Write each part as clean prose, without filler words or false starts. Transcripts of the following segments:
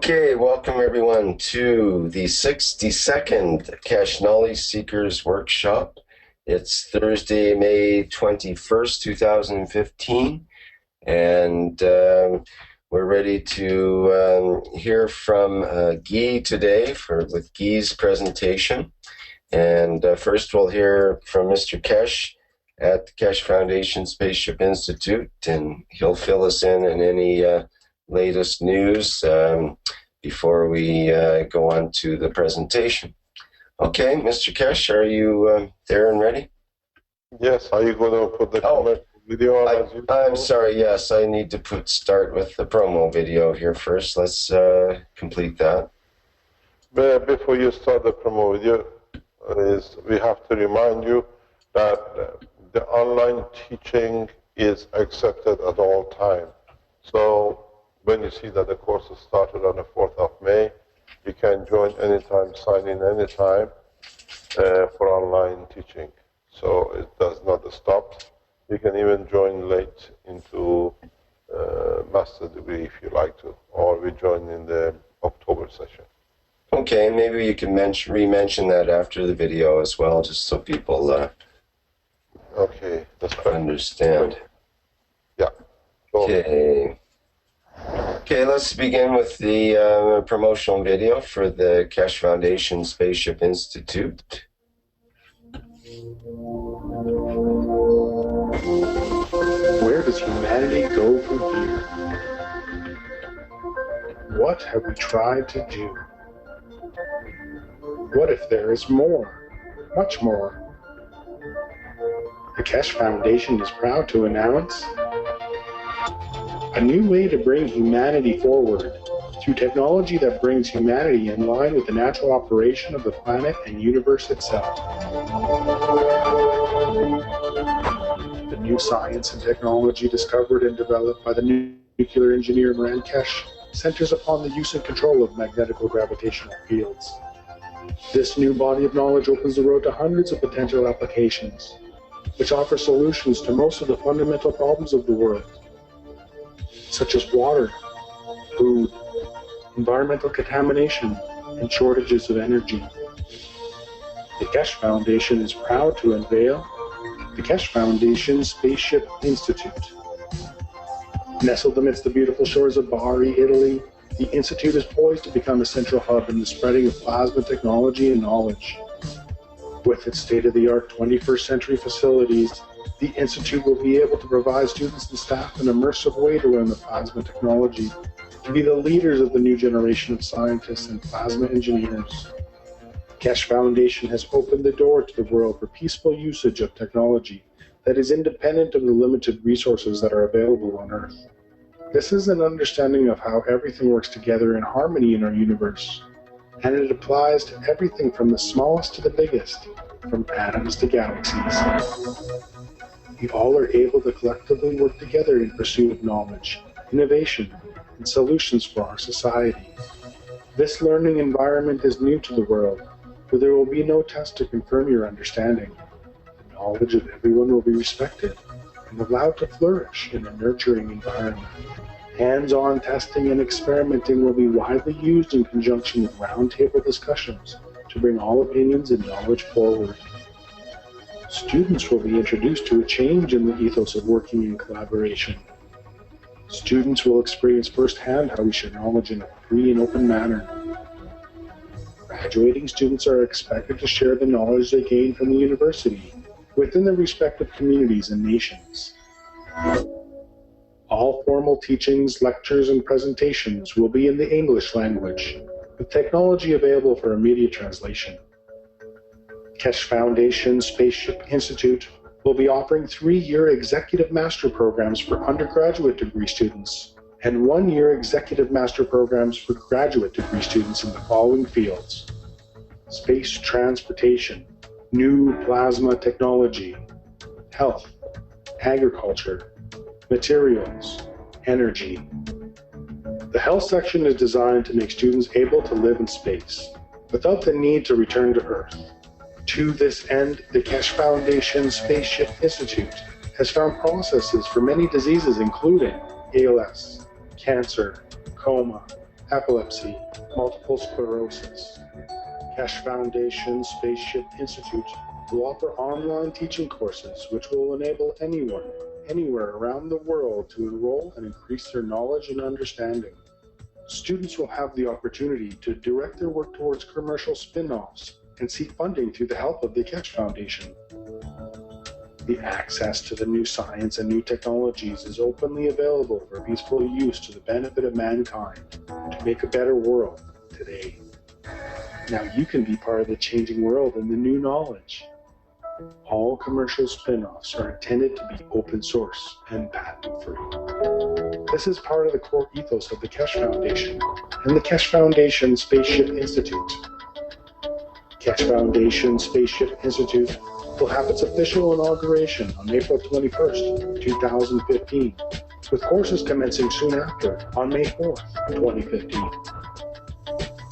Okay, welcome everyone to the 62nd Keshe Knowledge Seekers Workshop. It's Thursday, May 21st, 2015, and we're ready to hear from Guy today with Guy's presentation. And first we'll hear from Mr. Keshe at the Keshe Foundation Spaceship Institute, and he'll fill us in on any latest news before we go on to the presentation. Okay, Mr. Keshe, are you there and ready? Yes, are you going to put the video on? I'm sorry, yes, I need to start with the promo video here first. Let's complete that. But before you start the promo video, we have to remind you that the online teaching is accepted at all times. So when you see that the course is started on the 4th of May, you can join anytime, sign in anytime for online teaching. So it does not stop. You can even join late into master degree if you like to, or we join in the October session. Okay, maybe you can re-mention that after the video as well, just so people okay, that's fine. Understand. Yeah. Okay. Okay, let's begin with the promotional video for the Keshe Foundation Spaceship Institute. Where does humanity go from here? What have we tried to do? What if there is more, much more? The Keshe Foundation is proud to announce a new way to bring humanity forward through technology that brings humanity in line with the natural operation of the planet and universe itself. The new science and technology discovered and developed by the nuclear engineer Moran Keshe centers upon the use and control of magnetical gravitational fields. This new body of knowledge opens the road to hundreds of potential applications, which offer solutions to most of the fundamental problems of the world, such as water, food, environmental contamination, and shortages of energy. The Keshe Foundation is proud to unveil the Keshe Foundation Spaceship Institute. Nestled amidst the beautiful shores of Bari, Italy, the Institute is poised to become a central hub in the spreading of plasma technology and knowledge. With its state-of-the-art 21st century facilities, the Institute will be able to provide students and staff an immersive way to learn the plasma technology, to be the leaders of the new generation of scientists and plasma engineers. Keshe Foundation has opened the door to the world for peaceful usage of technology that is independent of the limited resources that are available on Earth. This is an understanding of how everything works together in harmony in our universe, and it applies to everything from the smallest to the biggest, from atoms to galaxies. We all are able to collectively work together in pursuit of knowledge, innovation, and solutions for our society. This learning environment is new to the world, where there will be no test to confirm your understanding. The knowledge of everyone will be respected and allowed to flourish in a nurturing environment. Hands-on testing and experimenting will be widely used in conjunction with roundtable discussions to bring all opinions and knowledge forward. Students will be introduced to a change in the ethos of working in collaboration. Students will experience firsthand how we share knowledge in a free and open manner. Graduating students are expected to share the knowledge they gain from the university within their respective communities and nations. All formal teachings, lectures, and presentations will be in the English language, with technology available for immediate translation. Keshe Foundation Spaceship Institute will be offering 3-year executive master programs for undergraduate degree students and 1-year executive master programs for graduate degree students in the following fields: space transportation, new plasma technology, health, agriculture, materials, energy. The health section is designed to make students able to live in space without the need to return to Earth. To this end, the Keshe Foundation Spaceship Institute has found processes for many diseases including ALS, cancer, coma, epilepsy, multiple sclerosis. Keshe Foundation Spaceship Institute will offer online teaching courses which will enable anyone, anywhere around the world to enroll and increase their knowledge and understanding. Students will have the opportunity to direct their work towards commercial spin-offs and seek funding through the help of the Keshe Foundation. The access to the new science and new technologies is openly available for peaceful use to the benefit of mankind to make a better world today. Now you can be part of the changing world and the new knowledge. All commercial spin-offs are intended to be open source and patent-free. This is part of the core ethos of the Keshe Foundation and the Keshe Foundation Spaceship Institute. Keshe Foundation Spaceship Institute will have its official inauguration on April 21st, 2015, with courses commencing soon after on May 4th, 2015.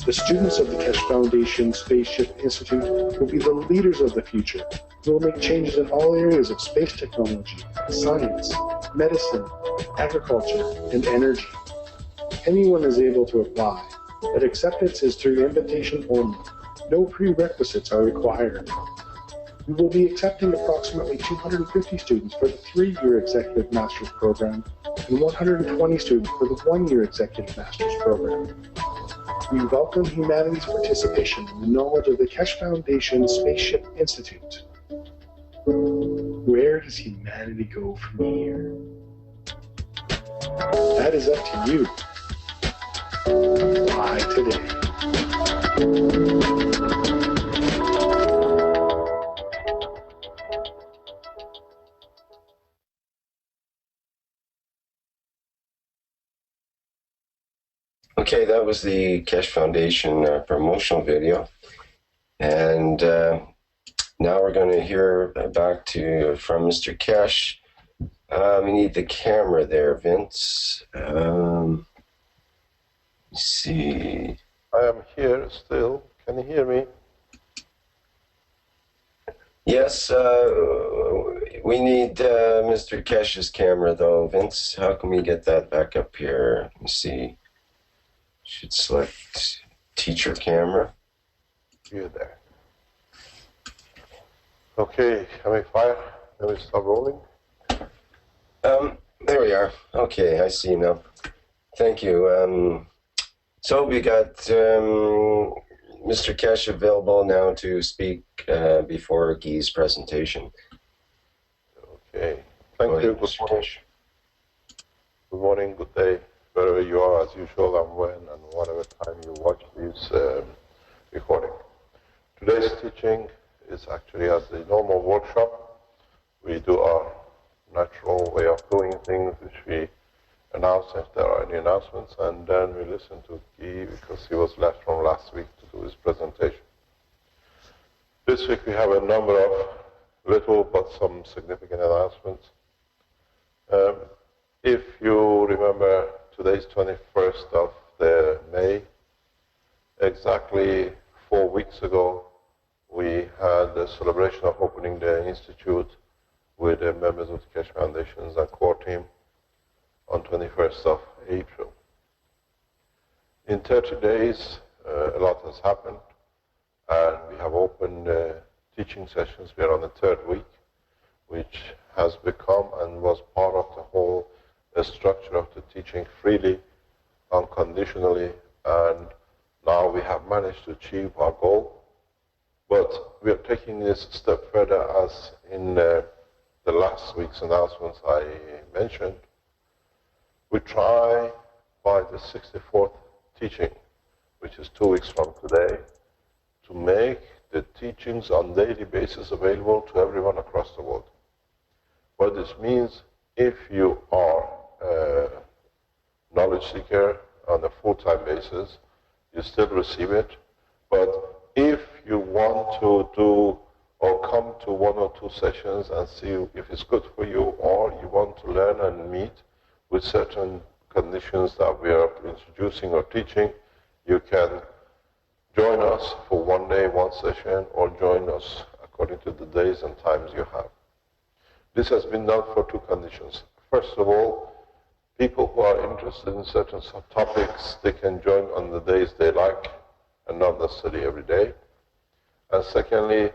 The students of the Keshe Foundation Spaceship Institute will be the leaders of the future who will make changes in all areas of space technology, science, medicine, agriculture, and energy. Anyone is able to apply, but acceptance is through invitation only. No prerequisites are required. We will be accepting approximately 250 students for the 3-year Executive Master's Program and 120 students for the 1-year Executive Master's Program. We welcome humanity's participation in the knowledge of the Keshe Foundation Spaceship Institute. Where does humanity go from here? That is up to you. Why today? Okay, that was the Keshe Foundation promotional video. And now we're going to hear back from Mr. Keshe. We need the camera there, Vince. Let's see. I am here still. Can you hear me? Yes, we need Mr. Keshe's camera, though. Vince, how can we get that back up here? Let me see. Should select teacher camera. You there. Okay, can we fire? Can we stop rolling? There we are. Okay, I see now. Thank you. So we got Mr. Keshe available now to speak before Guy's presentation. Okay, thank you. Good morning. Good morning, good day, wherever you are, as usual, and when and whatever time you watch this recording. Today's teaching is actually as a normal workshop. We do our natural way of doing things, which we announce if there are any announcements, and then we listen to Guy because he was left from last week to do his presentation. This week we have a number of little but some significant announcements. If you remember, today's 21st of May. Exactly 4 weeks ago, we had the celebration of opening the Institute with the members of the Keshe Foundations and core team on 21st of April. In 30 days, a lot has happened, and we have opened teaching sessions. We are on the 3rd week, which has become and was part of the whole structure of the teaching freely, unconditionally, and now we have managed to achieve our goal. But we are taking this a step further, as in the last week's announcements I mentioned. We try by the 64th teaching, which is 2 weeks from today, to make the teachings on daily basis available to everyone across the world. What this means, if you are a knowledge seeker on a full-time basis, you still receive it. But if you want to do or come to 1 or 2 sessions and see if it's good for you, or you want to learn and meet with certain conditions that we are introducing or teaching, you can join us for 1 day, 1 session, or join us according to the days and times you have. This has been done for 2 conditions. First of all, People who are interested in certain topics, they can join on the days they like and not necessarily every day. And secondly,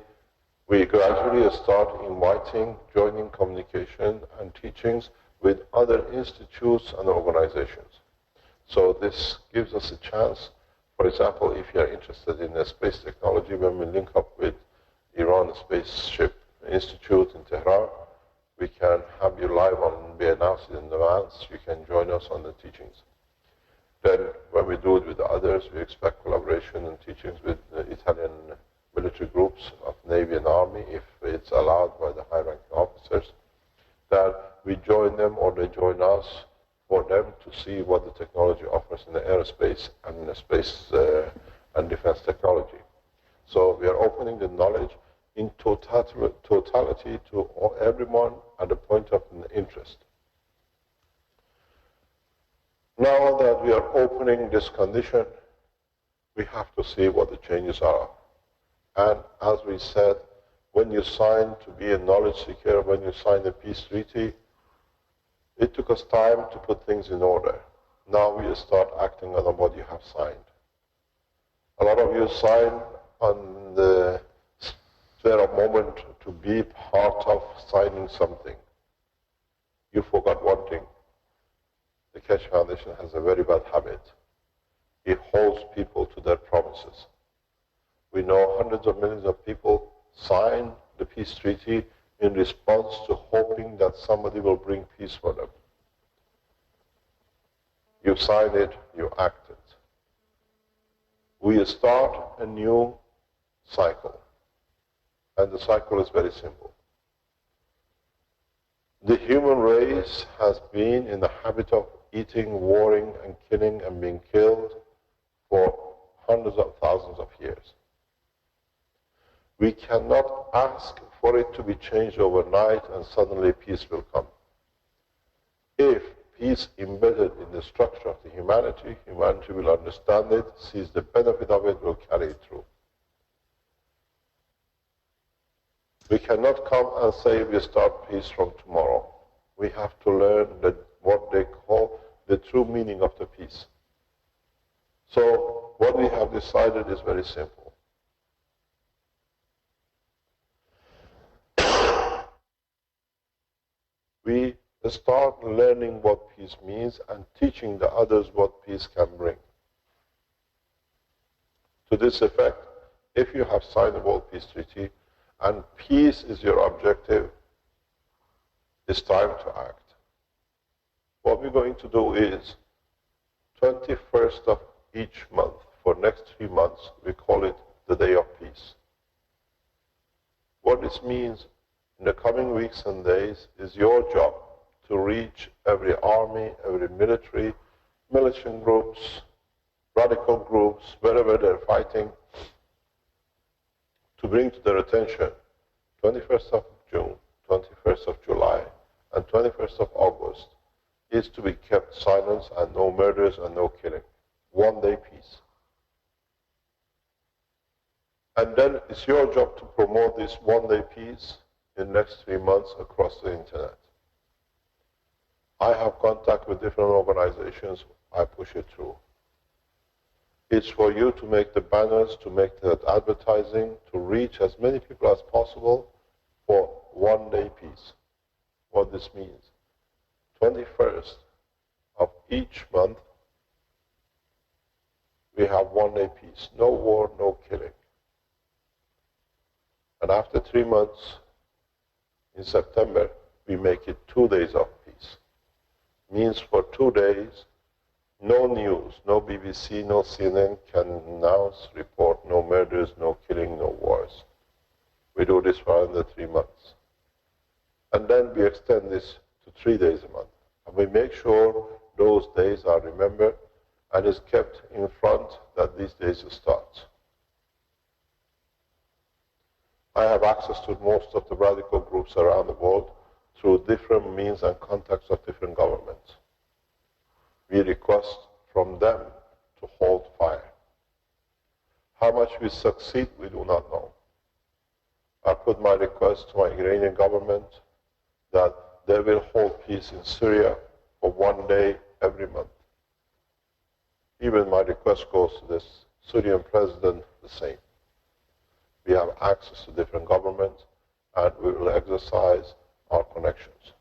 we gradually start inviting, joining communication and teachings with other institutes and organizations. So this gives us a chance. For example, if you are interested in space technology, when we link up with Iran Spaceship Institute in Tehran, we can have you live on, be announced in advance. You can join us on the teachings. Then when we do it with others, we expect collaboration and teachings with the Italian military groups of Navy and Army, if it's allowed by the high-ranking officers, that we join them or they join us for them to see what the technology offers in the aerospace and in the space and defense technology. So we are opening the knowledge in totality to everyone at the point of interest. Now that we are opening this condition, we have to see what the changes are. And as we said, when you sign to be a knowledge seeker, when you sign a peace treaty, it took us time to put things in order. Now we start acting on what you have signed. A lot of you signed on the spur of moment to be part of signing something. You forgot one thing. The Keshe Foundation has a very bad habit. It holds people to their promises. We know hundreds of millions of people sign the peace treaty in response to hoping that somebody will bring peace for them. You signed it, you acted. We start a new cycle. And the cycle is very simple. The human race has been in the habit of eating, warring, and killing and being killed for hundreds of thousands of years. We cannot ask for it to be changed overnight and suddenly peace will come. If peace embedded in the structure of the humanity will understand it, sees the benefit of it, will carry it through. We cannot come and say we start peace from tomorrow. We have to learn what they call the true meaning of the peace. So what we have decided is very simple. We start learning what peace means and teaching the others what peace can bring. To this effect, if you have signed the World Peace Treaty and peace is your objective, it's time to act. What we're going to do is 21st of each month, for next 3 months, we call it the Day of Peace. What this means in the coming weeks and days is your job to reach every army, every military, militant groups, radical groups, wherever they're fighting, to bring to their attention 21st of June, 21st of July, and 21st of August is to be kept silent and no murders and no killing. 1 day peace. And then it's your job to promote this 1 day peace in the next 3 months across the internet. I have contact with different organizations, I push it through. It's for you to make the banners, to make the advertising, to reach as many people as possible for 1 day peace. What this means, 21st of each month, we have 1 day peace. No war, no killing. And after 3 months, in September, we make it 2 days of peace. Means for 2 days, no news, no BBC, no CNN can announce, report no murders, no killing, no wars. We do this for another 3 months. And then we extend this to 3 days a month. And we make sure those days are remembered and is kept in front that these days start. I have access to most of the radical groups around the world through different means and contacts of different governments. We request from them to hold fire. How much we succeed, we do not know. I put my request to my Iranian government that they will hold peace in Syria, for 1 day every month. Even my request goes to this Syrian president the same. We have access to different governments, and we will exercise our connections.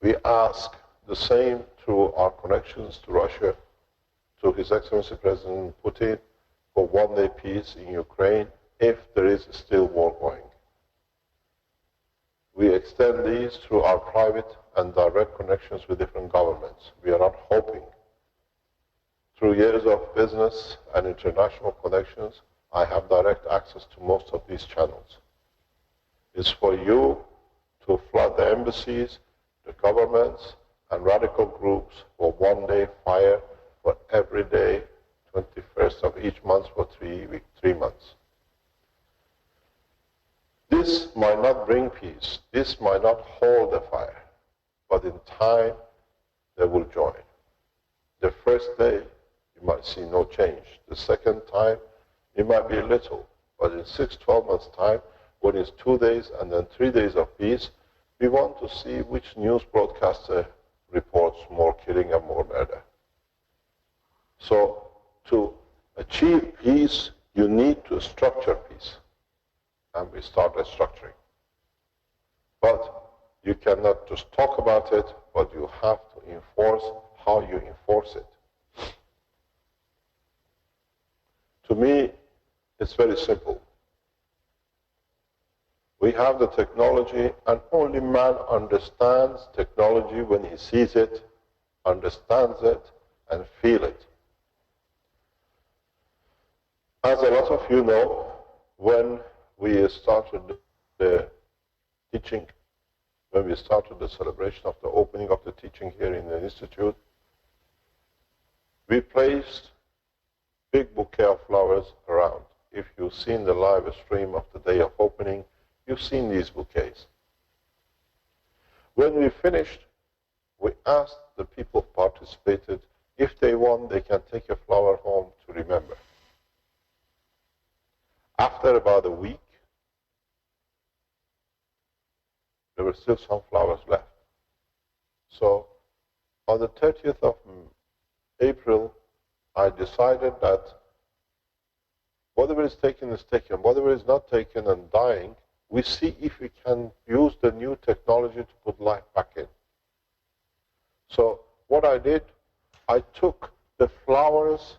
We ask the same through our connections to Russia, to His Excellency President Putin, for 1 day peace in Ukraine if there is still war going. We extend these through our private and direct connections with different governments. We are not hoping. Through years of business and international connections, I have direct access to most of these channels. It's for you to flood the embassies, the governments, and radical groups for 1 day fire for every day, 21st of each month for 3 months. This might not bring peace, this might not hold the fire, but in time they will join. The first day you might see no change. The second time it might be little, but in 6-12 months time, when it's 2 days and then 3 days of peace, we want to see which news broadcaster reports more killing and more murder. So to achieve peace, you need to structure peace. And we start restructuring. But you cannot just talk about it, but you have to enforce how you enforce it. To me, it's very simple. We have the technology, and only man understands technology when he sees it, understands it, and feels it. As a lot of you know, when we started the teaching, when we started the celebration of the opening of the teaching here in the Institute, we placed big bouquet of flowers around. If you've seen the live stream of the day of opening, you've seen these bouquets. When we finished, we asked the people who participated, if they want, they can take a flower home to remember. After about a week, there were still some flowers left. So on the 30th of April, I decided that whatever is taken is taken. Whatever is not taken and dying, we see if we can use the new technology to put life back in. So what I did, I took the flowers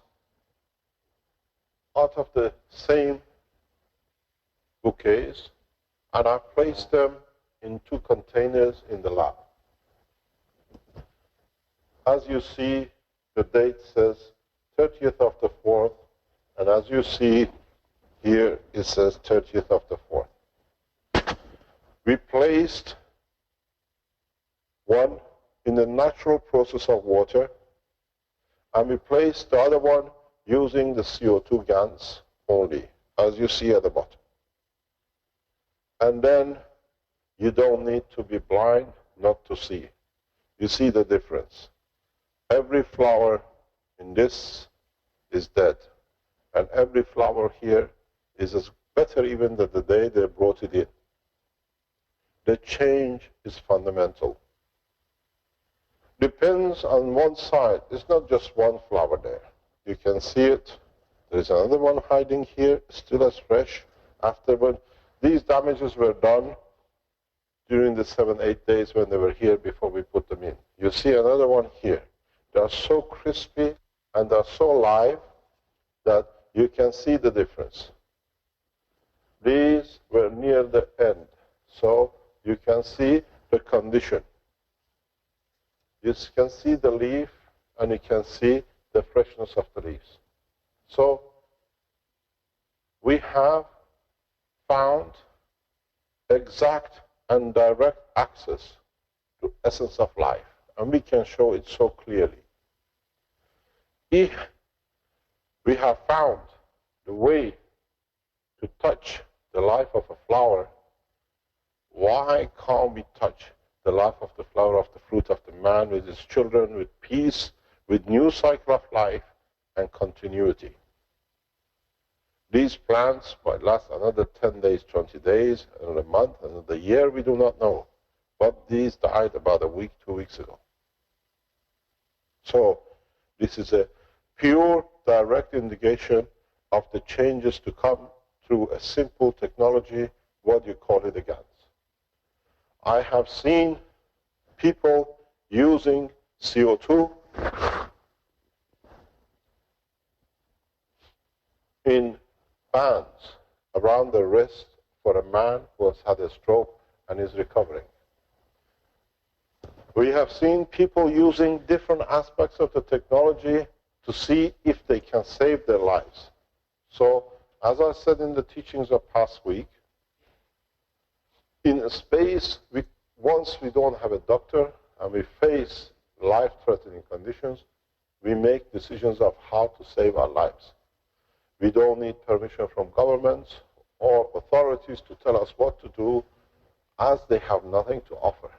out of the same bouquets and I placed them in 2 containers in the lab. As you see, the date says 30th of the 4th, and as you see here, it says 30th of the 4th. We placed one in the natural process of water, and we placed the other one using the CO2 GANs only, as you see at the bottom. And then you don't need to be blind not to see. You see the difference. Every flower in this is dead, and every flower here is as better even than the day they brought it in. The change is fundamental. Depends on one side. It's not just one flower there. You can see it. There's another one hiding here, still as fresh. Afterward, these damages were done during the 7-8 days when they were here before we put them in. You see another one here. They are so crispy and they are so live that you can see the difference. These were near the end, so you can see the condition. You can see the leaf and you can see the freshness of the leaves. So we have found exact and direct access to essence of life, and we can show it so clearly. If we have found the way to touch the life of a flower, why can't we touch the life of the flower of the fruit of the man with his children, with peace, with new cycle of life and continuity? These plants might last another 10 days, 20 days, another month, another year, we do not know. But these died about a week, 2 weeks ago. So this is a pure, direct indication of the changes to come through a simple technology, what you call it, a GANs. I have seen people using CO2 in bands around the wrist for a man who has had a stroke and is recovering. We have seen people using different aspects of the technology to see if they can save their lives. So, as I said in the teachings of past week, in a space, once we don't have a doctor and we face life-threatening conditions, we make decisions of how to save our lives. We don't need permission from governments or authorities to tell us what to do, as they have nothing to offer.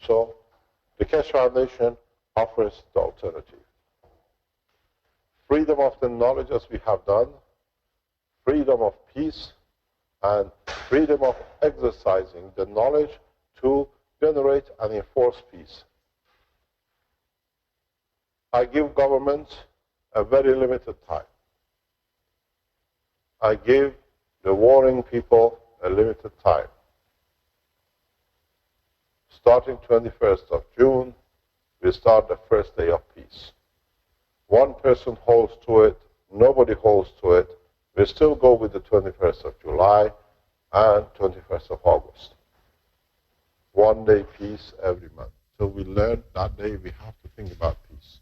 So the Keshe Foundation offers the alternative. Freedom of the knowledge, as we have done, freedom of peace, and freedom of exercising the knowledge to generate and enforce peace. I give governments a very limited time. I give the warring people a limited time. Starting 21st of June, we start the first day of peace. One person holds to it, nobody holds to it. We still go with the 21st of July and 21st of August. 1 day peace every month. So we learn that day we have to think about peace.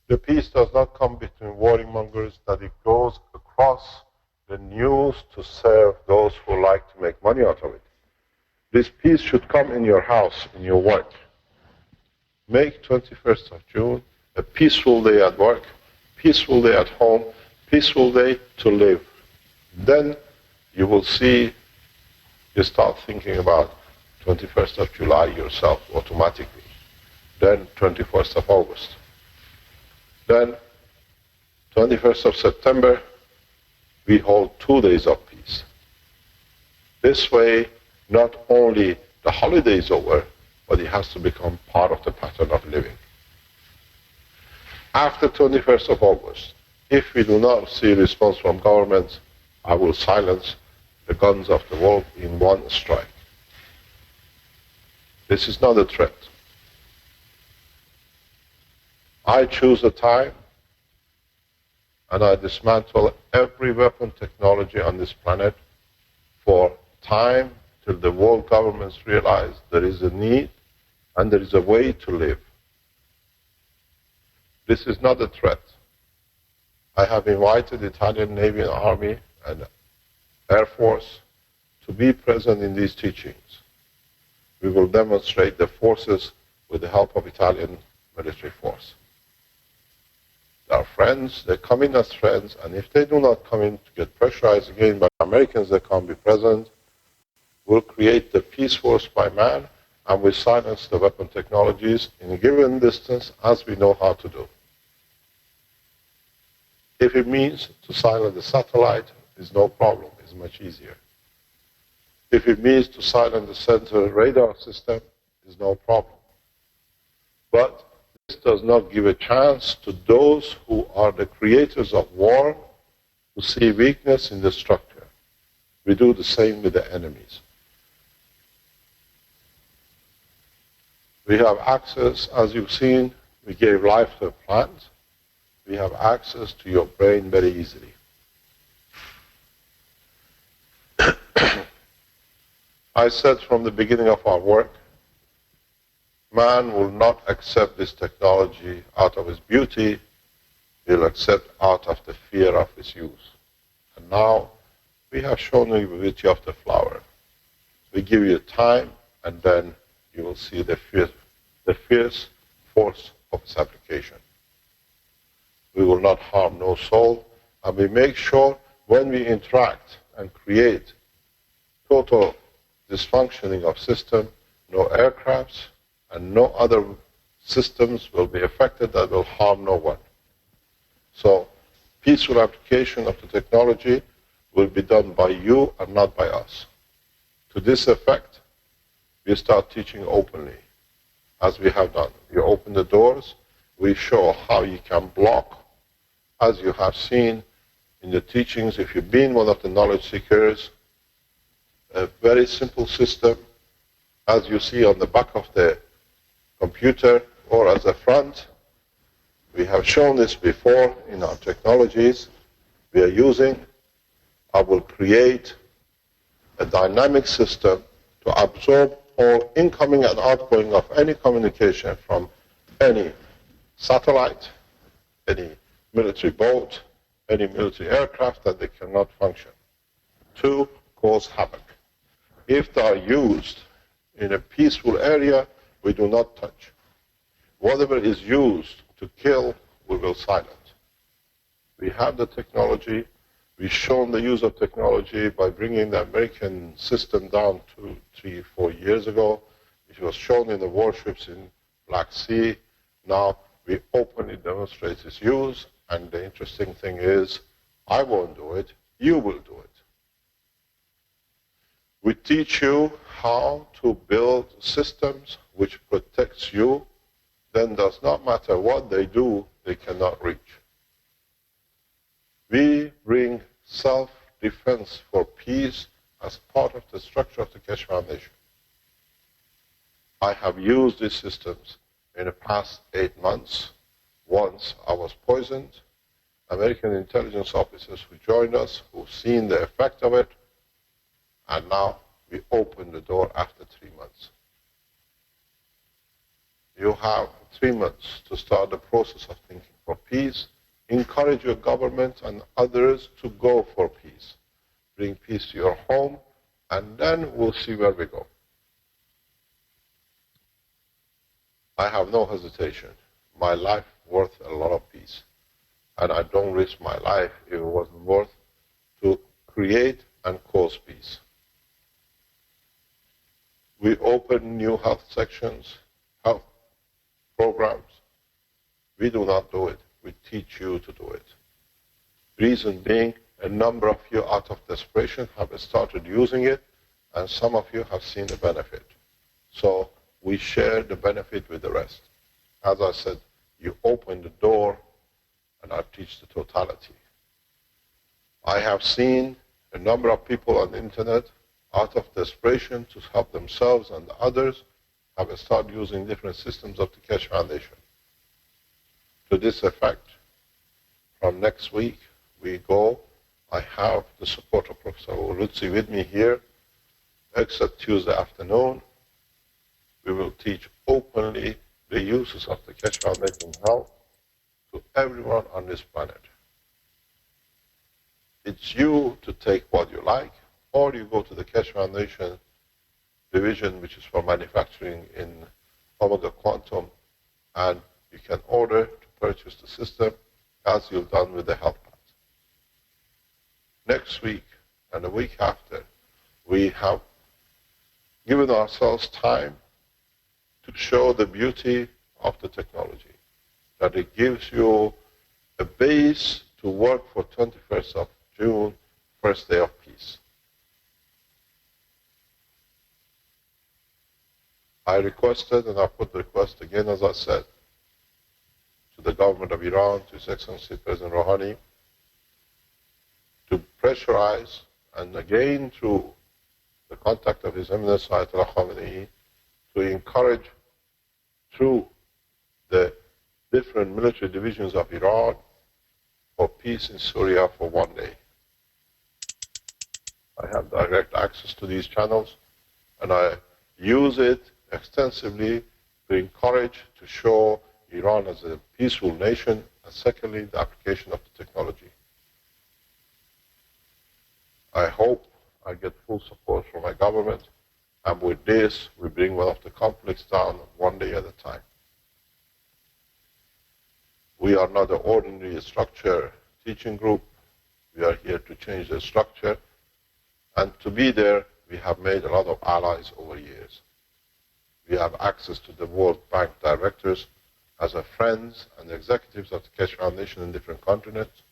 The peace does not come between warring mongers, that it goes across the news to serve those who like to make money out of it. This peace should come in your house, in your work. Make 21st of June a peaceful day at work, peaceful day at home, peaceful day to live. Then you will see, you start thinking about 21st of July yourself automatically. Then 21st of August. Then 21st of September, we hold 2 days of peace. This way, not only the holiday is over, but it has to become part of the pattern of living. After 21st of August, if we do not see response from governments, I will silence the guns of the world in one strike. This is not a threat. I choose a time and I dismantle every weapon technology on this planet for time till the world governments realize there is a need and there is a way to live. This is not a threat. I have invited the Italian Navy and Army and Air Force to be present in these teachings. We will demonstrate the forces with the help of Italian military force. They are friends, they come in as friends, and if they do not come in to get pressurized again by Americans that can't be present, we'll create the peace force by man, and we silence the weapon technologies in a given distance as we know how to do. If it means to silence the satellite, it's no problem, it's much easier. If it means to silence the center radar system, it's no problem. But this does not give a chance to those who are the creators of war to see weakness in the structure. We do the same with the enemies. We have access, as you've seen, we gave life to a plant. We have access to your brain very easily. I said from the beginning of our work, man will not accept this technology out of its beauty, he'll accept out of the fear of its use. And now we have shown you the beauty of the flower. We give you time, and then you will see the fierce force of its application. We will not harm no soul, and we make sure when we interact and create total dysfunctioning of system, no aircrafts and no other systems will be affected that will harm no one. So peaceful application of the technology will be done by you and not by us. To this effect, we start teaching openly, as we have done. We open the doors, we show how you can block, as you have seen in the teachings. If you've been one of the knowledge seekers, a very simple system, as you see on the back of the computer or as a front. We have shown this before in our technologies we are using. I will create a dynamic system to absorb all incoming and outgoing of any communication from any satellite, any military boat, any military aircraft that they cannot function, to cause havoc. If they are used in a peaceful area, we do not touch. Whatever is used to kill, we will silence. We have the technology. We've shown the use of technology by bringing the American system down 2, 3, 4 years ago. It was shown in the warships in Black Sea. Now we openly demonstrate its use, and the interesting thing is, I won't do it, you will do it. We teach you how to build systems which protects you. Then does not matter what they do, they cannot reach. We bring self-defense for peace as part of the structure of the Keshe Foundation. I have used these systems in the past 8 months. Once I was poisoned. American intelligence officers who joined us, who've seen the effect of it, and now we open the door after 3 months. You have 3 months to start the process of thinking for peace. Encourage your government and others to go for peace. Bring peace to your home, and then we'll see where we go. I have no hesitation. My life worth a lot of peace. And I don't risk my life if it wasn't worth to create and cause peace. We open new health sections, health programs. We do not do it. We teach you to do it. Reason being, a number of you out of desperation have started using it, and some of you have seen the benefit. So we share the benefit with the rest. As I said, you open the door, and I teach the totality. I have seen a number of people on the internet, out of desperation to help themselves and others, have started using different systems of the Keshe Foundation. To this effect, from next week, we go. I have the support of Professor Lutzi with me here, except Tuesday afternoon. We will teach openly the uses of the Keshe Foundation Health to everyone on this planet. It's you to take what you like, or you go to the Keshe Foundation division, which is for manufacturing in Omega Quantum, and you can order to purchase the system as you've done with the health pass. Next week and the week after, we have given ourselves time to show the beauty of the technology, that it gives you a base to work for 21st of June, first day of peace. I requested, and I put the request again, as I said, to the government of Iran, to His Excellency President Rouhani, to pressurize, and again through the contact of His Eminence Ayatollah Khamenei, to encourage through the different military divisions of Iran for peace in Syria for 1 day. I have direct access to these channels, and I use it extensively to encourage, to show Iran as a peaceful nation, and secondly, the application of the technology. I hope I get full support from my government, and with this, we bring one of the conflicts down 1 day at a time. We are not an ordinary structure teaching group. We are here to change the structure, and to be there, we have made a lot of allies over years. We have access to the World Bank directors as friends and executives of the Keshe Foundation in different continents.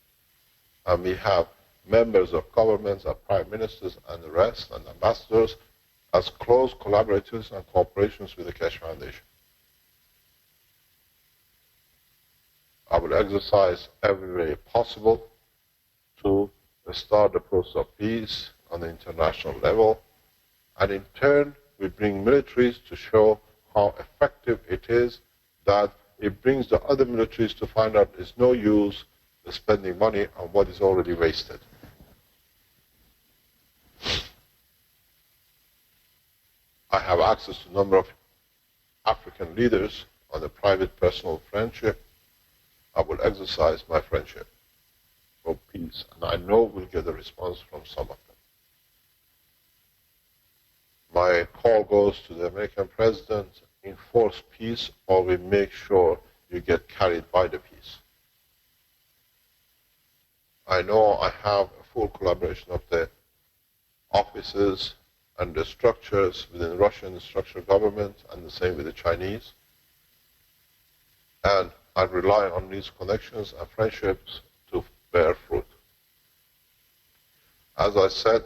and we have members of governments and prime ministers and the rest and ambassadors as close collaborators and cooperations with the Keshe Foundation. I will exercise every way possible to start the process of peace on the international level, and in turn we bring militaries to show how effective it is, that it brings the other militaries to find out there's no use spending money on what is already wasted. I have access to a number of African leaders on a private personal friendship. I will exercise my friendship for peace, and I know we'll get a response from some of them. My call goes to the American president: enforce peace, or we make sure you get carried by the peace. I know I have a full collaboration of the offices and the structures within the Russian structural government, and the same with the Chinese. And I rely on these connections and friendships to bear fruit. As I said,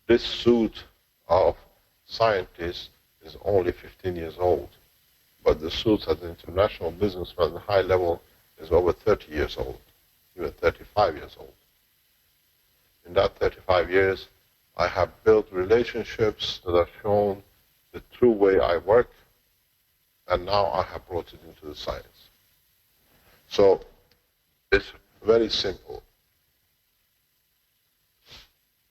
this suit of scientists is only 15 years old, but the suit as an international businessman at high level is over 30 years old, even 35 years old. In that 35 years, I have built relationships that have shown the true way I work, and now I have brought it into the science. So it's very simple.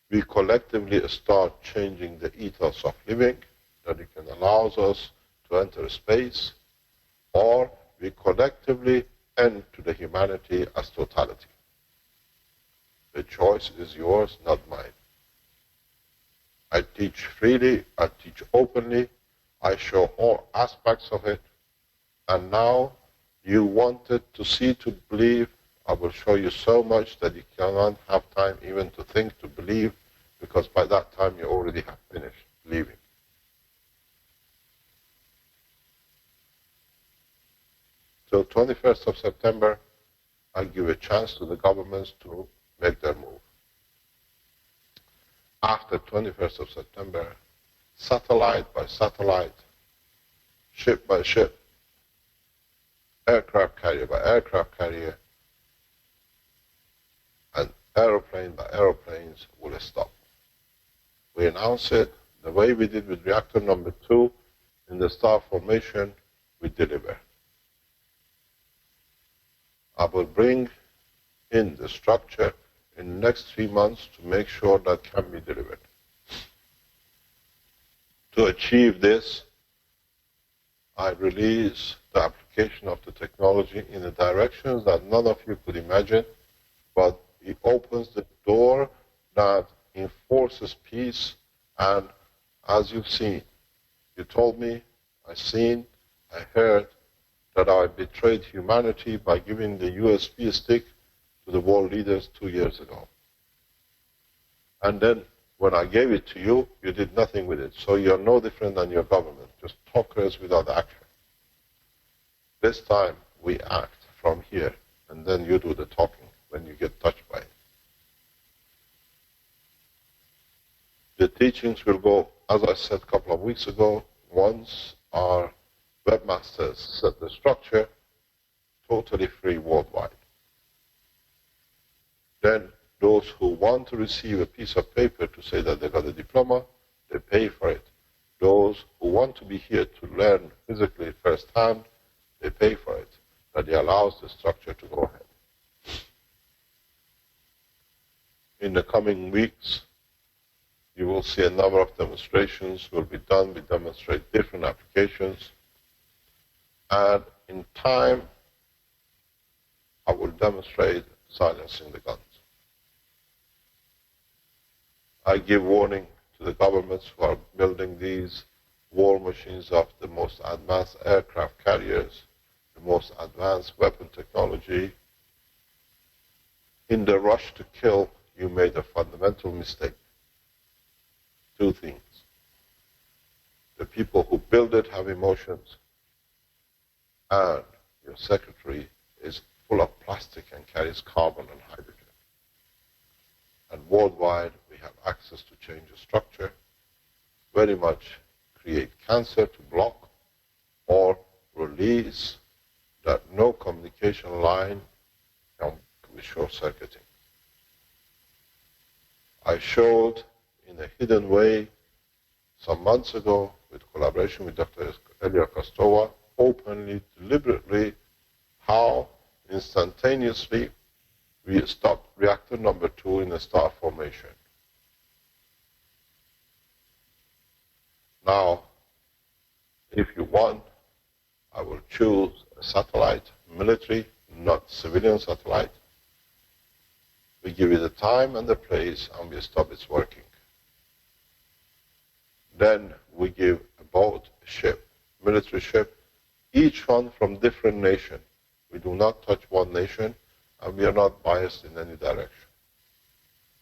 We collectively start changing the ethos of living, that it can allow us to enter space, or we collectively end to the humanity as totality. The choice is yours, not mine. I teach freely, I teach openly, I show all aspects of it, and now you wanted to see, to believe. I will show you so much that you cannot have time even to think, to believe, because by that time you already have finished believing. So 21st of September, I give a chance to the governments to make their move. After 21st of September, satellite by satellite, ship by ship, aircraft carrier by aircraft carrier, and aeroplane by aeroplanes will stop. We announce it the way we did with reactor number 2 in the star formation. We deliver. I will bring in the structure in the next 3 months to make sure that can be delivered. To achieve this, I release the application of the technology in the directions that none of you could imagine, but it opens the door that enforces peace. And as you've seen, you told me, I've seen, I heard that I betrayed humanity by giving the USB stick to the world leaders 2 years ago. And then when I gave it to you, you did nothing with it. So you're no different than your government, just talkers without action. This time we act from here, and then you do the talking when you get touched by it. The teachings will go, as I said a couple of weeks ago, once our webmasters set the structure, totally free worldwide. Then those who want to receive a piece of paper to say that they got a diploma, they pay for it. Those who want to be here to learn physically firsthand, they pay for it. That it allows the structure to go ahead. In the coming weeks, you will see a number of demonstrations will be done. We demonstrate different applications. And in time, I will demonstrate silencing the guns. I give warning to the governments who are building these war machines of the most advanced aircraft carriers, the most advanced weapon technology. In the rush to kill, you made a fundamental mistake. 2 things. The people who build it have emotions, and your secretary is full of plastic and carries carbon and hydrogen. And worldwide, we have access to change the structure, very much create cancer to block or release that no communication line can be short-circuiting. I showed in a hidden way some months ago with collaboration with Dr. Elia Kostova, openly, deliberately, how instantaneously we stopped reactor number 2 in a star formation. Now, if you want, I will choose a satellite, military, not civilian satellite. We give it the time and the place, and we stop its working. Then we give a boat, a ship, military ship, each one from different nation. We do not touch one nation, and we are not biased in any direction.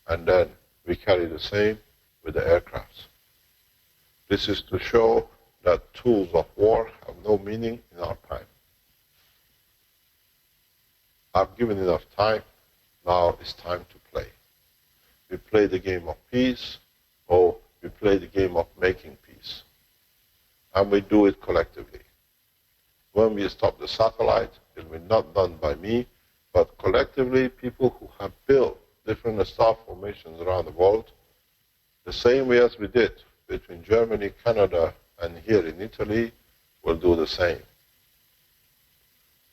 And then we carry the same with the aircrafts. This is to show that tools of war have no meaning in our time. I've given enough time. Now it's time to play. We play the game of peace, or we play the game of making peace. And we do it collectively. When we stop the satellite, it will be not done by me, but collectively people who have built different star formations around the world, the same way as we did between Germany, Canada, and here in Italy, will do the same.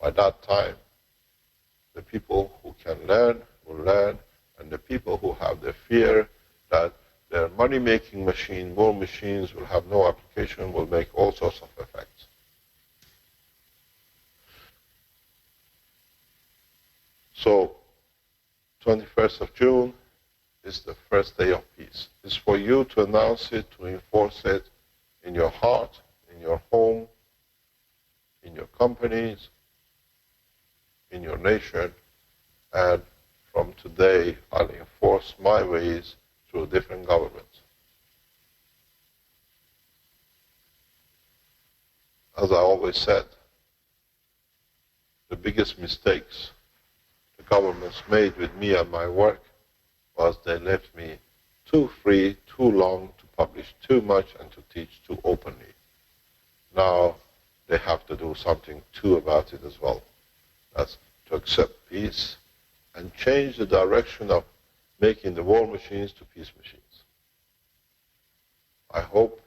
By that time, the people who can learn will learn, and the people who have the fear that their money-making machine, war machines, will have no application, will make all sorts of effects. So, 21st of June is the first day of peace. It's for you to announce it, to enforce it in your heart, in your home, in your companies, in your nation, and from today I'll enforce my ways through different governments. As I always said, the biggest mistakes the governments made with me and my work was they left me too free, too long to publish too much and to teach too openly. Now they have to do something too about it as well. That's to accept peace and change the direction of making the war machines to peace machines. I hope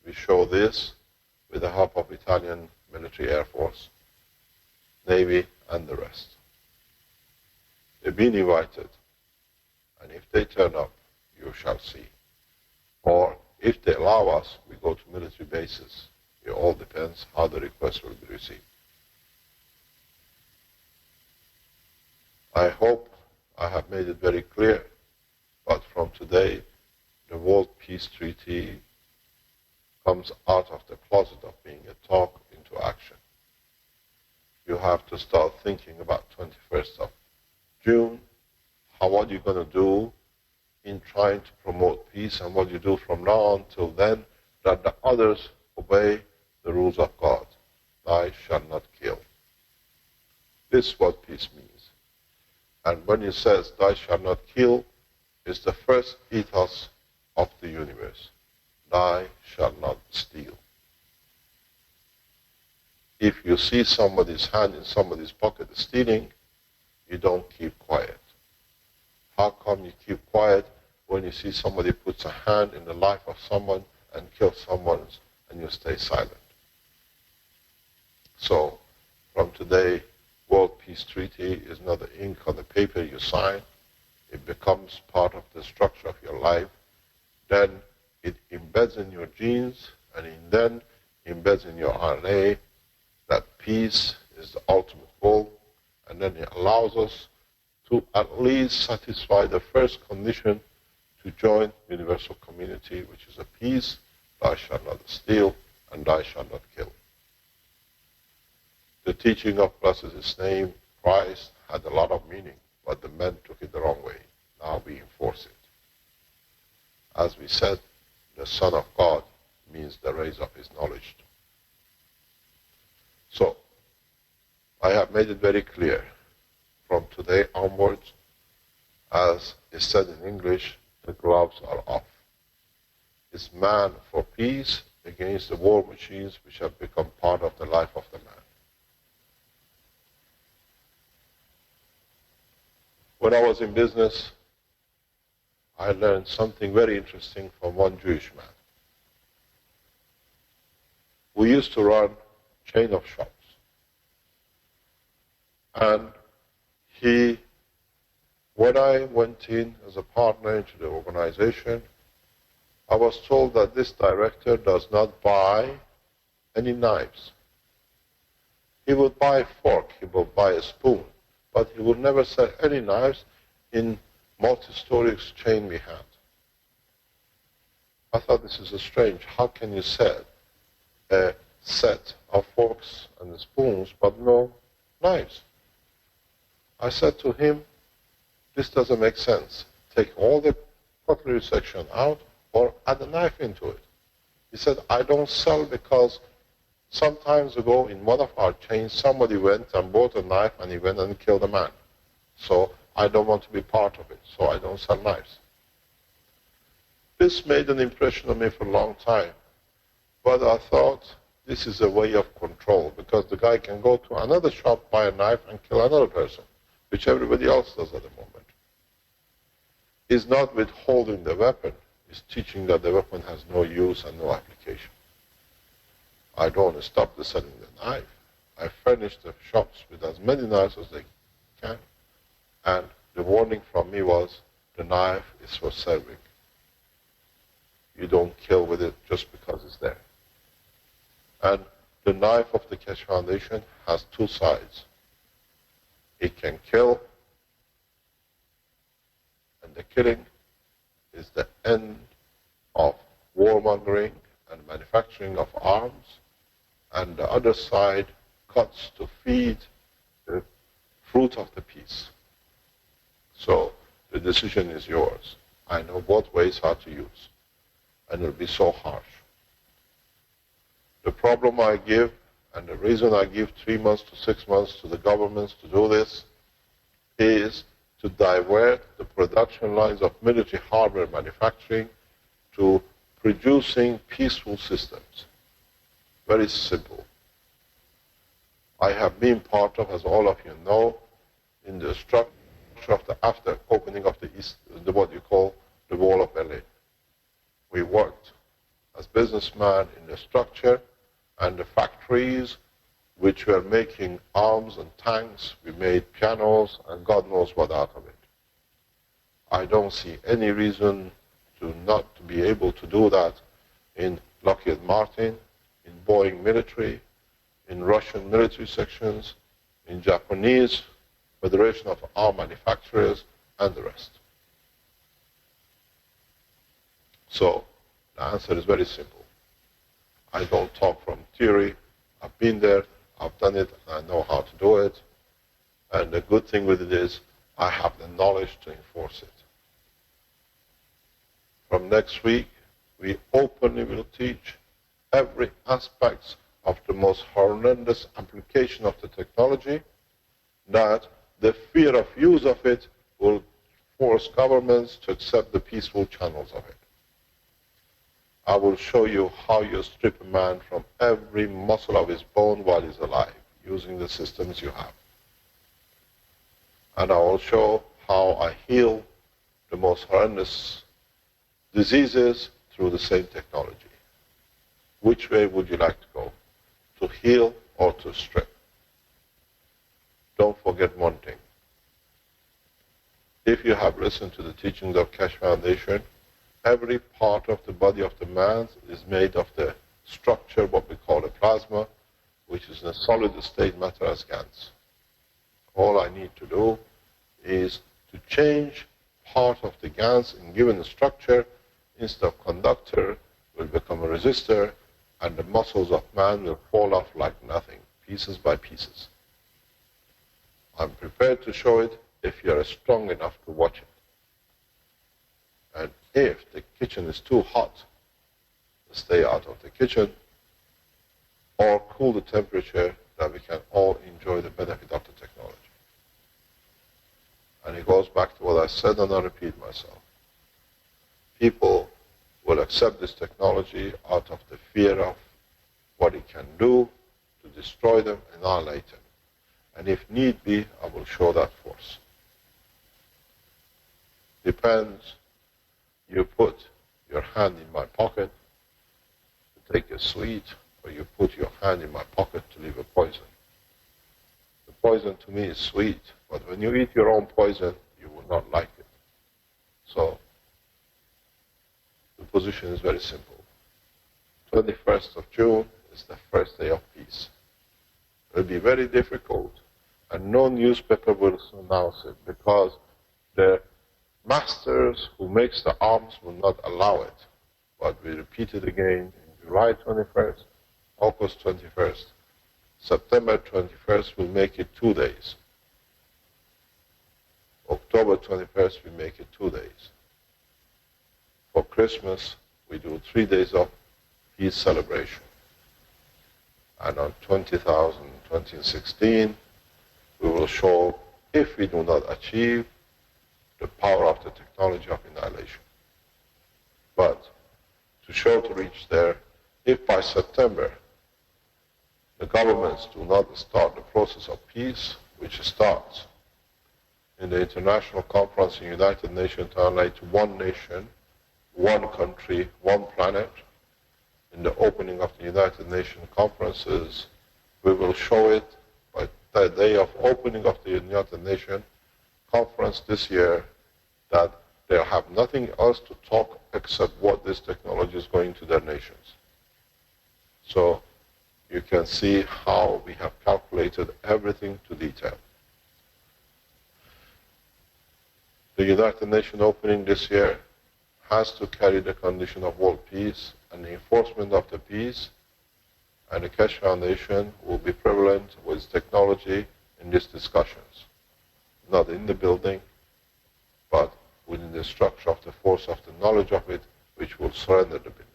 we show this with the help of Italian military air force, Navy, and the rest. They've been invited, and if they turn up, you shall see. Or if they allow us, we go to military bases. It all depends how the request will be received. I hope I have made it very clear, but from today, the World Peace Treaty comes out of the closet of being a talk into action. You have to start thinking about 21st of June, what you're going to do in trying to promote peace and what you do from now on till then, that the others obey the rules of God. Thou shalt not kill. This is what peace means. And when it says, thou shalt not kill, it's the first ethos of the universe. Thou shalt not steal. If you see somebody's hand in somebody's pocket stealing, you don't keep quiet. How come you keep quiet when you see somebody puts a hand in the life of someone and kills someone and you stay silent? So, from today, World Peace Treaty is not the ink on the paper you sign. It becomes part of the structure of your life. Then it embeds in your genes, and then embeds in your RNA that peace is the ultimate goal, and then it allows us to at least satisfy the first condition to join universal community, which is a peace, thou shalt not steal, and thou shalt not kill. The teaching of blessed his name, Christ, had a lot of meaning, but the men took it the wrong way. Now we enforce it. As we said, the Son of God means the rays of his knowledge. So, I have made it very clear. from today onwards, as is said in English, the gloves are off. It's man for peace against the war machines which have become part of the life of the man. When I was in business, I learned something very interesting from one Jewish man. We used to run a chain of shops. And when I went in as a partner into the organization, I was told that this director does not buy any knives. He would buy a fork, he would buy a spoon, but he would never sell any knives in multi-story chain we had. I thought this is strange. How can you sell a set of forks and spoons but no knives? I said to him, this doesn't make sense. Take all the cutlery section out or add a knife into it. He said, I don't sell because some times ago in one of our chains, somebody went and bought a knife and he went and killed a man. So I don't want to be part of it, so I don't sell knives. This made an impression on me for a long time. But I thought this is a way of control, because the guy can go to another shop, buy a knife, and kill another person, which everybody else does at the moment. It's not withholding the weapon, it's teaching that the weapon has no use and no application. I don't stop the selling the knife. I furnish the shops with as many knives as they can. And the warning from me was, the knife is for serving. You don't kill with it just because it's there. And the knife of the Keshe Foundation has two sides. It can kill, and the killing is the end of warmongering and manufacturing of arms, and the other side cuts to feed the fruit of the peace. So the decision is yours. I know both ways how to use, and it will be so harsh. The problem I give, and the reason I give 3 months to 6 months to the governments to do this, is to divert the production lines of military hardware manufacturing to producing peaceful systems. Very simple. I have been part of, as all of you know, in the structure of the after opening of the East, what you call the Wall of Berlin. We worked as businessmen in the structure and the factories which were making arms and tanks. We made pianos and God knows what out of it. I don't see any reason to not be able to do that in Lockheed Martin, in Boeing military, in Russian military sections, in Japanese Federation of Arm Manufacturers, and the rest. So the answer is very simple. I don't talk from theory. I've been there, I've done it, and I know how to do it. And the good thing with it is I have the knowledge to enforce it. From next week, we openly will teach every aspect of the most horrendous application of the technology, that the fear of use of it will force governments to accept the peaceful channels of it. I will show you how you strip a man from every muscle of his bone while he's alive, using the systems you have. And I will show how I heal the most horrendous diseases through the same technology. Which way would you like to go? To heal or to strip? Don't forget one thing. If you have listened to the teachings of Keshe Foundation, every part of the body of the man is made of the structure, what we call a plasma, which is in a solid state matter as GANs. All I need to do is to change part of the GANs in given structure. Instead of conductor, will become a resistor, and the muscles of man will fall off like nothing, pieces by pieces. I'm prepared to show it if you are strong enough to watch it. And if the kitchen is too hot, stay out of the kitchen, or cool the temperature that we can all enjoy the benefit of the technology. I said, and I repeat myself. People will accept this technology out of the fear of what it can do to destroy them, annihilate them. And if need be, I will show that force. Depends, you put your hand in my pocket to take a sweet, or you put your hand in my pocket to leave a poison. The poison to me is sweet, but when you eat your own poison, you will not like it. So, the position is very simple. 21st of June is the first day of peace. It will be very difficult, and no newspaper will announce it, because the masters who makes the arms will not allow it. But we repeat it again in July 21st, August 21st, September 21st, we'll make it 2 days. October 21st, we make it 2 days. For Christmas, we do 3 days of peace celebration. And on 2016, we will show, if we do not achieve, the power of the technology of annihilation. But to show to reach there, if by September the governments do not start the process of peace, which starts in the international conference in the United Nations to annihilate one nation, one country, one planet, in the opening of the United Nations conferences, we will show it by the day of opening of the United Nations conference this year, that they'll have nothing else to talk except what this technology is going to their nations. So you can see how we have calculated everything to detail. The United Nations opening this year has to carry the condition of world peace and the enforcement of the peace, and the Keshe Foundation will be prevalent with technology in these discussions. Not in the building, but within the structure of the force of the knowledge of it, which will surrender the building.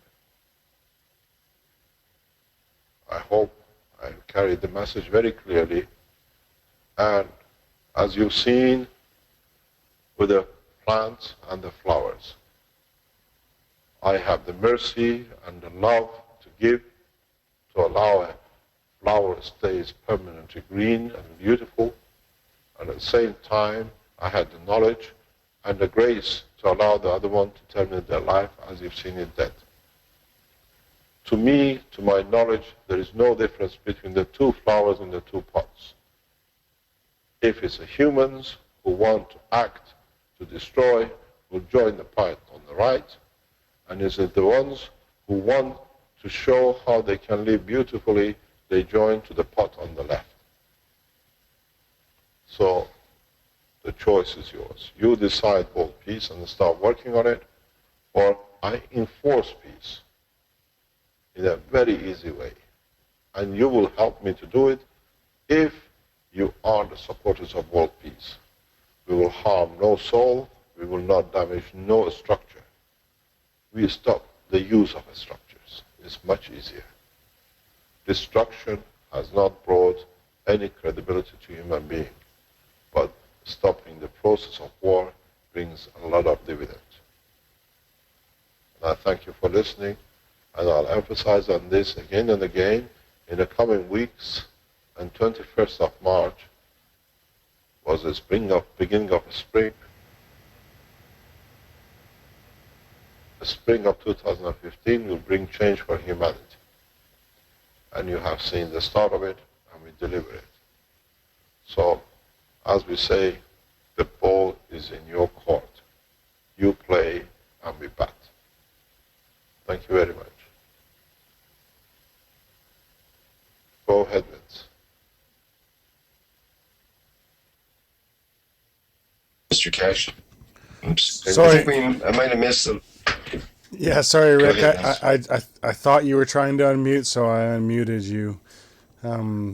I hope I carried the message very clearly, and as you've seen with the plants and the flowers, I have the mercy and the love to give, to allow a flower stays permanently green and beautiful, and at the same time I had the knowledge and the grace to allow the other one to terminate their life as you've seen it dead. To me, to my knowledge, there is no difference between the two flowers in the two pots. If it's the humans who want to act, to destroy, will join the pot on the right, and is it the ones who want to show how they can live beautifully, they join to the pot on the left. So the choice is yours. You decide world peace and start working on it, or I enforce peace in a very easy way. And you will help me to do it if you are the supporters of world peace. We will harm no soul, we will not damage no structure. We stop the use of structures. It's much easier. Destruction has not brought any credibility to human being, but stopping the process of war brings a lot of dividends. And I thank you for listening, and I'll emphasize on this again and again in the coming weeks. And 21st of March was the beginning of spring. The spring of 2015 will bring change for humanity. And you have seen the start of it, and we deliver it. So, as we say, the ball is in your court. You play, and we bat. Thank you very much. Go ahead, Vince. Mr. Keshe. Oops. Sorry. I might have missed some. Yeah, sorry, Rick. Ahead, I thought you were trying to unmute, so I unmuted you.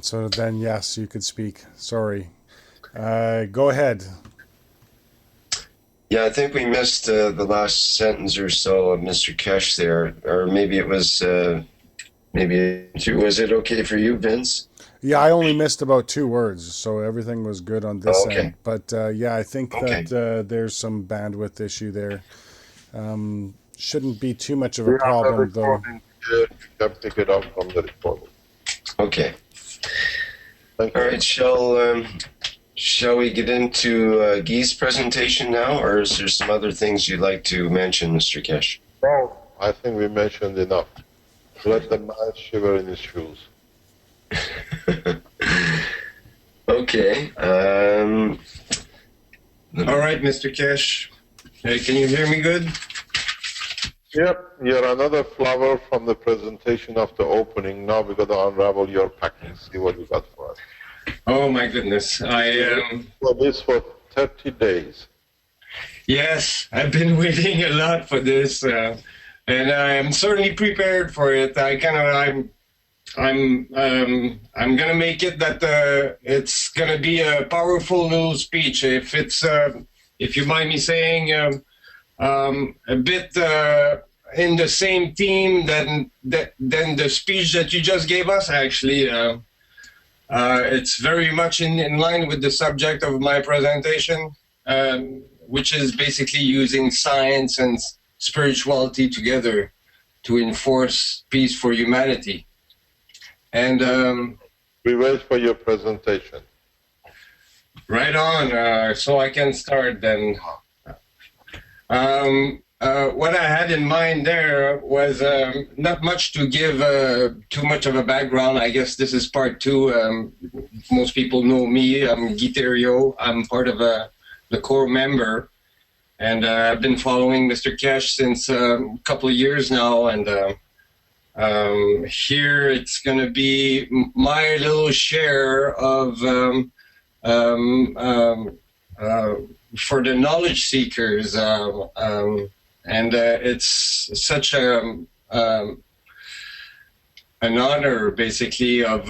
So then, yes, you could speak. Sorry. Go ahead. Yeah, I think we missed the last sentence or so of Mr. Keshe there, or maybe it was, was it okay for you, Vince? Yeah, I only missed about 2 words, so everything was good on this Okay. end. But yeah, I think Okay. that there's some bandwidth issue there. Shouldn't be too much of We a have the problem, though. recording here. You can pick it up from the recording. Okay. Thank All you. right. Shall we get into Guy's presentation now, or is there some other things you'd like to mention, Mr. Keshe? No, I think we mentioned enough. Let the man shiver in his shoes. Okay. All right, Mr. Keshe. Hey, can you hear me good? Yep, you're another flower from the presentation of the opening. Now we're going to unravel your packing, see what you got for us. Oh my goodness. For this for 30 days. Yes, I've been waiting a lot for this, and I'm certainly prepared for it. I'm gonna make it that it's gonna be a powerful little speech. If you mind me saying, a bit in the same theme than the speech that you just gave us. Actually, it's very much in line with the subject of my presentation, which is basically using science and spirituality together to enforce peace for humanity. And We wait for your presentation. right on. So I can start then. What I had in mind there was not much to give too much of a background. I guess this is part two. Most people know me. I'm Guy Thériault. I'm part of the core member. And I've been following Mr. Keshe since a couple of years now. And here it's going to be my little share of for the knowledge seekers. And it's such an honor, basically, of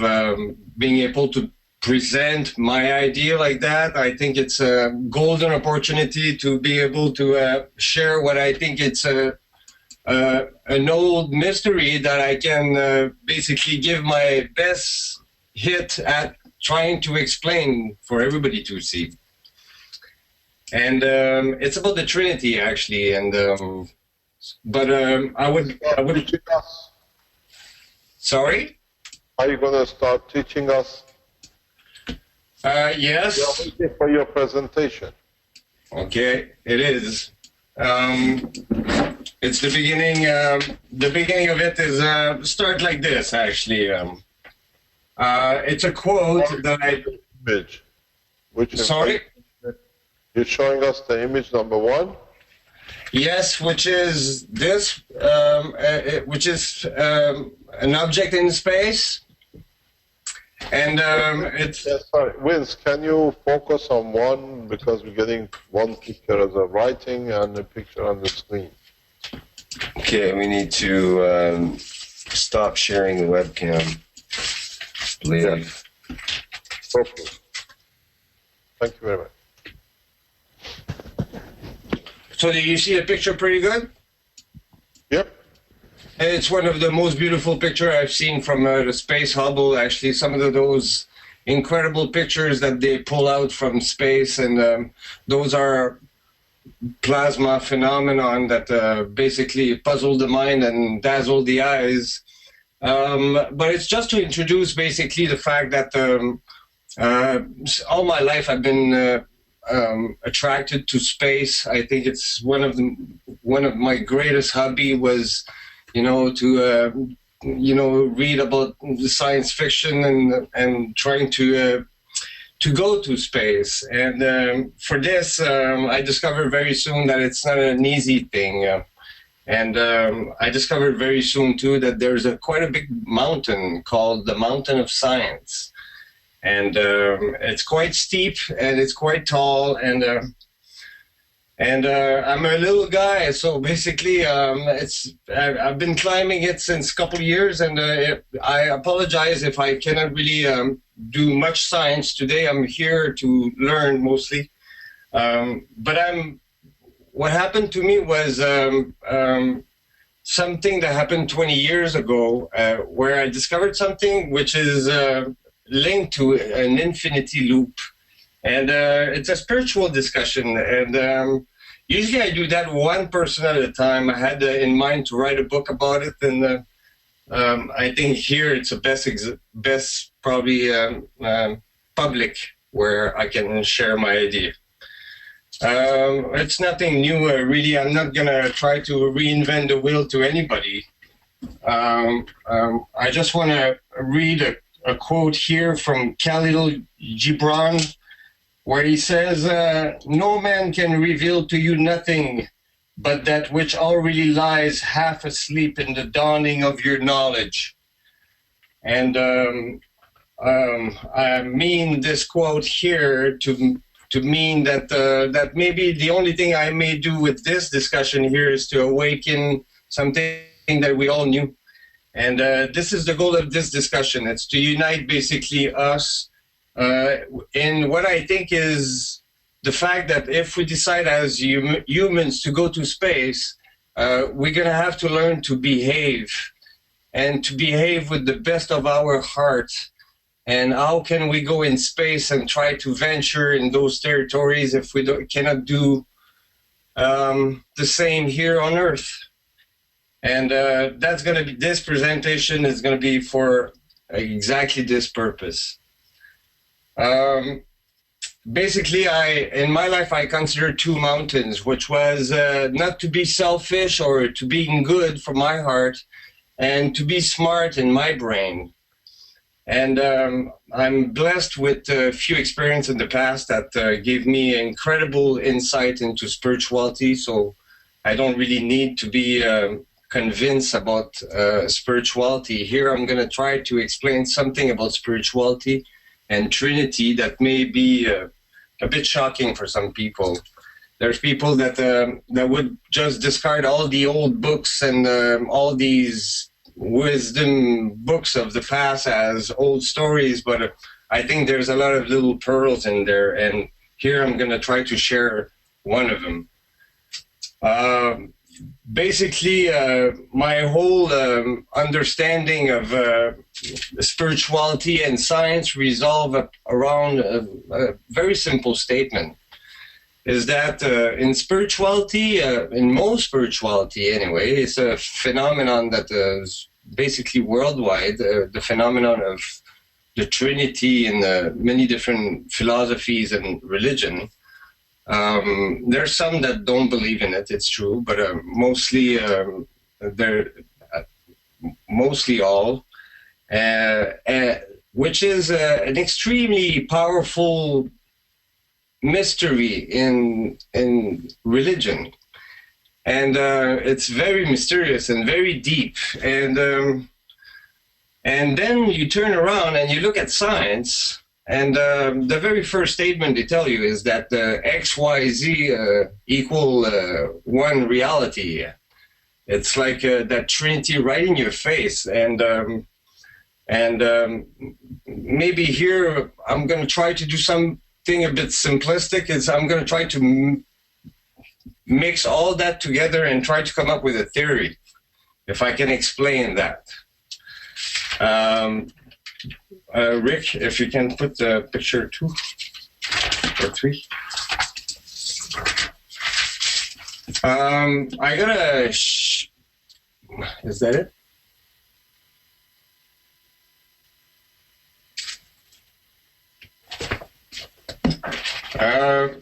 being able to present my idea like that. I think it's a golden opportunity to be able to share what I think it's an old mystery that I can basically give my best hit at trying to explain for everybody to see. And it's about the Trinity, actually. And I would. Teaching us. Sorry. Are you going to start teaching us? Yes. We are waiting for your presentation. Okay, it is. It's the beginning. The beginning of it is start like this. Actually, it's a quote that I. Image. Which Sorry. You're showing us the image number one? Yes, which is this, which is an object in space. And it's... Yes, sorry. Vince, can you focus on one? Because we're getting one picture as a writing and a picture on the screen. Okay, we need to stop sharing the webcam, I believe. Okay. Thank you very much. So do you see the picture pretty good? Yep. It's one of the most beautiful pictures I've seen from the Space Hubble, actually. Some of those incredible pictures that they pull out from space, and those are plasma phenomenon that basically puzzle the mind and dazzle the eyes. But it's just to introduce basically the fact that all my life I've been attracted to space. I think it's one of my greatest hobby was, to read about the science fiction and trying to go to space. And for this, I discovered very soon that it's not an easy thing. And I discovered very soon too that there's quite a big mountain called the Mountain of Science. And it's quite steep and it's quite tall, and I'm a little guy, so basically I've been climbing it since a couple of years, and I apologize if I cannot really do much science today. I'm here to learn mostly, but what happened to me was something that happened 20 years ago, where I discovered something which is linked to an infinity loop. And it's a spiritual discussion. And usually I do that one person at a time. I had in mind to write a book about it. And I think here it's the best probably public where I can share my idea. It's nothing new, really. I'm not going to try to reinvent the wheel to anybody. I just want to read a quote here from Khalil Gibran, where he says, "No man can reveal to you nothing but that which already lies half asleep in the dawning of your knowledge." And I mean this quote here to mean that that maybe the only thing I may do with this discussion here is to awaken something that we all knew. And this is the goal of this discussion. It's to unite basically us in what I think is the fact that if we decide as humans to go to space, we're going to have to learn to behave, and to behave with the best of our heart. And how can we go in space and try to venture in those territories if we cannot do the same here on Earth? And that's going to be, this presentation is going to be for exactly this purpose. Basically, in my life, I consider two mountains, which was not to be selfish or to being good from my heart, and to be smart in my brain. And I'm blessed with a few experiences in the past that gave me incredible insight into spirituality. So I don't really need to be convinced about spirituality. Here I'm going to try to explain something about spirituality and Trinity that may be a bit shocking for some people. There's people that would just discard all the old books and all these wisdom books of the past as old stories, but I think there's a lot of little pearls in there, and here I'm going to try to share one of them. Basically, my whole understanding of spirituality and science resolve around a very simple statement, is that in spirituality, in most spirituality anyway, it's a phenomenon that is basically worldwide, the phenomenon of the Trinity in many different philosophies and religion. There's some that don't believe in it, it's true, but mostly all, which is an extremely powerful mystery in religion, and it's very mysterious and very deep. And then you turn around and you look at science, and the very first statement they tell you is that X, Y, Z equal one reality. It's like that Trinity right in your face. And maybe here I'm going to try to do something a bit simplistic. Is I'm going to try to mix all that together and try to come up with a theory, if I can explain that. Rick, if you can put the picture 2 or 3. I gotta. Is that it?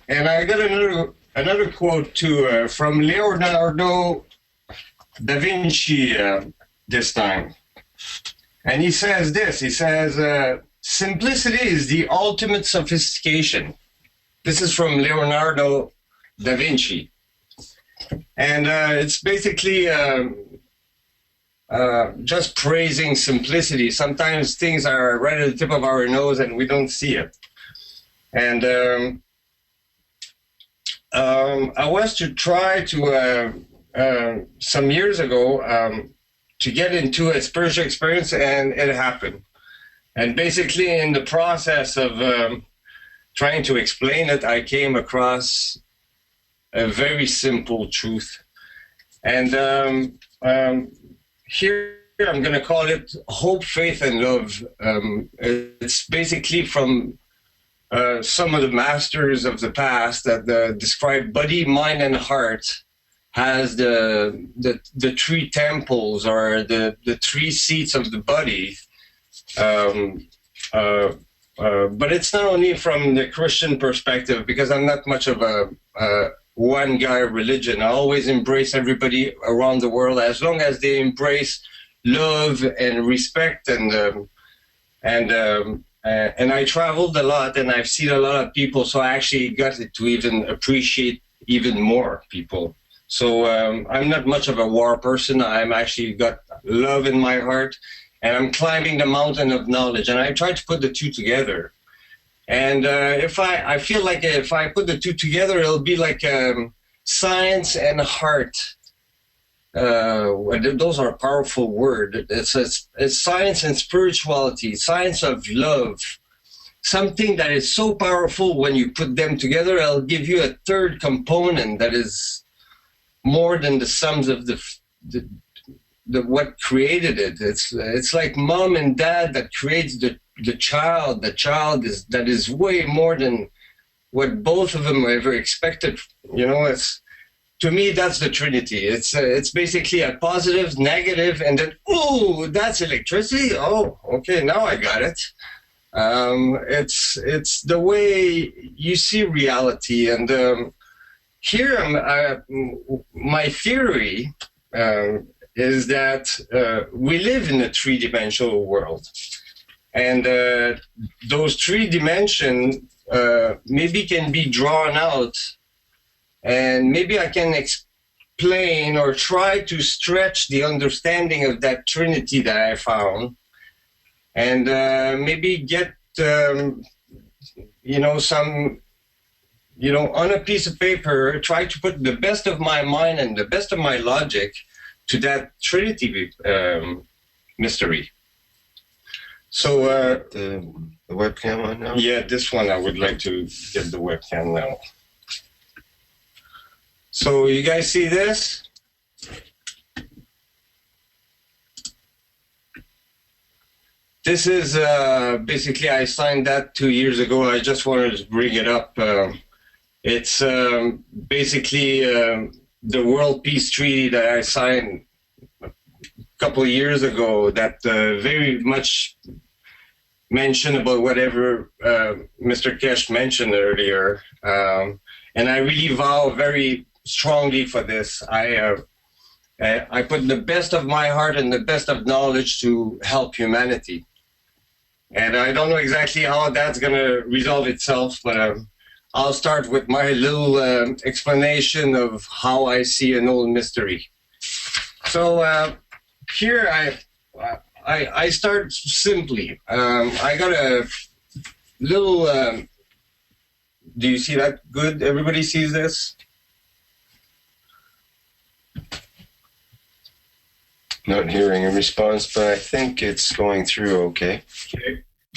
And I got another quote too from Leonardo da Vinci this time. And he says this, he says, simplicity is the ultimate sophistication. This is from Leonardo da Vinci. And it's basically just praising simplicity. Sometimes things are right at the tip of our nose and we don't see it. And I was to try to, some years ago, to get into a spiritual experience, and it happened. And basically in the process of trying to explain it, I came across a very simple truth. And here I'm going to call it hope, faith, and love. It's basically from some of the masters of the past that describe body, mind, and heart as the three temples or the three seats of the body. But it's not only from the Christian perspective, because I'm not much of a one guy religion. I always embrace everybody around the world as long as they embrace love and respect, and I traveled a lot and I've seen a lot of people, so I actually got to even appreciate even more people. So I'm not much of a war person. I'm actually got love in my heart, and I'm climbing the mountain of knowledge, and I try to put the two together. And if I feel like if I put the two together, it'll be like science and heart. Those are powerful words. It's science and spirituality, science of love. Something that is so powerful when you put them together, it'll give you a third component that is more than the sums of the what created it. It's like mom and dad that creates the child. The child is way more than what both of them ever expected. You know, it's, to me, that's the Trinity. It's basically a positive, negative, and then, oh, that's electricity. Oh, okay, now I got it. It's the way you see reality, and here my theory is that we live in a three-dimensional world, and those three dimensions maybe can be drawn out. And maybe I can explain or try to stretch the understanding of that Trinity that I found, and maybe get, some, on a piece of paper, try to put the best of my mind and the best of my logic to that Trinity mystery. So The webcam on now? yeah, this one I would like to get the webcam now. So you guys see this? This is basically, I signed that 2 years ago. I just wanted to bring it up. It's basically the World Peace Treaty that I signed a couple of years ago that very much mentioned about whatever Mr. Keshe mentioned earlier. And I really vow very strongly for this. I put the best of my heart and the best of knowledge to help humanity. And I don't know exactly how that's going to resolve itself, but I'll start with my little explanation of how I see an old mystery. So here I start simply. I got a little, do you see that good? Everybody sees this? Not hearing a response, but I think it's going through okay.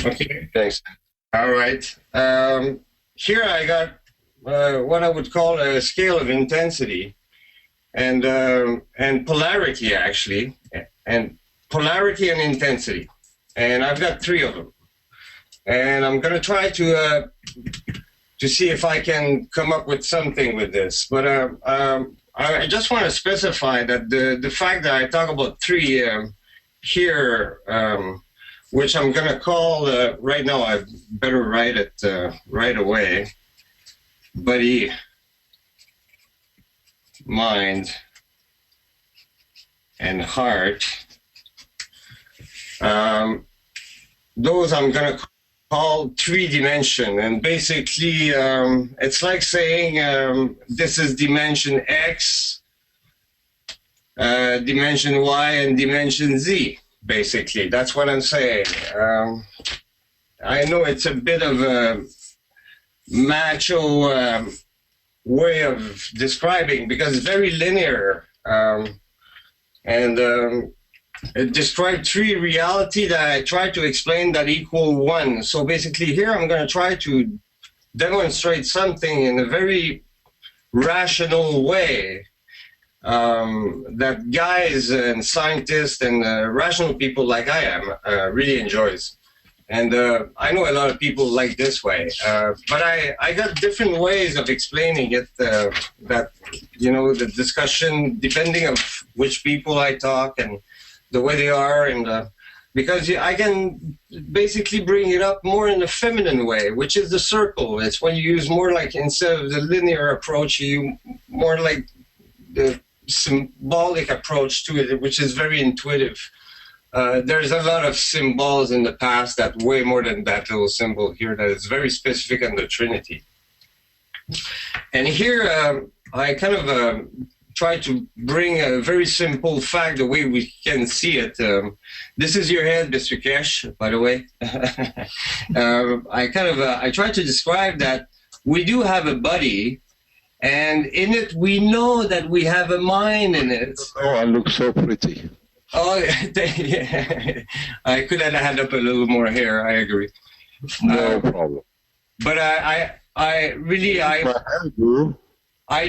Okay. Thanks. All right. Here I got what I would call a scale of intensity and polarity, actually, and polarity and intensity. And I've got three of them. And I'm going to try to see if I can come up with something with this. But I just want to specify that the fact that I talk about three here, which I'm going to call, right now, I better write it right away, body, mind, and heart. Those I'm going to call three-dimension, and basically it's like saying this is dimension X, dimension Y, and dimension Z. Basically, that's what I'm saying. I know it's a bit of a macho way of describing because it's very linear, and it described three reality that I try to explain that equal one. So basically here I'm going to try to demonstrate something in a very rational way that guys and scientists and rational people like I am really enjoys. And I know a lot of people like this way, but I got different ways of explaining it. That the discussion, depending of which people I talk and the way they are, and because I can basically bring it up more in a feminine way, which is the circle. It's when you use more like, instead of the linear approach, you more like the symbolic approach to it, which is very intuitive. There's a lot of symbols in the past that way more than that little symbol here that is very specific on the Trinity. And here I kind of try to bring a very simple fact the way we can see it. This is your head, Mr. Keshe, by the way. I try to describe that we do have a body, and in it we know that we have a mind in it. Oh, I look so pretty. Oh, I could have had up a little more hair. I agree. No problem. But I really, I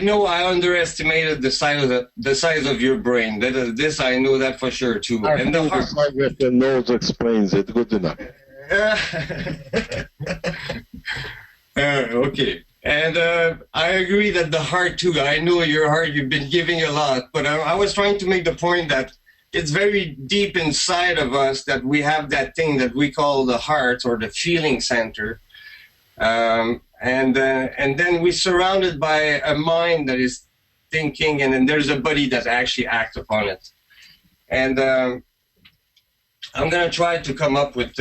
know I underestimated the size of your brain. This I know that for sure too. I think the size of the nose explains it. Good enough. Okay. And I agree that the heart too. I know your heart. You've been giving a lot, but I was trying to make the point that it's very deep inside of us that we have that thing that we call the heart or the feeling center. And then we're surrounded by a mind that is thinking, and then there's a body that actually acts upon it. And I'm going to try to come up with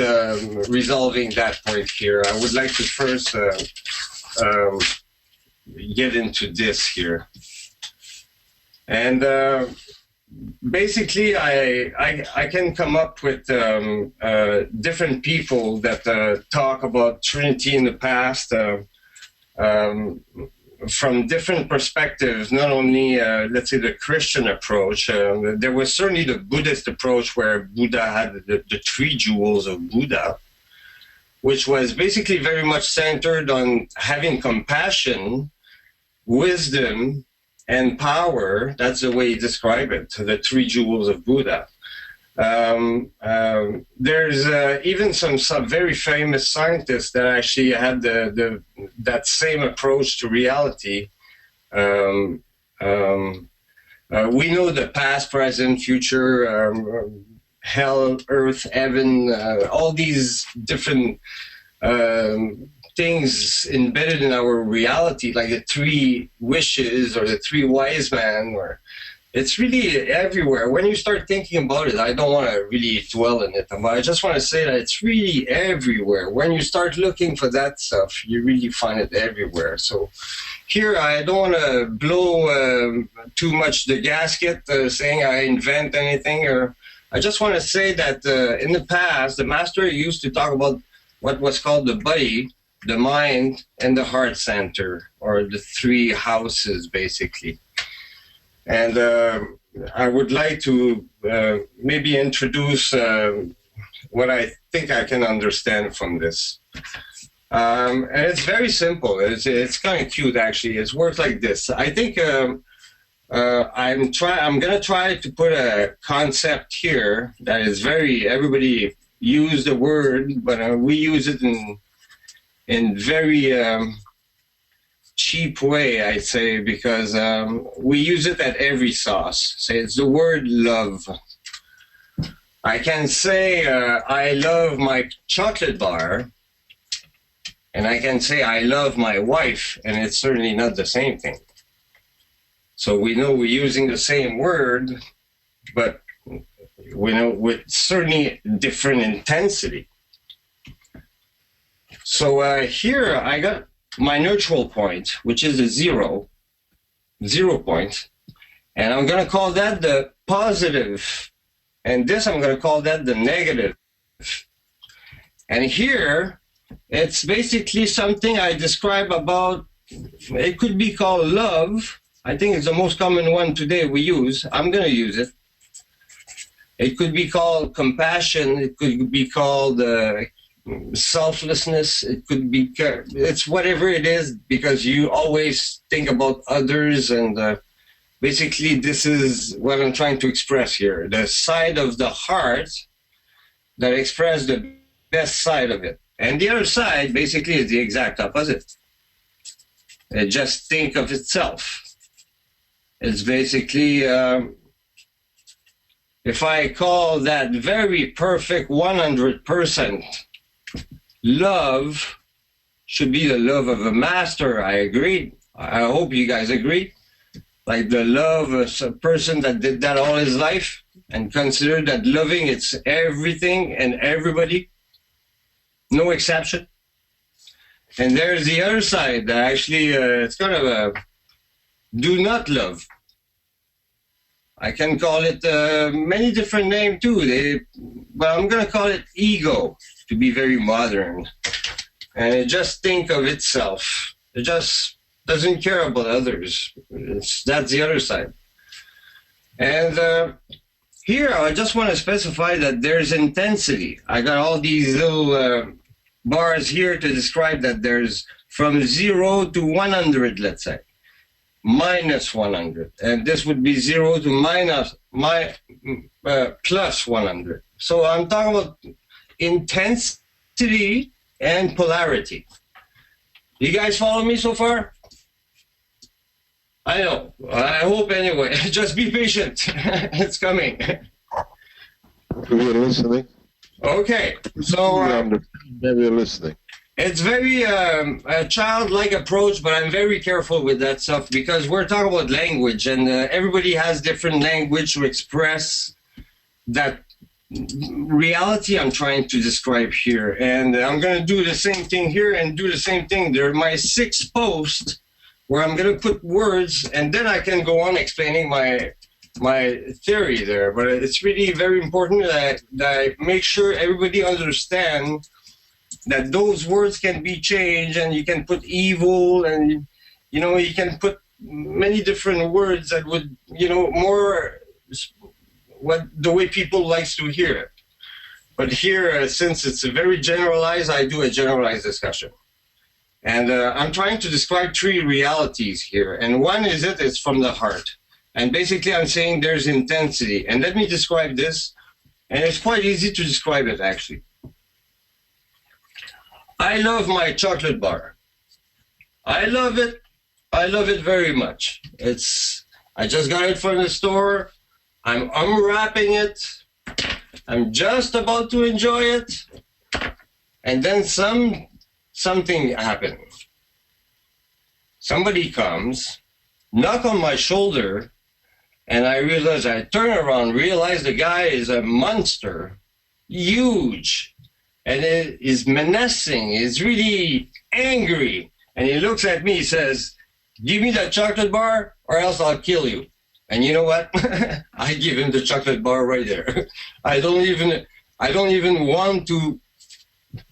resolving that point here. I would like to first get into this here. And basically, I can come up with different people that talk about Trinity in the past from different perspectives, not only, let's say, the Christian approach. There was certainly the Buddhist approach where Buddha had the three jewels of Buddha, which was basically very much centered on having compassion, wisdom, and power. That's the way he described it, the three jewels of Buddha. There's even some very famous scientists that actually had that same approach to reality. We know the past, present, future, hell, earth, heaven, all these different things embedded in our reality, like the three wishes or the three wise men, or it's really everywhere. When you start thinking about it, I don't want to really dwell in it, but I just want to say that it's really everywhere. When you start looking for that stuff, you really find it everywhere. So here, I don't want to blow too much the gasket saying I invent anything, or I just want to say that in the past, the master used to talk about what was called the body, the mind, and the heart center, or the three houses, basically. And I would like to maybe introduce what I think I can understand from this. And it's very simple. It's kind of cute, actually. It's worked like this. I think I'm going to try to put a concept here that is everybody use the word, but we use it in very cheap way, I'd say, because we use it at every sauce. Say it's the word love. I can say I love my chocolate bar, and I can say I love my wife, and it's certainly not the same thing. So we know we're using the same word, but we know with certainly different intensity. So here I got my neutral point, which is a 0 point, and I'm going to call that the positive, and this I'm going to call that the negative. And here, it's basically something I describe about, it could be called love. I think it's the most common one today we use. I'm going to use it. It could be called compassion. It could be called selflessness. It could be, it's whatever it is, because you always think about others, and basically this is what I'm trying to express here. The side of the heart that expresses the best side of it. And the other side basically is the exact opposite. It just think of itself. It's basically, if I call that very perfect 100% love should be the love of a master, I agree. I hope you guys agree. Like the love of a person that did that all his life and consider that loving it's everything and everybody, no exception. And there's the other side that actually it's kind of a do not love. I can call it many different names too, but I'm going to call it ego to be very modern. And it just think of itself. It just doesn't care about others. That's the other side. And here I just want to specify that there's intensity. I got all these little bars here to describe that there's from 0 to 100, let's say. Minus 100, and this would be 0 to plus 100. So I'm talking about intensity and polarity. You guys follow me so far? I know. I hope anyway. Just be patient. It's coming. We're listening. Okay. So we're listening. it's very a childlike approach, but I'm very careful with that stuff because we're talking about language, and everybody has different language to express that reality I'm trying to describe here. And I'm going to do the same thing here and do the same thing. There are my 6 posts where I'm going to put words, and then I can go on explaining my theory there. But it's really very important that I make sure everybody understands that those words can be changed, and you can put evil, and you can put many different words that would more what the way people likes to hear it. But here, since it's very generalized, I do a generalized discussion, and I'm trying to describe 3 realities here, and one is it's from the heart, and basically I'm saying there's intensity. And let me describe this, and it's quite easy to describe it actually. I love my chocolate bar. I love it. I love it very much. I just got it from the store. I'm unwrapping it. I'm just about to enjoy it. And then something happened. Somebody comes, knock on my shoulder, and I turn around, realize the guy is a monster, huge. And it is menacing, is really angry. And he looks at me, he says, give me that chocolate bar or else I'll kill you. And you know what? I give him the chocolate bar right there. I don't even want to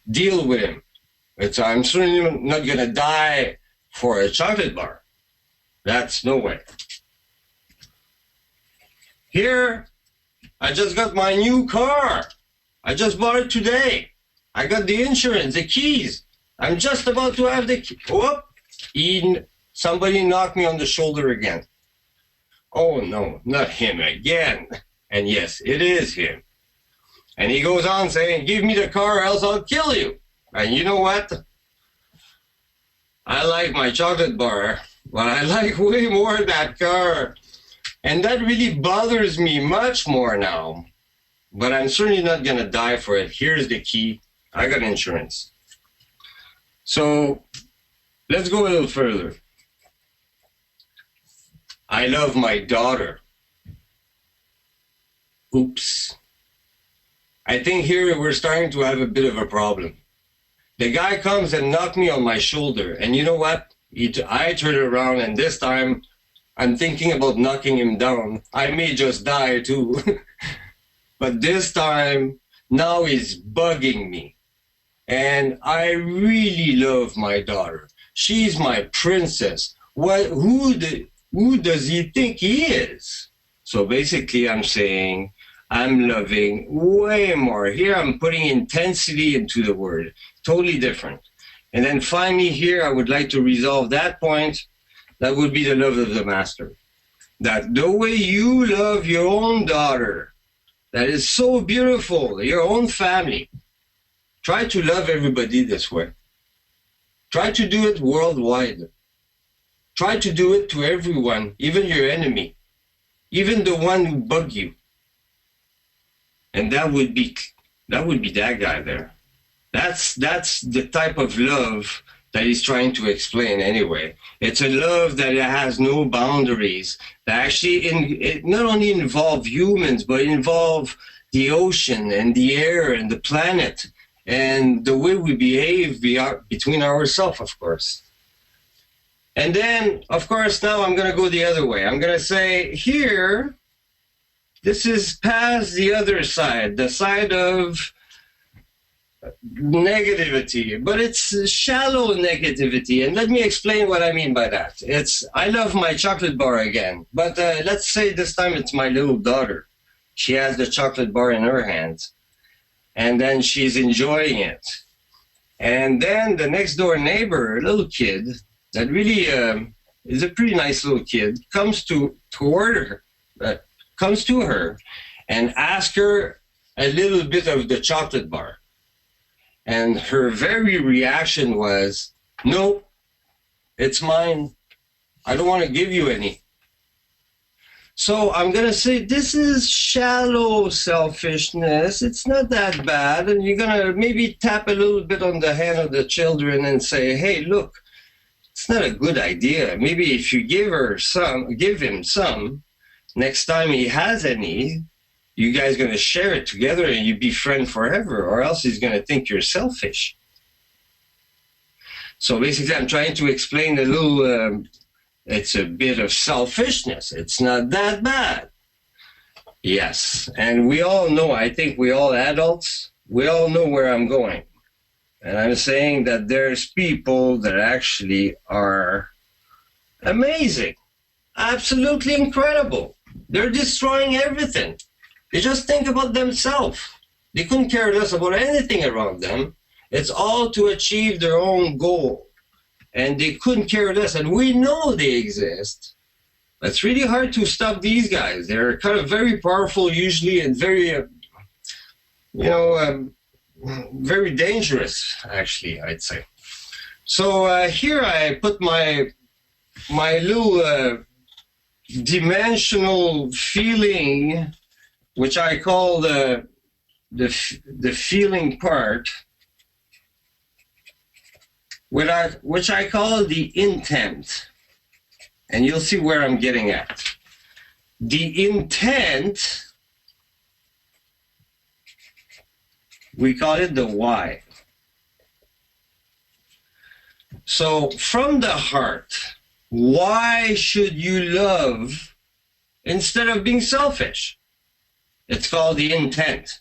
deal with him. I'm certainly not going to die for a chocolate bar. That's no way. Here, I just got my new car. I just bought it today. I got the insurance, the keys. I'm just about to have the key. Whoop! Somebody knocked me on the shoulder again. Oh no, not him again. And yes, it is him. And he goes on saying, give me the car or else I'll kill you. And you know what? I like my chocolate bar, but I like way more that car. And that really bothers me much more now. But I'm certainly not going to die for it. Here's the key. I got insurance. So let's go a little further. I love my daughter. Oops. I think here we're starting to have a bit of a problem. The guy comes and knocks me on my shoulder, and you know what? I turn around, and this time I'm thinking about knocking him down. I may just die too. But this time, now he's bugging me. And I really love my daughter. She's my princess. Who does he think he is? So basically I'm saying I'm loving way more. Here I'm putting intensity into the word. Totally different. And then finally here I would like to resolve that point. That would be the love of the master. that the way you love your own daughter, that is so beautiful, your own family, try to love everybody this way. Try to do it worldwide. Try to do it to everyone, even your enemy, even the one who bug you. And that would be that guy there. That's the type of love that he's trying to explain anyway. It's a love that has no boundaries, that actually it not only involve humans, but involve the ocean and the air and the planet and the way we behave between ourselves, of course. And then, of course, now I'm going to go the other way. I'm going to say here, this is past the other side, the side of negativity, but it's shallow negativity. And let me explain what I mean by that. I love my chocolate bar again, but let's say this time it's my little daughter. She has the chocolate bar in her hands, and then she's enjoying it. And then the next door neighbor, a little kid, that really is a pretty nice little kid, comes to her and asks her a little bit of the chocolate bar. And her very reaction was, no, it's mine. I don't want to give you any. So I'm going to say this is shallow selfishness. It's not that bad. And you're going to maybe tap a little bit on the hand of the children and say, hey, look, it's not a good idea. Maybe if you give him some, next time he has any, you guys going to share it together and you be friends forever, or else he's going to think you're selfish. So basically, I'm trying to explain a little, it's a bit of selfishness. It's not that bad. Yes, and we all know, I think we all adults, we all know where I'm going. And I'm saying that there's people that actually are amazing, absolutely incredible. They're destroying everything. They just think about themselves. They couldn't care less about anything around them. It's all to achieve their own goal. And they couldn't care less. And we know they exist. It's really hard to stop these guys. They're kind of very powerful usually and very, very dangerous, actually, I'd say. So here I put my little dimensional feeling, which I call the feeling part, which I call the intent. And you'll see where I'm getting at. The intent, we call it the why. So from the heart, why should you love instead of being selfish? It's called the intent.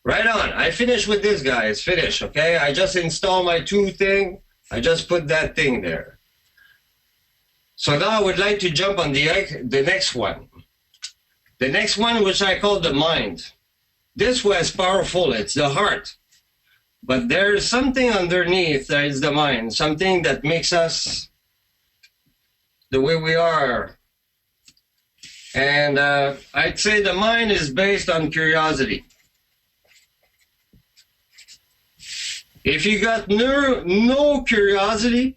Right on. I finished with this, guys. Finish, okay? I just installed my 2 thing. I just put that thing there. So now I would like to jump on the next one. The next one, which I call the mind. This was powerful. It's the heart. But there's something underneath that is the mind, something that makes us the way we are. And I'd say the mind is based on curiosity. If you got no curiosity,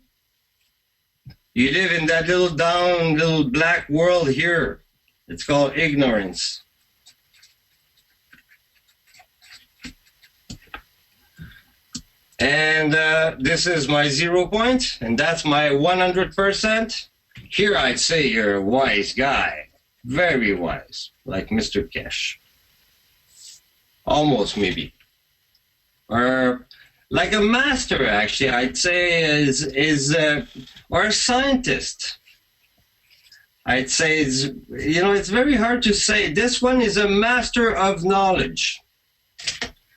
you live in that little black world here. It's called ignorance. And this is my 0 point, and that's my 100%. Here I'd say you're a wise guy. Very wise, like Mr. Keshe. Almost, maybe. Or like a master, actually, I'd say or a scientist. I'd say it's very hard to say. This one is a master of knowledge.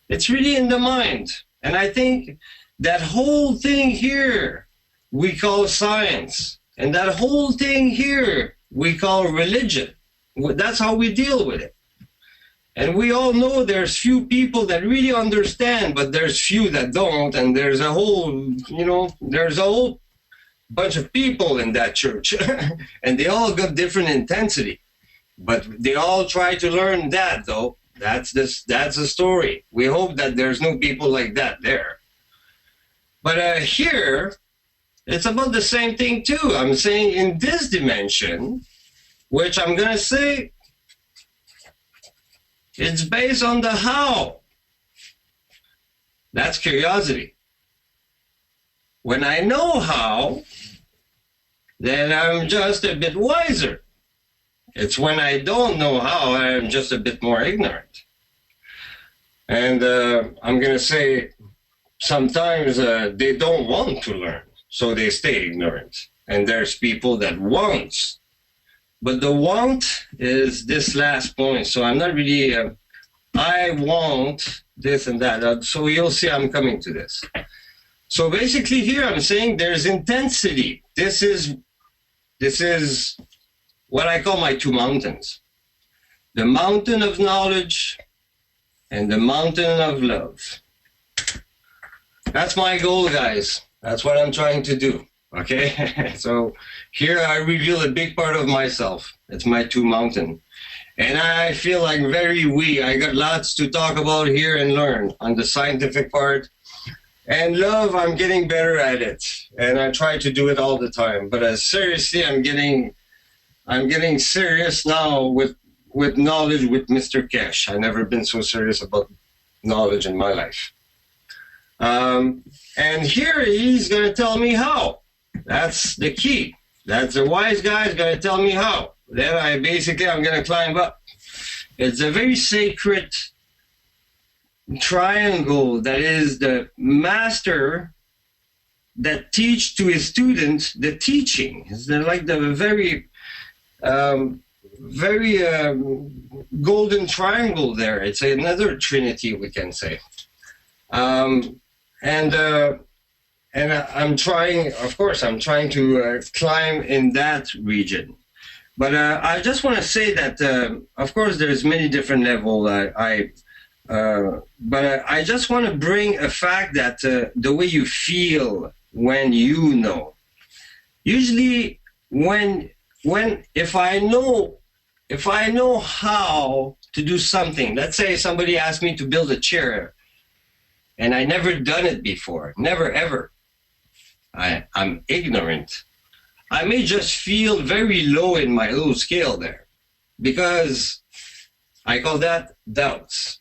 It's really in the mind. And I think that whole thing here we call science. And that whole thing here we call religion. That's how we deal with it. And we all know there's few people that really understand, but there's few that don't. And there's a whole bunch of people in that church, and they all got different intensity, but they all try to learn that, though. That's the story. We hope that there's no people like that there. But here, it's about the same thing too. I'm saying in this dimension, which I'm going to say, it's based on the how. That's curiosity. When I know how, then I'm just a bit wiser. It's when I don't know how, I'm just a bit more ignorant. And I'm going to say, sometimes they don't want to learn, so they stay ignorant. And there's people that want. But the want is this last point. So I'm not really, I want this and that. So you'll see I'm coming to this. So basically here I'm saying there's intensity. This is what I call my two mountains. The mountain of knowledge and the mountain of love. That's my goal, guys. That's what I'm trying to do, okay? So here I reveal a big part of myself. It's my two mountain. And I feel like very weak. I got lots to talk about here and learn on the scientific part. And love, I'm getting better at it. And I try to do it all the time. But seriously, I'm getting serious now with knowledge with Mr. Keshe. I've never been so serious about knowledge in my life. And here he's going to tell me how. That's the key. That's the wise guy is going to tell me how. Then I'm going to climb up. It's a very sacred triangle that is the master that teach to his students the teaching. It's like the very golden triangle there. It's another trinity, we can say. And I'm trying, of course, I'm trying to climb in that region. But I just want to say that, of course, there's many different levels. But I just want to bring a fact that the way you feel when you know. Usually, if I know how to do something, let's say somebody asked me to build a chair, and I never done it before, never ever. I'm ignorant. I may just feel very low in my little scale there, because I call that doubts.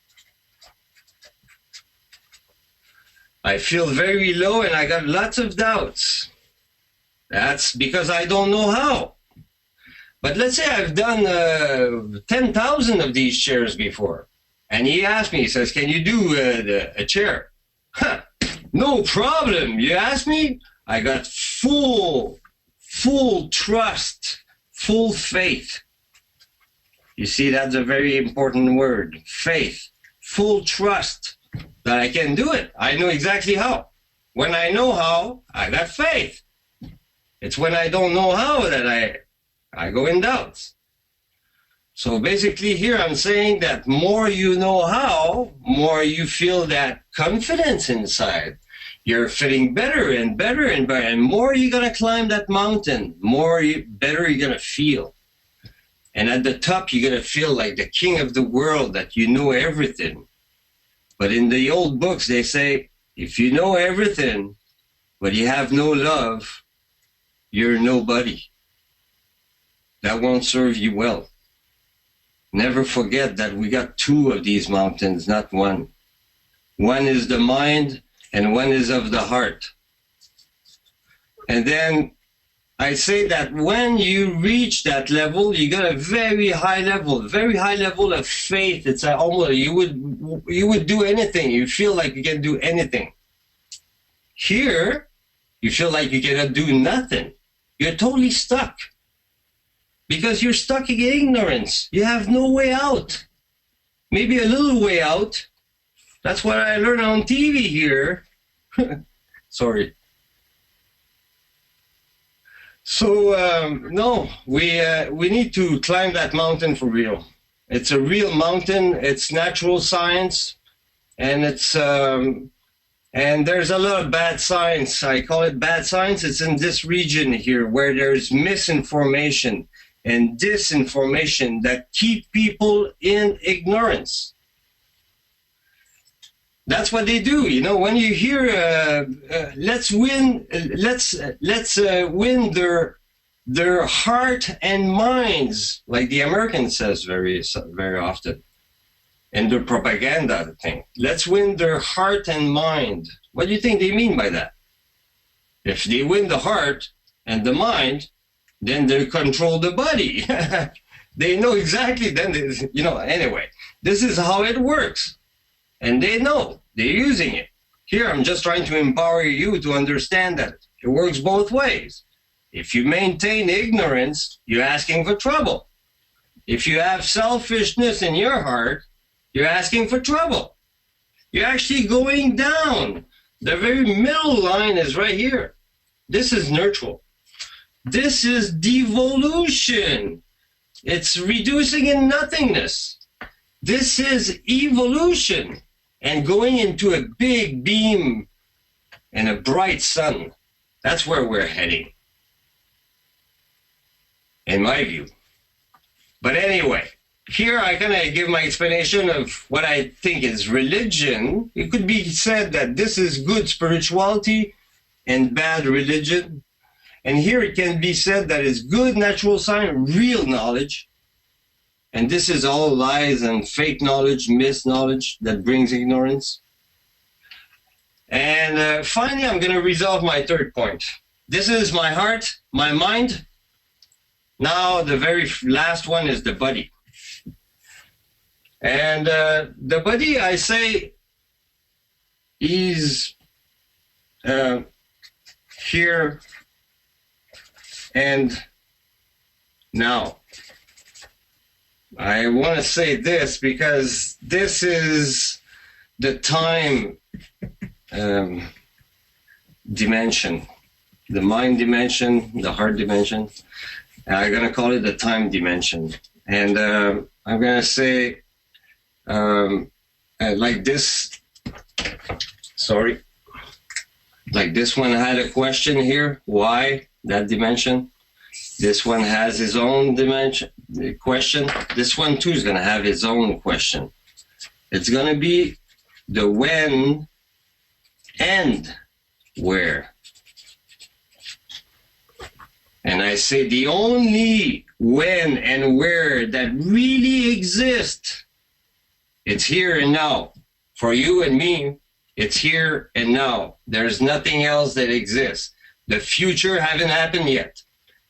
I feel very low and I got lots of doubts. That's because I don't know how. But let's say I've done 10,000 of these chairs before. And he asked me, he says, can you do a chair? Huh, no problem. You asked me? I got full trust, full faith. You see, that's a very important word, faith, full trust that I can do it. I know exactly how. When I know how, I got faith. It's when I don't know how that I go in doubts. So basically here I'm saying that more you know how, more you feel that confidence inside. You're feeling better and better and better. And more you're going to climb that mountain, better you're going to feel. And at the top, you're going to feel like the king of the world, that you know everything. But in the old books, they say, if you know everything, but you have no love, you're nobody. That won't serve you well. Never forget that we got two of these mountains, not one. One is the mind, and one is of the heart. And then I say that when you reach that level, you got a very high level of faith. It's almost you would do anything. You feel like you can do anything. Here, you feel like you cannot do nothing. You're totally stuck. Because you're stuck in ignorance. You have no way out. Maybe a little way out. That's what I learned on TV here. Sorry. So, no, we need to climb that mountain for real. It's a real mountain. It's natural science. And it's And there's a lot of bad science. I call it bad science. It's in this region here where there's misinformation and disinformation that keep people in ignorance. That's what they do. You know, when you hear let's win their heart and minds, like the American says very often in their propaganda thing. Let's win their heart and mind. What do you think they mean by that? If they win the heart and the mind, then they control the body. They know exactly. Then anyway, this is how it works. And they know, they're using it. Here, I'm just trying to empower you to understand that it works both ways. If you maintain ignorance, you're asking for trouble. If you have selfishness in your heart, you're asking for trouble. You're actually going down. The very middle line is right here. This is neutral. This is devolution. It's reducing in nothingness. This is evolution. And going into a big beam and a bright sun. That's where we're heading, in my view. But anyway, here I kind of give my explanation of what I think is religion. It could be said that this is good spirituality and bad religion. And here it can be said that it's good natural science, real knowledge. And this is all lies and fake knowledge, misknowledge that brings ignorance. And finally, I'm going to resolve my third point. This is my heart, my mind. Now, the very last one is the body. And the body, I say, is here and now. I want to say this because this is the time dimension, the mind dimension, the heart dimension. I'm going to call it the time dimension. And I'm going to say like this, sorry, like this one had a question here, why that dimension? This one has his own dimension question. This one too is going to have his own question. It's going to be the when and where. And I say the only when and where that really exist, it's here and now. For you and me, it's here and now. There's nothing else that exists. The future hasn't happened yet.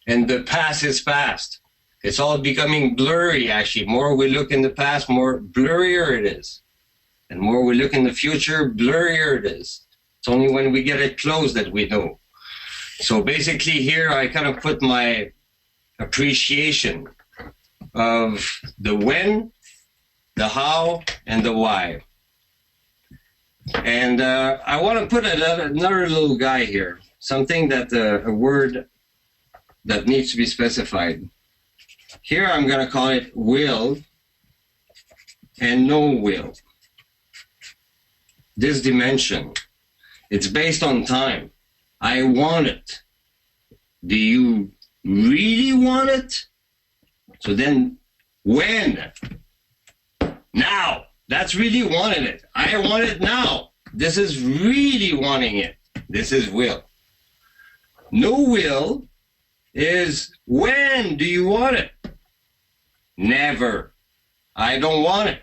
And the past is past. It's all becoming blurry, actually. More we look in the past, more blurrier it is. And more we look in the future, blurrier it is. It's only when we get it close that we know. So basically here, I kind of put my appreciation of the when, the how, and the why. And I want to put another little guy here, something that a word that needs to be specified. Here I'm going to call it will and no will. This dimension, it's based on time. I want it. Do you really want it? So then when? Now. That's really wanting it. I want it now. This is really wanting it. This is will. No will is when do you want it? Never. I don't want it.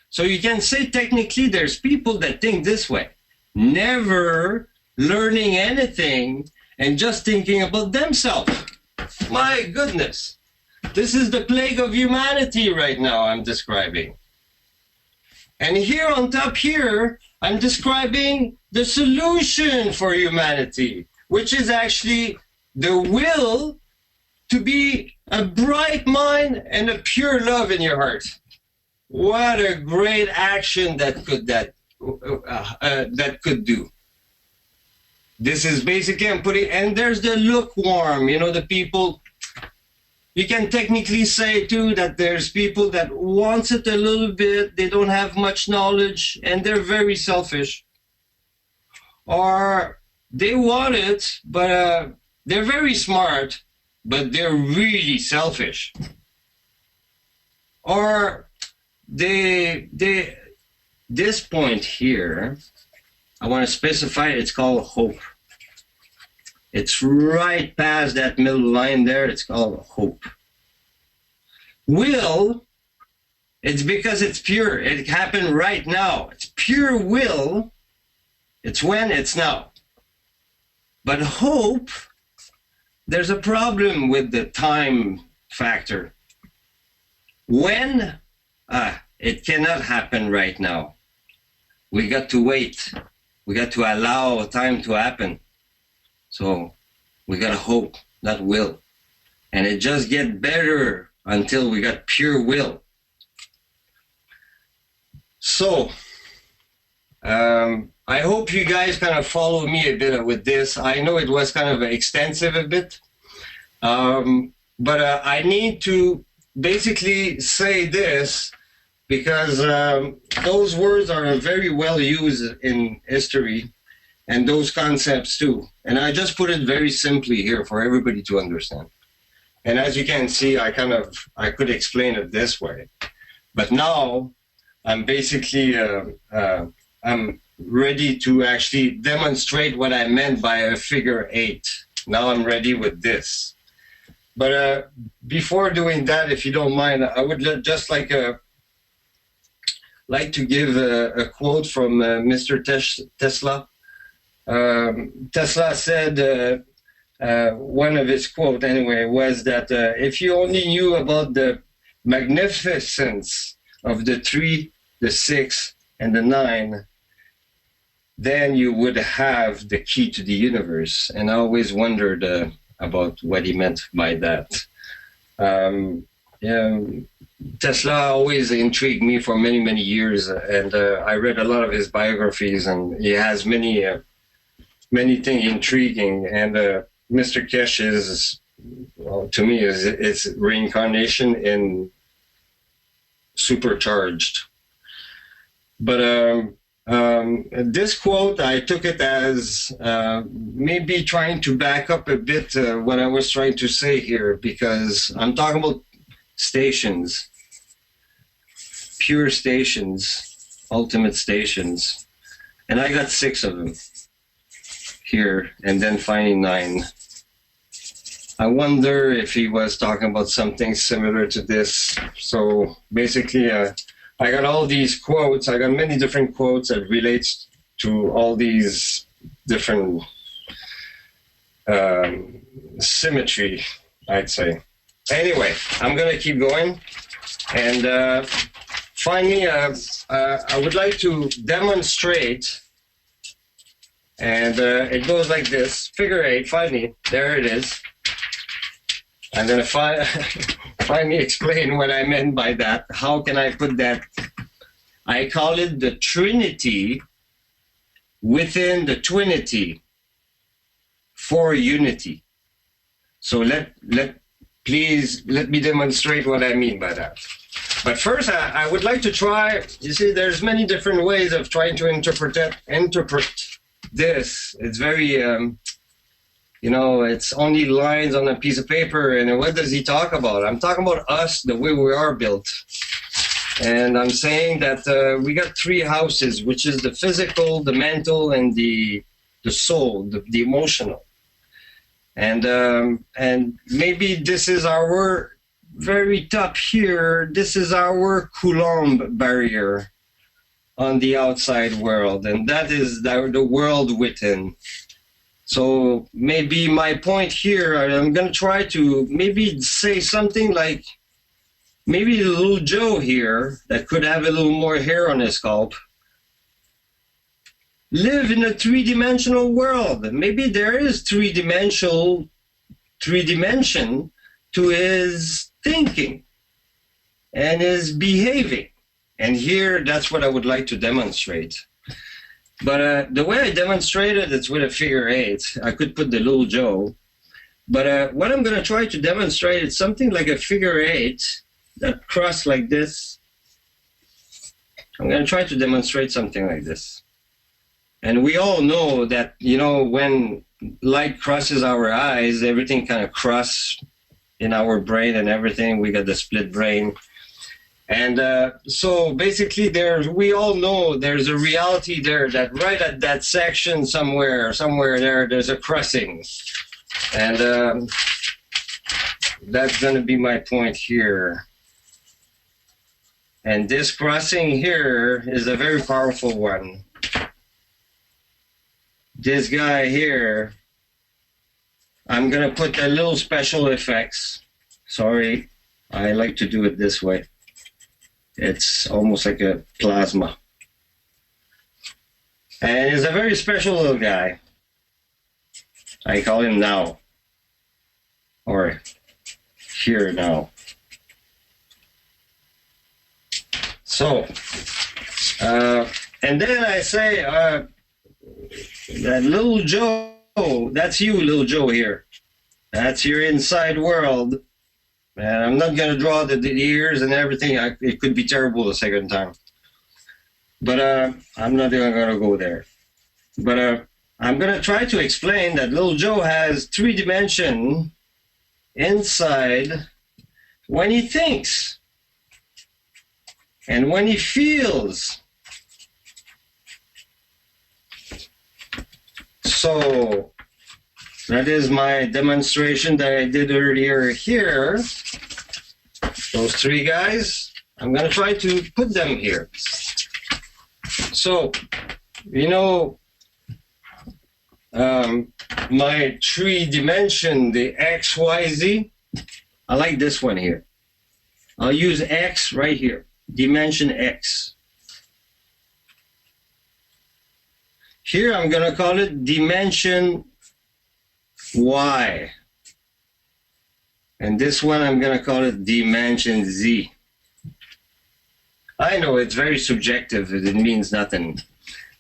So you can say technically there's people that think this way. Never learning anything and just thinking about themselves. My goodness. This is the plague of humanity right now I'm describing. And here on top here, I'm describing the solution for humanity, which is actually the will to be a bright mind and a pure love in your heart. What a great action that could do. This is basically, I'm putting, and there's the lukewarm, the people. You can technically say too that there's people that wants it a little bit, they don't have much knowledge, and they're very selfish. or they want it, but they're very smart, but they're really selfish. Or this point here, I want to specify it's called hope. It's right past that middle line there. It's called hope. Will, it's because it's pure. It happened right now. It's pure will. It's when, it's now. But hope, there's a problem with the time factor. When, it cannot happen right now. We got to wait. We got to allow time to happen. So we got to hope, not will. And it just get better until we got pure will. So I hope you guys kind of follow me a bit with this. I know it was kind of extensive a bit, but I need to basically say this because those words are very well used in history and those concepts too. And I just put it very simply here for everybody to understand. And as you can see, I could explain it this way. But now I'm basically, I'm ready to actually demonstrate what I meant by a figure 8. Now I'm ready with this. But before doing that, if you don't mind, I would just like to give a quote from Mr. Tesla. Tesla said, one of his quotes anyway, was that if you only knew about the magnificence of the 3, the 6, and the 9, then you would have the key to the universe. And I always wondered about what he meant by that. Tesla always intrigued me for many, many years, and I read a lot of his biographies, and he has many things intriguing. And Mr. Keshe is, well, to me, is reincarnation in supercharged. But this quote, I took it as maybe trying to back up a bit what I was trying to say here, because I'm talking about stations, pure stations, ultimate stations. And I got 6 of them here, and then finally 9. I wonder if he was talking about something similar to this. So basically, I got all these quotes. I got many different quotes that relates to all these different symmetry, I'd say. Anyway, I'm going to keep going. And finally, I would like to demonstrate, and it goes like this. Figure 8, finally, there it is. I'm going to finally explain what I meant by that. How can I put that? I call it the Trinity within the Twinity for unity. So please let me demonstrate what I mean by that. But first, I would like to try. You see, there's many different ways of trying to interpret this. It's very. It's only lines on a piece of paper, and what does he talk about? I'm talking about us, the way we are built. And I'm saying that we got 3 houses, which is the physical, the mental, and the soul, the emotional. And maybe this is our very top here. This is our Coulomb barrier on the outside world, and that is the world within. So maybe my point here, I'm going to try to maybe say something like, maybe little Joe here, that could have a little more hair on his scalp, live in a 3-dimensional world. Maybe there is 3 dimension to his thinking and his behaving. And here, that's what I would like to demonstrate. But the way I demonstrated it's with a figure 8. I could put the little Joe. But what I'm going to try to demonstrate is something like a figure 8 that cross like this. I'm going to try to demonstrate something like this. And we all know that, you know, when light crosses our eyes, everything kind of crosses in our brain and everything. We got the split brain. And so basically we all know there's a reality there that right at that section somewhere there's a crossing. And that's going to be my point here. And this crossing here is a very powerful one. This guy here, I'm going to put a little special effects. Sorry, I like to do it this way. It's almost like a plasma. And he's a very special little guy. I call him Now. Or Here Now. So, and then I say, that little Joe, that's you, little Joe here. That's your inside world. And I'm not going to draw the ears and everything. It could be terrible the second time. But I'm not even going to go there. But I'm going to try to explain that little Joe has 3-dimension inside when he thinks and when he feels. So that is my demonstration that I did earlier here. Those 3 guys, I'm going to try to put them here. So, you know, my 3-dimension, the X, Y, Z, I like this one here. I'll use X right here, dimension X. Here I'm going to call it dimension Y. And this one I'm going to call it dimension Z. I know it's very subjective, it means nothing,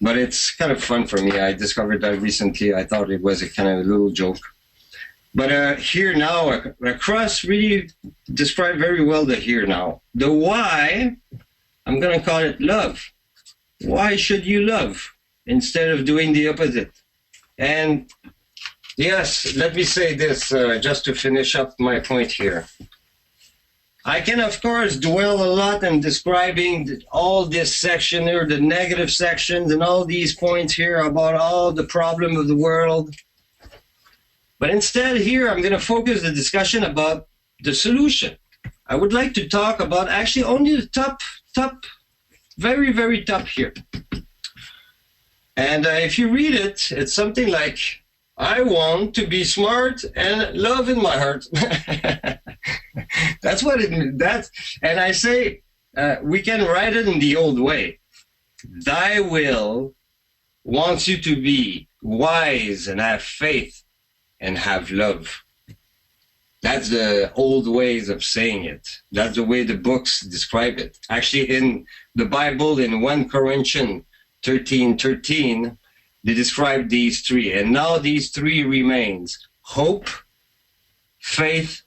but it's kind of fun for me. I discovered that recently. I thought it was a kind of a little joke. But here now, across really describe very well the here now. The why, I'm going to call it love. Why should you love instead of doing the opposite? And yes, let me say this just to finish up my point here. I can, of course, dwell a lot in describing all this section here, the negative sections and all these points here about all the problem of the world. But instead here, I'm going to focus the discussion about the solution. I would like to talk about actually only the top, very, very top here. And if you read it, it's something like, I want to be smart and love in my heart. That's what it means. And I say, we can write it in the old way. Thy will wants you to be wise and have faith and have love. That's the old ways of saying it. That's the way the books describe it. Actually, in the Bible, in 1 Corinthians 13:13, they describe these 3. And now these 3 remains: hope, faith,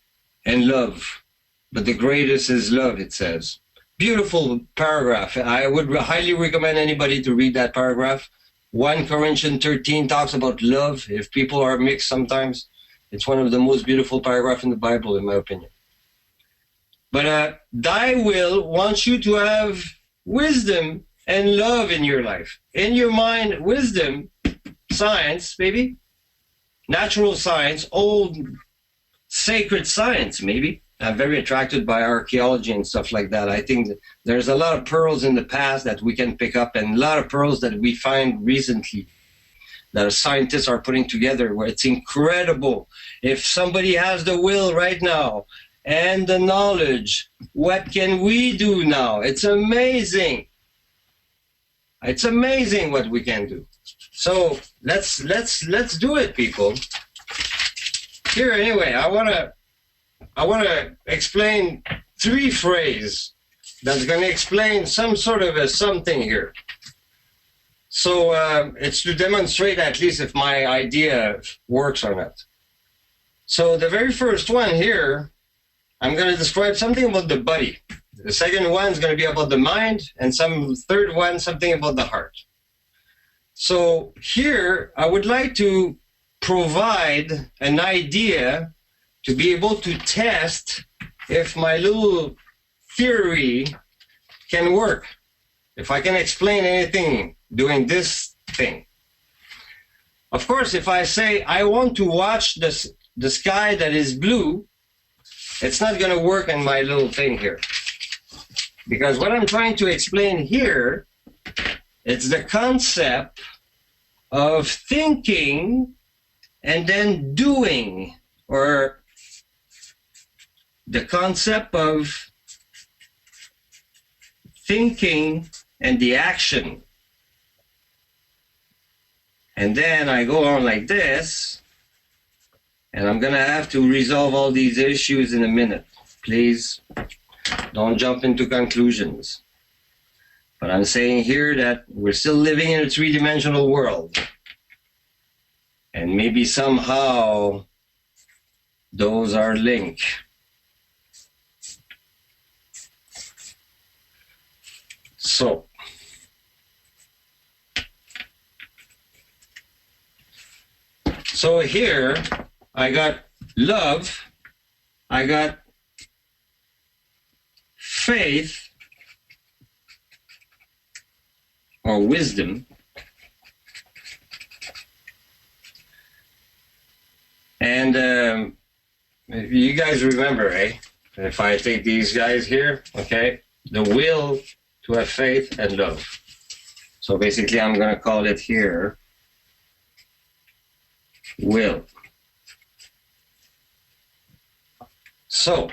and love. But the greatest is love, it says. Beautiful paragraph. I would highly recommend anybody to read that paragraph. 1 Corinthians 13 talks about love. If people are mixed sometimes, it's one of the most beautiful paragraphs in the Bible, in my opinion. But thy will wants you to have wisdom and love in your life. In your mind, wisdom, science, maybe, natural science, old sacred science, maybe. I'm very attracted by archaeology and stuff like that. I think that there's a lot of pearls in the past that we can pick up, and a lot of pearls that we find recently that scientists are putting together, where it's incredible. If somebody has the will right now and the knowledge, what can we do now? It's amazing. It's amazing what we can do. So let's do it, people. Here, anyway, I wanna explain 3 phrases that's gonna explain some sort of a something here. So it's to demonstrate at least if my idea works or not. So the very first one here, I'm gonna describe something about the body. The second one is going to be about the mind, and some third one, something about the heart. So here, I would like to provide an idea to be able to test if my little theory can work, if I can explain anything doing this thing. Of course, if I say I want to watch the sky that is blue, it's not going to work in my little thing here. Because what I'm trying to explain here, it's the concept of thinking and then doing, or the concept of thinking and the action. And then I go on like this, and I'm going to have to resolve all these issues in a minute. Please don't jump into conclusions. But I'm saying here that we're still living in a three-dimensional world. And maybe somehow those are linked. So here I got love, I got faith or wisdom, and if you guys remember, if I take these guys here, okay, the will to have faith and love. So basically I'm going to call it here will. So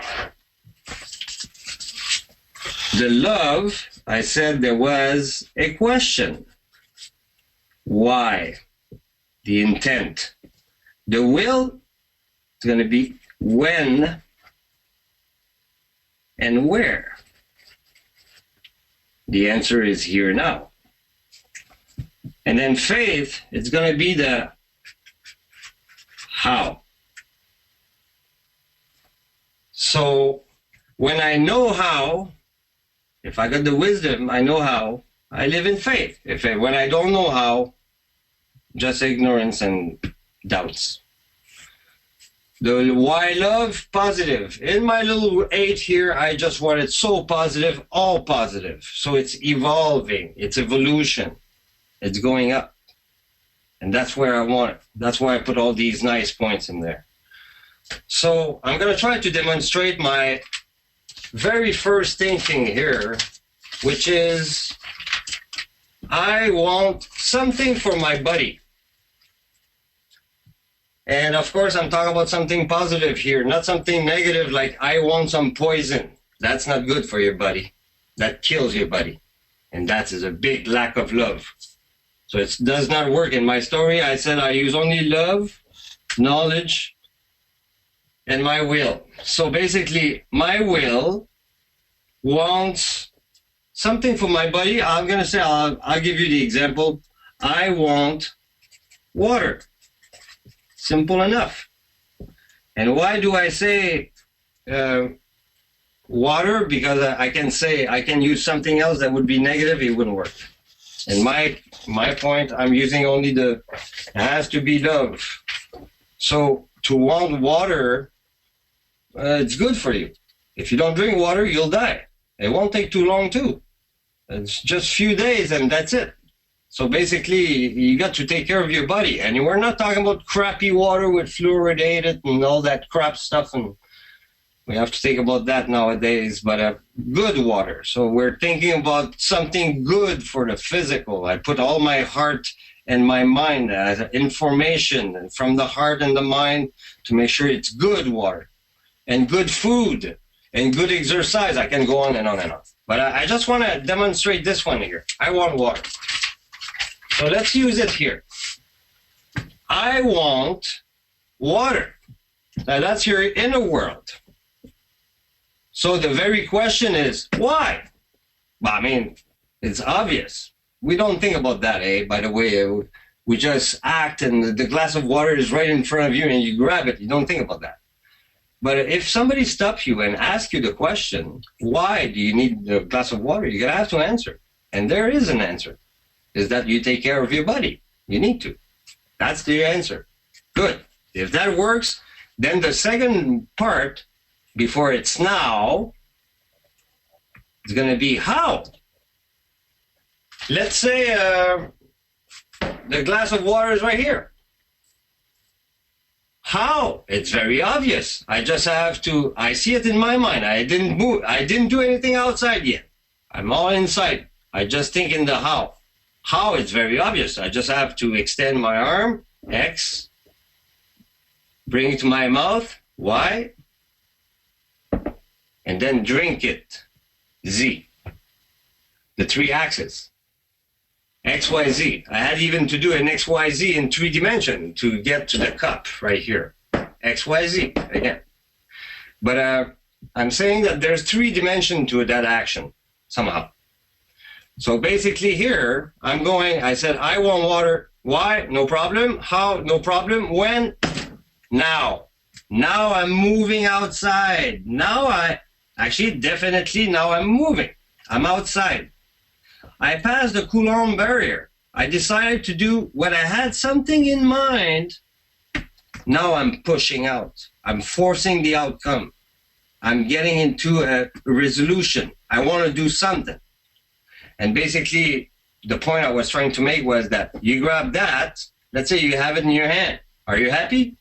the love, I said there was a question. Why? The intent. The will is going to be when and where. The answer is here now. And then faith, it's going to be the how. So when I know how, if I got the wisdom, I know how, I live in faith. When I don't know how, just ignorance and doubts. The why love, positive. In my little 8 here, I just want it so positive, all positive. So it's evolving, it's evolution, it's going up. And that's where I want it. That's why I put all these nice points in there. So I'm going to try to demonstrate my very first thinking here, which is I want something for my buddy. And of course, I'm talking about something positive here, not something negative like I want some poison. That's not good for your buddy. That kills your buddy. And that is a big lack of love. So it does not work. In my story, I said I use only love, knowledge, and my will. So basically, my will wants something for my buddy. I'm going to say, I'll give you the example. I want water. Simple enough. And why do I say water? Because I can say I can use something else that would be negative. It wouldn't work. And my point, I'm using only it has to be love. So to want water, it's good for you. If you don't drink water, you'll die. It won't take too long too. It's just a few days and that's it. So basically, you got to take care of your body. And we're not talking about crappy water with fluoridated and all that crap stuff. And we have to think about that nowadays, but good water. So we're thinking about something good for the physical. I put all my heart and my mind as information from the heart and the mind to make sure it's good water and good food and good exercise. I can go on and on and on. But I just want to demonstrate this one here. I want water. So let's use it here. I want water. Now that's your inner world. So the very question is, why? Well, I mean, it's obvious. We don't think about that, by the way. We just act and the glass of water is right in front of you and you grab it. You don't think about that. But if somebody stops you and asks you the question, why do you need the glass of water? You're going to have to answer. And there is an answer. is that you take care of your body. You need to. That's the answer. Good. If that works, then the second part, before it's now, is going to be how. Let's say the glass of water is right here. How? It's very obvious. I just have to, I see it in my mind. I didn't move. I didn't do anything outside yet. I'm all inside. I just think in the how. How? It's very obvious. I just have to extend my arm, X, bring it to my mouth, Y, and then drink it, Z. The three axes, X, Y, Z. I had even to do an X, Y, Z in 3 dimensions to get to the cup right here. X, Y, Z, again. But I'm saying that there's 3 dimensions to that action, somehow. So basically here, I said, I want water. Why? No problem. How? No problem. When? Now. Now I'm moving outside. Now definitely now I'm moving. I'm outside. I passed the Coulomb barrier. I decided to do what I had something in mind. Now I'm pushing out. I'm forcing the outcome. I'm getting into a resolution. I want to do something. And basically, the point I was trying to make was that you grab that, let's say you have it in your hand. Are you happy?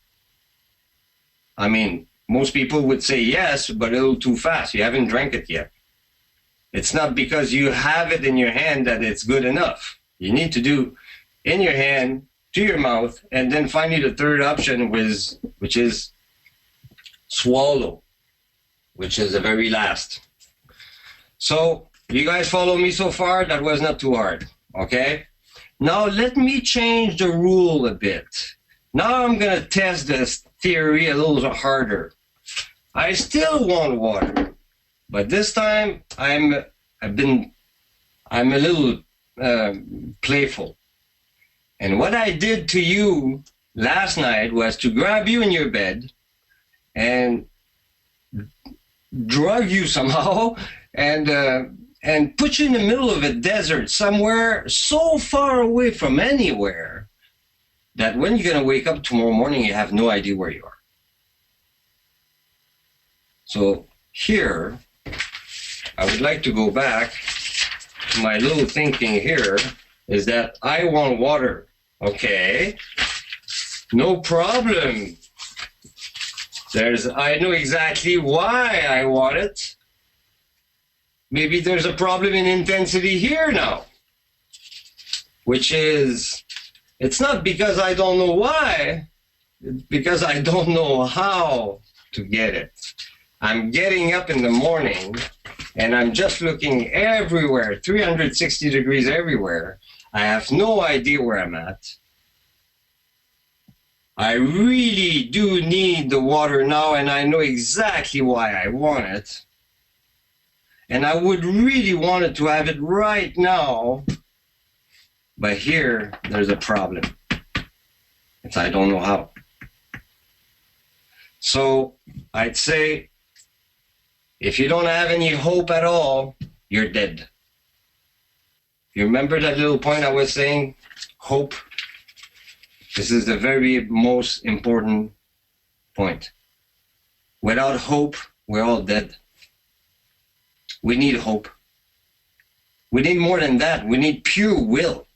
I mean, most people would say yes, but a little too fast. You haven't drank it yet. It's not because you have it in your hand that it's good enough. You need to do in your hand, to your mouth, and then finally the third option which is swallow, which is the very last. So you guys follow me so far? That was not too hard, okay? Now let me change the rule a bit. Now I'm going to test this theory a little harder. I still want water, but this time I'm a little playful. And what I did to you last night was to grab you in your bed and drug you somehow and put you in the middle of a desert somewhere so far away from anywhere that when you're going to wake up tomorrow morning, you have no idea where you are. So here, I would like to go back to my little thinking here, is that I want water. Okay, no problem. I know exactly why I want it. Maybe there's a problem in intensity here now, which is, it's not because I don't know why, it's because I don't know how to get it. I'm getting up in the morning and I'm just looking everywhere, 360 degrees everywhere. I have no idea where I'm at. I really do need the water now, and I know exactly why I want it. And I would really want it to have it right now. But here, there's a problem. It's I don't know how. So I'd say, if you don't have any hope at all, you're dead. You remember that little point I was saying? Hope. This is the very most important point. Without hope, we're all dead. We need hope. We need more than that. We need pure will.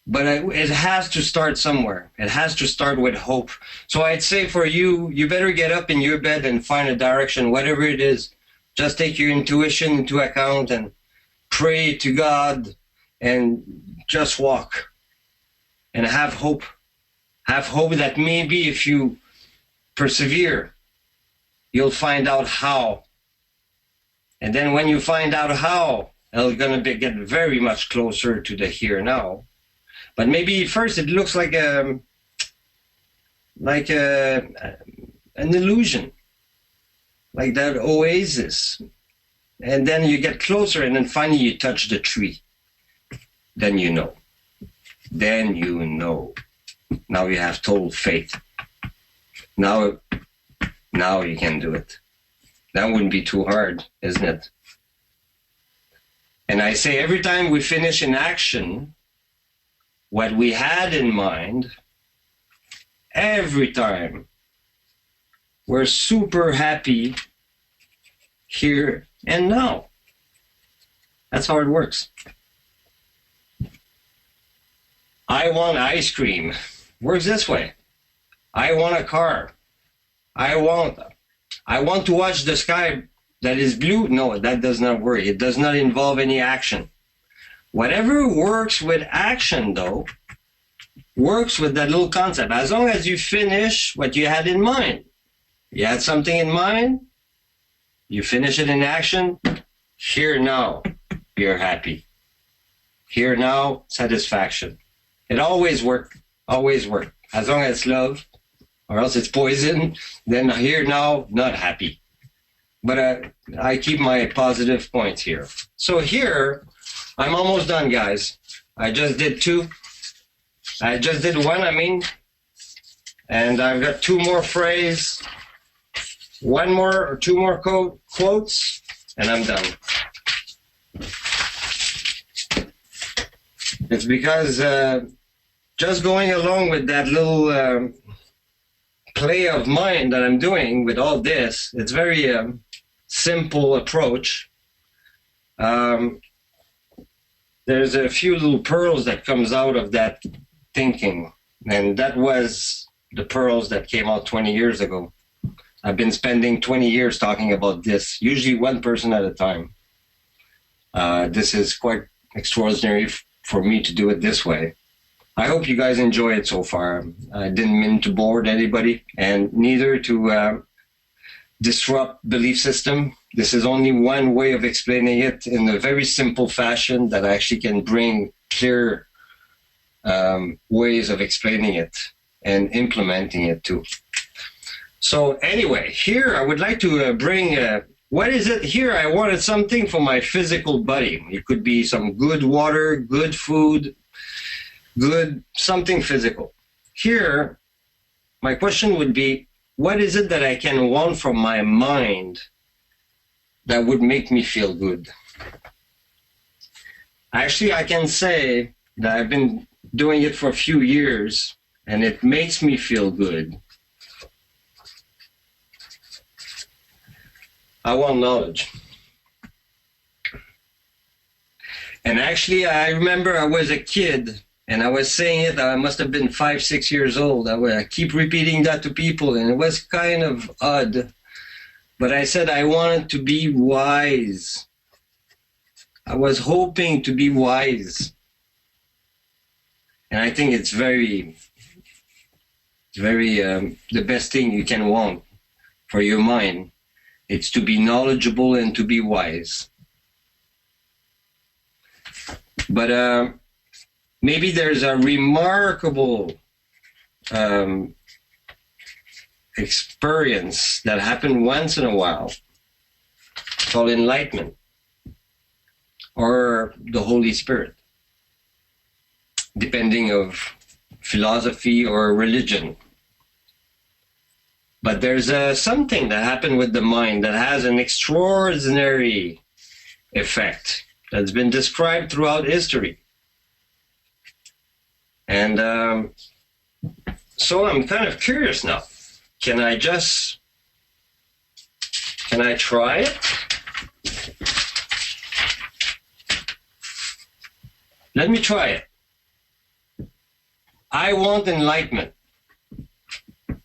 But it has to start somewhere. It has to start with hope. So I'd say for you, you better get up in your bed and find a direction, whatever it is. Just take your intuition into account and pray to God and just walk and have hope. Have hope that maybe if you persevere, you'll find out how. And then when you find out how, it's going to get very much closer to the here now. But maybe first it looks like an illusion, like that oasis. And then you get closer and then finally you touch the tree. Then you know. Then you know. Now you have total faith. Now you can do it. That wouldn't be too hard, isn't it? And I say every time we finish an action, what we had in mind, every time, we're super happy here and now. That's how it works. I want ice cream. Works this way. I want a car. I want to watch the sky that is blue. No, that does not work. It does not involve any action. Whatever works with action, though, works with that little concept. As long as you finish what you had in mind. You had something in mind, you finish it in action, here now, you're happy. Here now, satisfaction. It always works, always works. As long as it's love, or else it's poison, then here now, not happy. But I keep my positive points here. So here, I'm almost done, guys. I just did two. I just did one, and I've got two more phrases, one more or two more quotes, and I'm done. It's because just going along with that little play of mind that I'm doing with all this, it's very simple approach. There's a few little pearls that comes out of that thinking, and that was the pearls that came out 20 years ago. I've been spending 20 years talking about this, usually one person at a time. This is quite extraordinary for me to do it this way. I hope you guys enjoy it so far. I didn't mean to bore anybody, and neither to disrupt belief system. This is only one way of explaining it in a very simple fashion that actually can bring clear ways of explaining it and implementing it too. So anyway, here I would like to bring, what is it here? I wanted something for my physical body. It could be some good water, good food, good something physical. Here, my question would be, what is it that I can want from my mind that would make me feel good? Actually, I can say that I've been doing it for a few years, and it makes me feel good. I want knowledge. And actually, I remember I was a kid, and I was saying it, I must have been 5, 6 years old. I keep repeating that to people, and it was kind of odd. But I said I wanted to be wise. I was hoping to be wise. And I think it's very the best thing you can want for your mind. It's to be knowledgeable and to be wise. But maybe there's a remarkable experience that happened once in a while called enlightenment or the Holy Spirit, depending of philosophy or religion. But there's something that happened with the mind that has an extraordinary effect that's been described throughout history. And so I'm kind of curious now. Can I try it? Let me try it. I want enlightenment.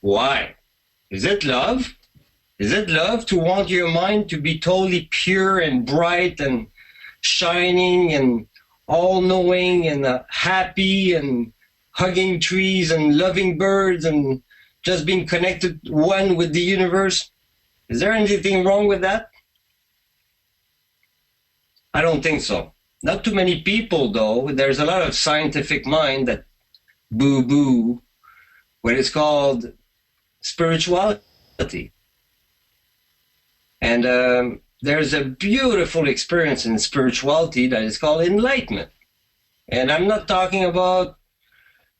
Why? Is it love? Is it love to want your mind to be totally pure and bright and shining and all-knowing and happy and hugging trees and loving birds and just being connected one with the universe? Is there anything wrong with that? I don't think so. Not too many people, though. There's a lot of scientific mind that boo-boo what is called spirituality. And there's a beautiful experience in spirituality that is called enlightenment. And I'm not talking about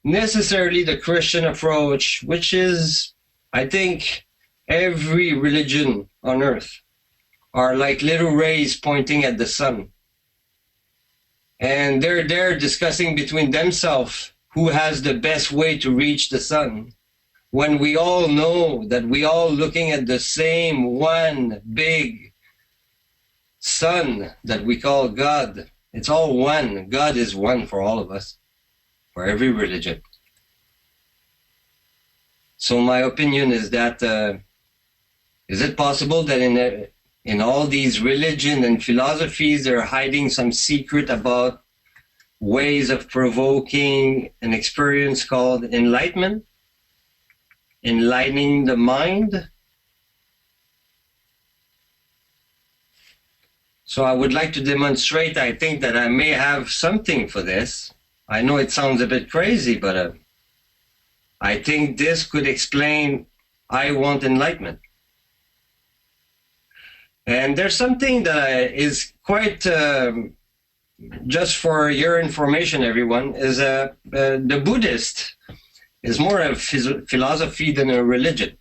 necessarily the Christian approach, which is, I think, every religion on earth are like little rays pointing at the sun. and they're there discussing between themselves who has the best way to reach the sun, when we all know that we all looking at the same one big sun that we call God. It's all one. God is one for all of us, for every religion. So my opinion is that is it possible that in all these religion and philosophies they're hiding some secret about ways of provoking an experience called enlightenment, enlightening the mind? So I would like to demonstrate, I think that I may have something for this. I know it sounds a bit crazy, but I think this could explain I want enlightenment. And there's something that is quite, just for your information, everyone, is the Buddhist is more a philosophy than a religion.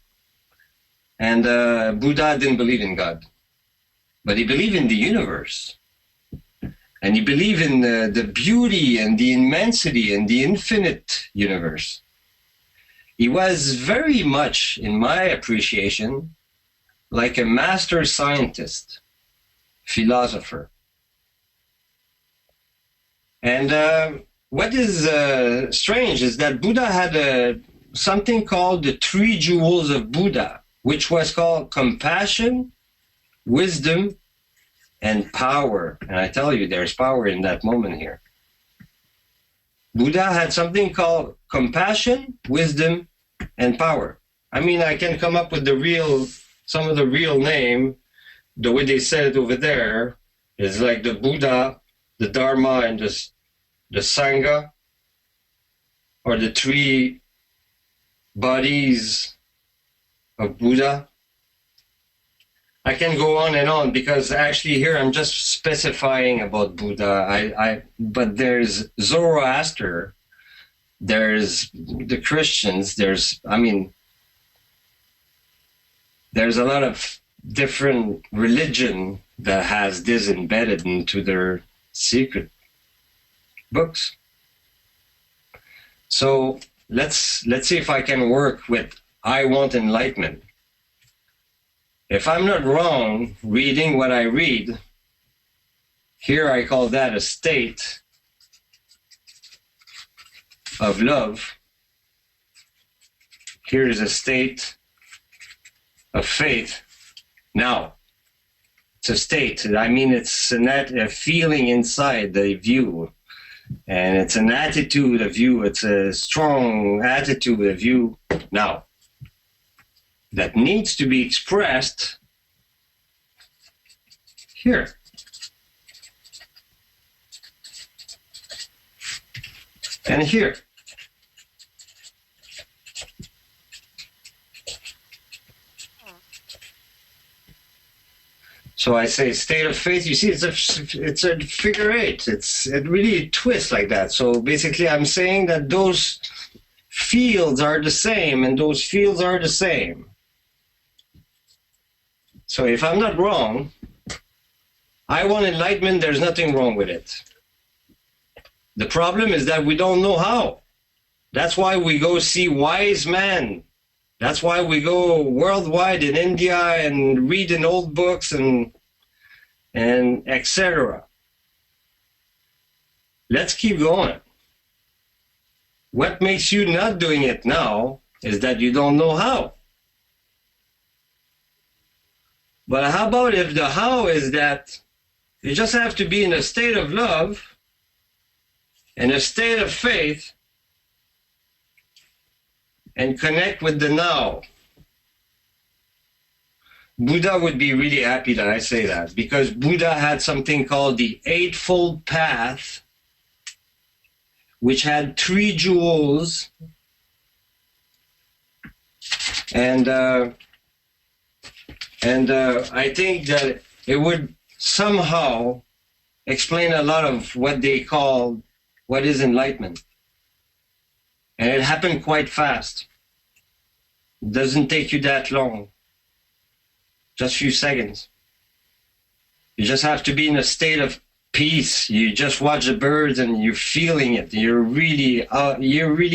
And Buddha didn't believe in God, but he believed in the universe. And he believed in the beauty and the immensity and the infinite universe. He was very much, in my appreciation, like a master scientist, philosopher. And what is strange is that Buddha had something called the 3 jewels of Buddha, which was called compassion, wisdom, and power. And I tell you, there's power in that moment here. Buddha had something called compassion, wisdom, and power. I mean, I can come up with some of the real name. The way they said it over there is like the Buddha, the Dharma, and the Sangha, or the 3 bodies of Buddha. I can go on and on because actually here I'm just specifying about Buddha. But there's Zoroaster, there's the Christians, there's a lot of different religion that has this embedded into their secret books. So let's see if I can work with I want enlightenment. If I'm not wrong, reading what I read, here I call that a state of love. Here is a state of faith. Now, it's a state. I mean, it's a feeling inside the view. And it's an attitude of you. It's a strong attitude of you. Now, that needs to be expressed here. And here. So I say state of faith. You see, it's a figure 8. It really twists like that. So basically, I'm saying that those fields are the same, and those fields are the same. So if I'm not wrong, I want enlightenment. There's nothing wrong with it. The problem is that we don't know how. That's why we go see wise men. That's why we go worldwide in India and read in old books and etc. Let's keep going. What makes you not doing it now is that you don't know how. But how about if the how is that you just have to be in a state of love, in a state of faith, and connect with the now. Buddha would be really happy that I say that, because Buddha had something called the Eightfold Path, which had 3 jewels, and I think that it would somehow explain a lot of what they call what is enlightenment. And it happened quite fast. It doesn't take you that long. Just a few seconds. You just have to be in a state of peace. You just watch the birds and you're feeling it. You're really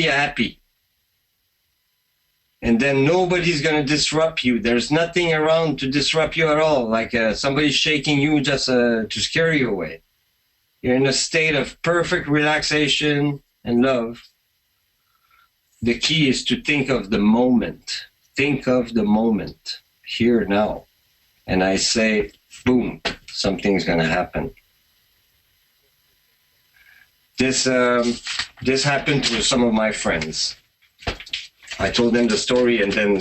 happy. And then nobody's going to disrupt you. There's nothing around to disrupt you at all, like somebody shaking you just to scare you away. You're in a state of perfect relaxation and love. The key is to think of the moment. Think of the moment, here, now. And I say, boom, something's going to happen. This happened to some of my friends. I told them the story, and then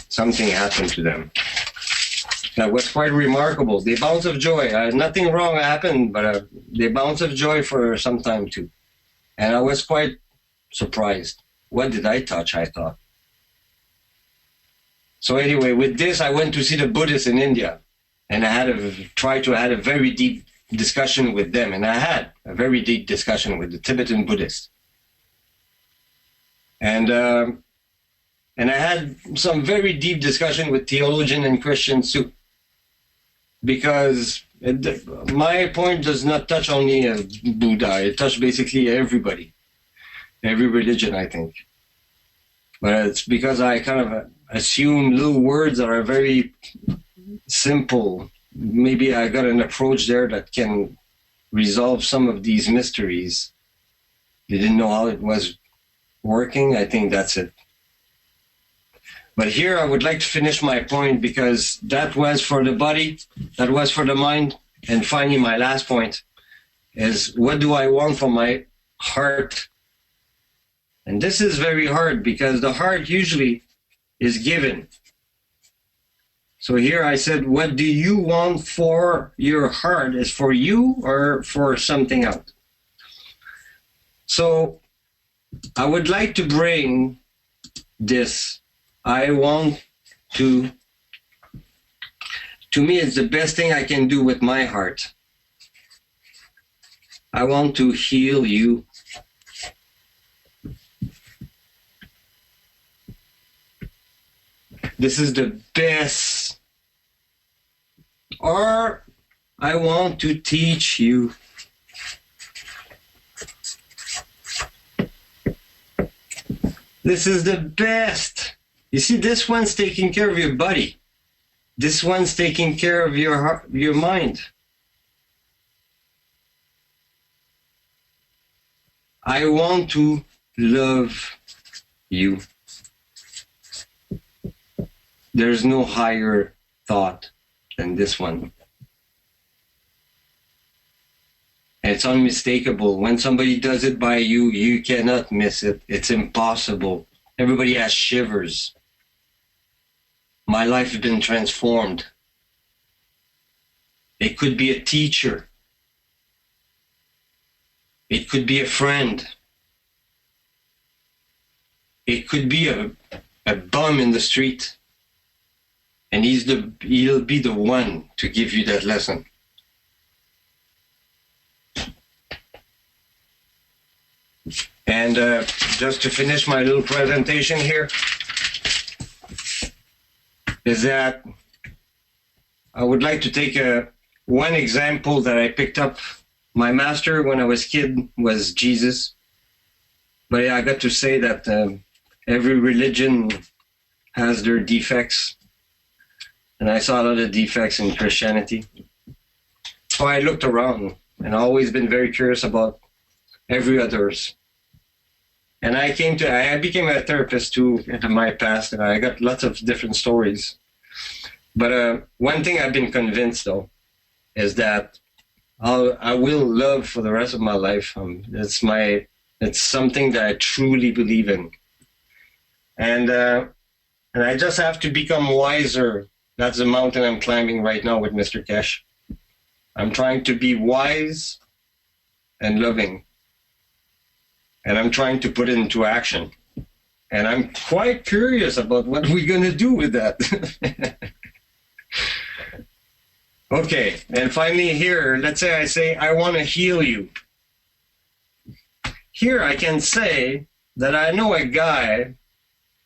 something happened to them. That was quite remarkable. The bounce of joy. Nothing wrong happened, but the bounce of joy for some time too. And I was quite surprised. What did I touch, I thought. So anyway, with this, I went to see the Buddhists in India. And I tried to have a very deep discussion with them. And I had a very deep discussion with the Tibetan Buddhists. And I had some very deep discussion with theologians and Christians too. Because my point does not touch only Buddha. It touches basically everybody. Every religion, I think. But it's because I kind of assume little words that are very simple. Maybe I got an approach there that can resolve some of these mysteries. They didn't know how it was working. I think that's it. But here I would like to finish my point, because that was for the body, that was for the mind. And finally, my last point is, what do I want from my heart? And this is very hard, because the heart usually is given. So here I said, what do you want for your heart? Is for you or for something else? So I would like to bring this. I want to me, it's the best thing I can do with my heart. I want to heal you. This is the best. Or I want to teach you. This is the best. You see, this one's taking care of your body. This one's taking care of your heart, your mind. I want to love you. There's no higher thought than this one. And it's unmistakable. When somebody does it by you, you cannot miss it. It's impossible. Everybody has shivers. My life has been transformed. It could be a teacher. It could be a friend. It could be a bum in the street. And he'll be the one to give you that lesson. And just to finish my little presentation here, is that I would like to take one example that I picked up. My master when I was a kid was Jesus. But I got to say that every religion has their defects. And I saw a lot of defects in Christianity. So I looked around and always been very curious about every others. And I became a therapist too in my past, and I got lots of different stories. But one thing I've been convinced though is that I will love for the rest of my life. It's something that I truly believe in. And I just have to become wiser. That's the mountain I'm climbing right now with Mr. Keshe. I'm trying to be wise and loving. And I'm trying to put it into action. And I'm quite curious about what we're going to do with that. Okay, and finally here, let's say I say, I want to heal you. Here I can say that I know a guy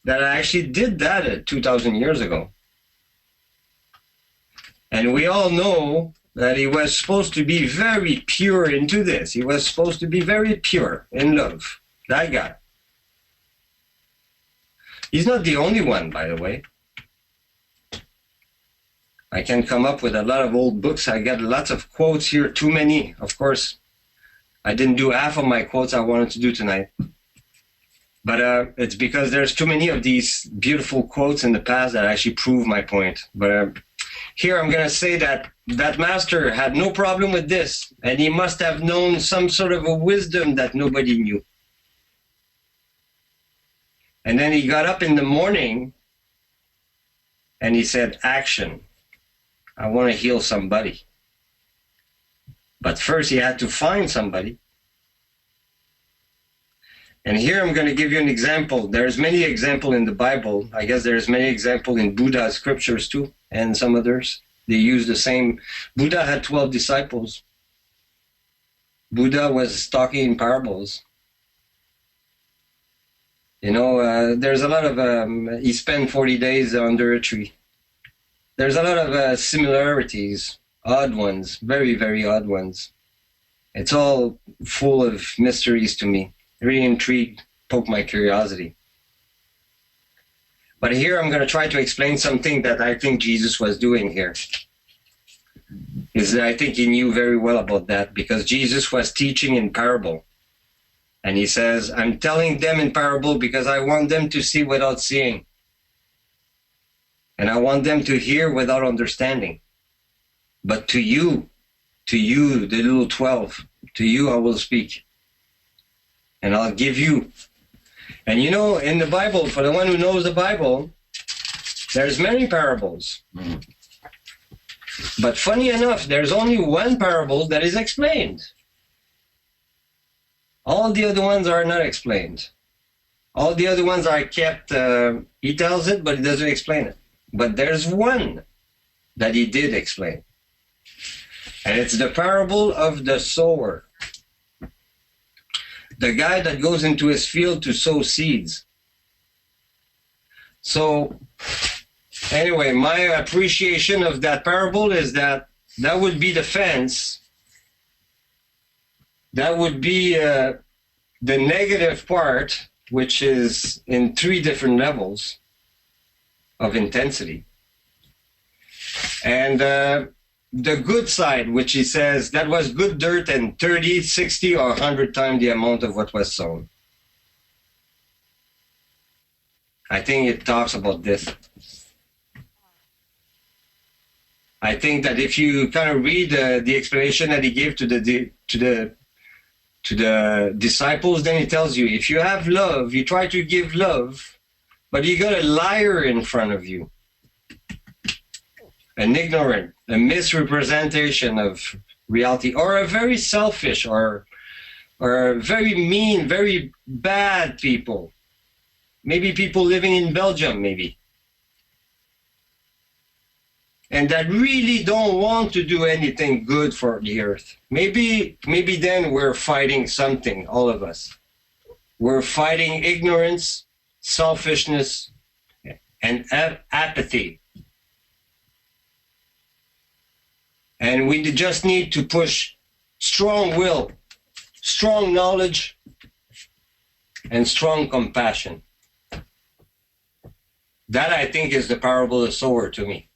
that actually did that 2,000 years ago. And we all know that he was supposed to be very pure into this. He was supposed to be very pure in love. That guy. He's not the only one, by the way. I can come up with a lot of old books. I got lots of quotes here, too many, of course. I didn't do half of my quotes I wanted to do tonight. But it's because there's too many of these beautiful quotes in the past that actually prove my point. But here I'm going to say that that master had no problem with this, and he must have known some sort of a wisdom that nobody knew. And then he got up in the morning and he said, action. I want to heal somebody. But first he had to find somebody. And here I'm going to give you an example. There's many examples in the Bible. I guess there's many examples in Buddha's scriptures too, and some others. They use the same. Buddha had 12 disciples. Buddha was talking in parables. You know, there's a lot of, he spent 40 days under a tree. There's a lot of similarities, odd ones, very, very odd ones. It's all full of mysteries to me. Really intrigued, poke my curiosity. But here I'm going to try to explain something that I think Jesus was doing here. I think he knew very well about that, because Jesus was teaching in parable. And he says, I'm telling them in parable because I want them to see without seeing. And I want them to hear without understanding. But to you, the little 12, to you I will speak. And I'll give you. And you know, in the Bible, for the one who knows the Bible, there's many parables. But funny enough, there's only one parable that is explained. All the other ones are not explained. All the other ones are kept, he tells it, but he doesn't explain it. But there's one that he did explain. And it's the parable of the sower. The guy that goes into his field to sow seeds. So, anyway, my appreciation of that parable is that would be the fence. That would be the negative part, which is in 3 different levels of intensity. And the good side, which he says, that was good dirt and 30, 60, or 100 times the amount of what was sown. I think it talks about this. I think that if you kind of read the explanation that he gave to the disciples, then he tells you, if you have love, you try to give love, but you got a liar in front of you. An ignorant, a misrepresentation of reality, or a very selfish, or very mean, very bad people. Maybe people living in Belgium, maybe. And that really don't want to do anything good for the earth. Maybe then we're fighting something, all of us. We're fighting ignorance, selfishness, and apathy. And we just need to push strong will, strong knowledge, and strong compassion. That, I think, is the parable of the sower to me.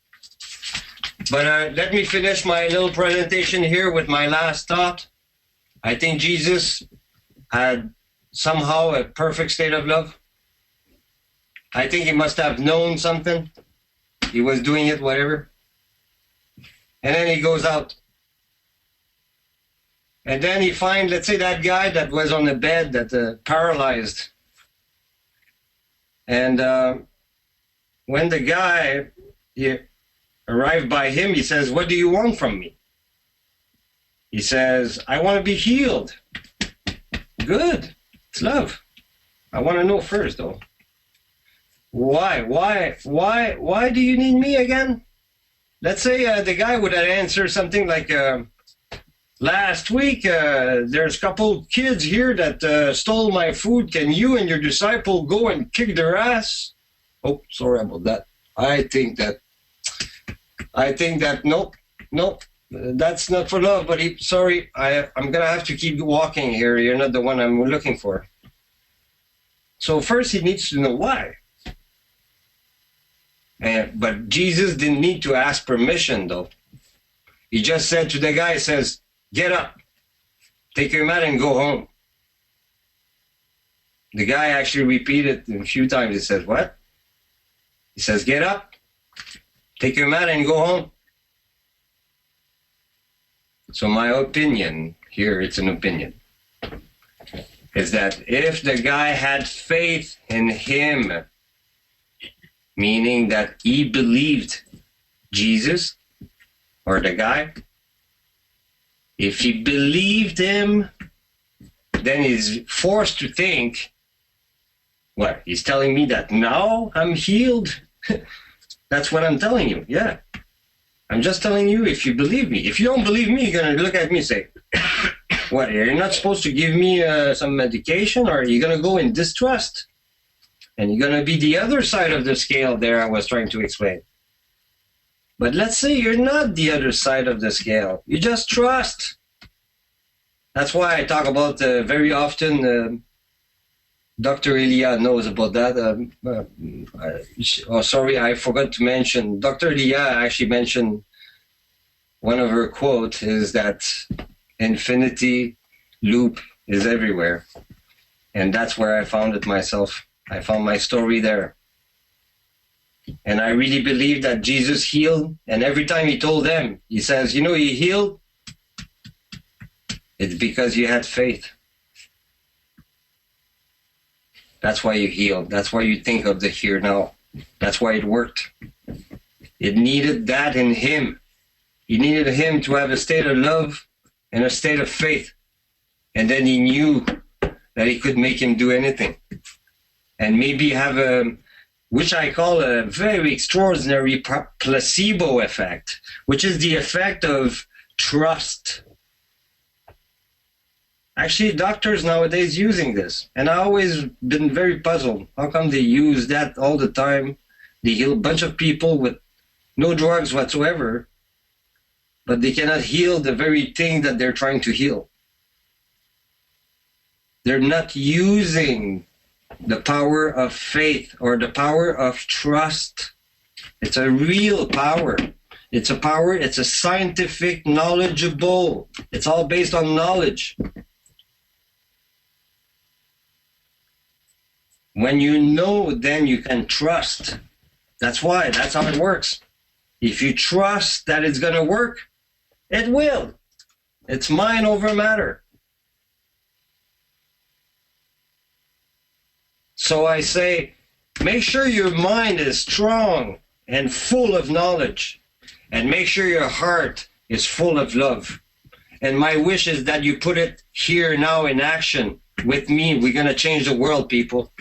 But let me finish my little presentation here with my last thought. I think Jesus had somehow a perfect state of love. I think he must have known something. He was doing it, whatever. And then he goes out. And then he finds, let's say, that guy that was on the bed, that paralyzed. And when the guy arrived by him, he says, what do you want from me? He says, I want to be healed. Good. It's love. I want to know first, though. Why do you need me again? Let's say the guy would have answered something like, last week, there's a couple kids here that stole my food. Can you and your disciple go and kick their ass? Oh, sorry about that. I think that, nope. That's not for love, but sorry, I'm going to have to keep walking here. You're not the one I'm looking for. So first he needs to know why. But Jesus didn't need to ask permission, though. He just said to the guy, says, get up, take your mat and go home. The guy actually repeated a few times. He says, what? He says, get up, take your mat and go home. So my opinion, here it's an opinion, is that if the guy had faith in him, meaning that he believed Jesus or the guy, if he believed him, then he's forced to think, what, he's telling me that now I'm healed? That's what I'm telling you, yeah. I'm just telling you if you believe me. If you don't believe me, you're going to look at me and say, what, you're not supposed to give me some medication, or you're going to go in distrust? And you're going to be the other side of the scale there I was trying to explain. But let's say you're not the other side of the scale. You just trust. That's why I talk about very often, Dr. Elia knows about that. Sorry, I forgot to mention. Dr. Elia actually mentioned one of her quotes is that infinity loop is everywhere. And that's where I found it myself. I found my story there. And I really believe that Jesus healed. And every time he told them, he says, you know, he healed. It's because you had faith. That's why you healed. That's why you think of the here now. That's why it worked. It needed that in him. He needed him to have a state of love and a state of faith. And then he knew that he could make him do anything. And maybe have which I call a very extraordinary placebo effect, which is the effect of trust. Actually, doctors nowadays using this, and I've always been very puzzled. How come they use that all the time? They heal a bunch of people with no drugs whatsoever, but they cannot heal the very thing that they're trying to heal. They're not using the power of faith or the power of trust. It's a real power. It's a power, it's a scientific, knowledgeable. It's all based on knowledge. When you know, then you can trust. That's why, that's how it works. If you trust that it's going to work, it will. It's mind over matter. So I say, make sure your mind is strong and full of knowledge, and make sure your heart is full of love. And my wish is that you put it here now in action with me. We're going to change the world, people.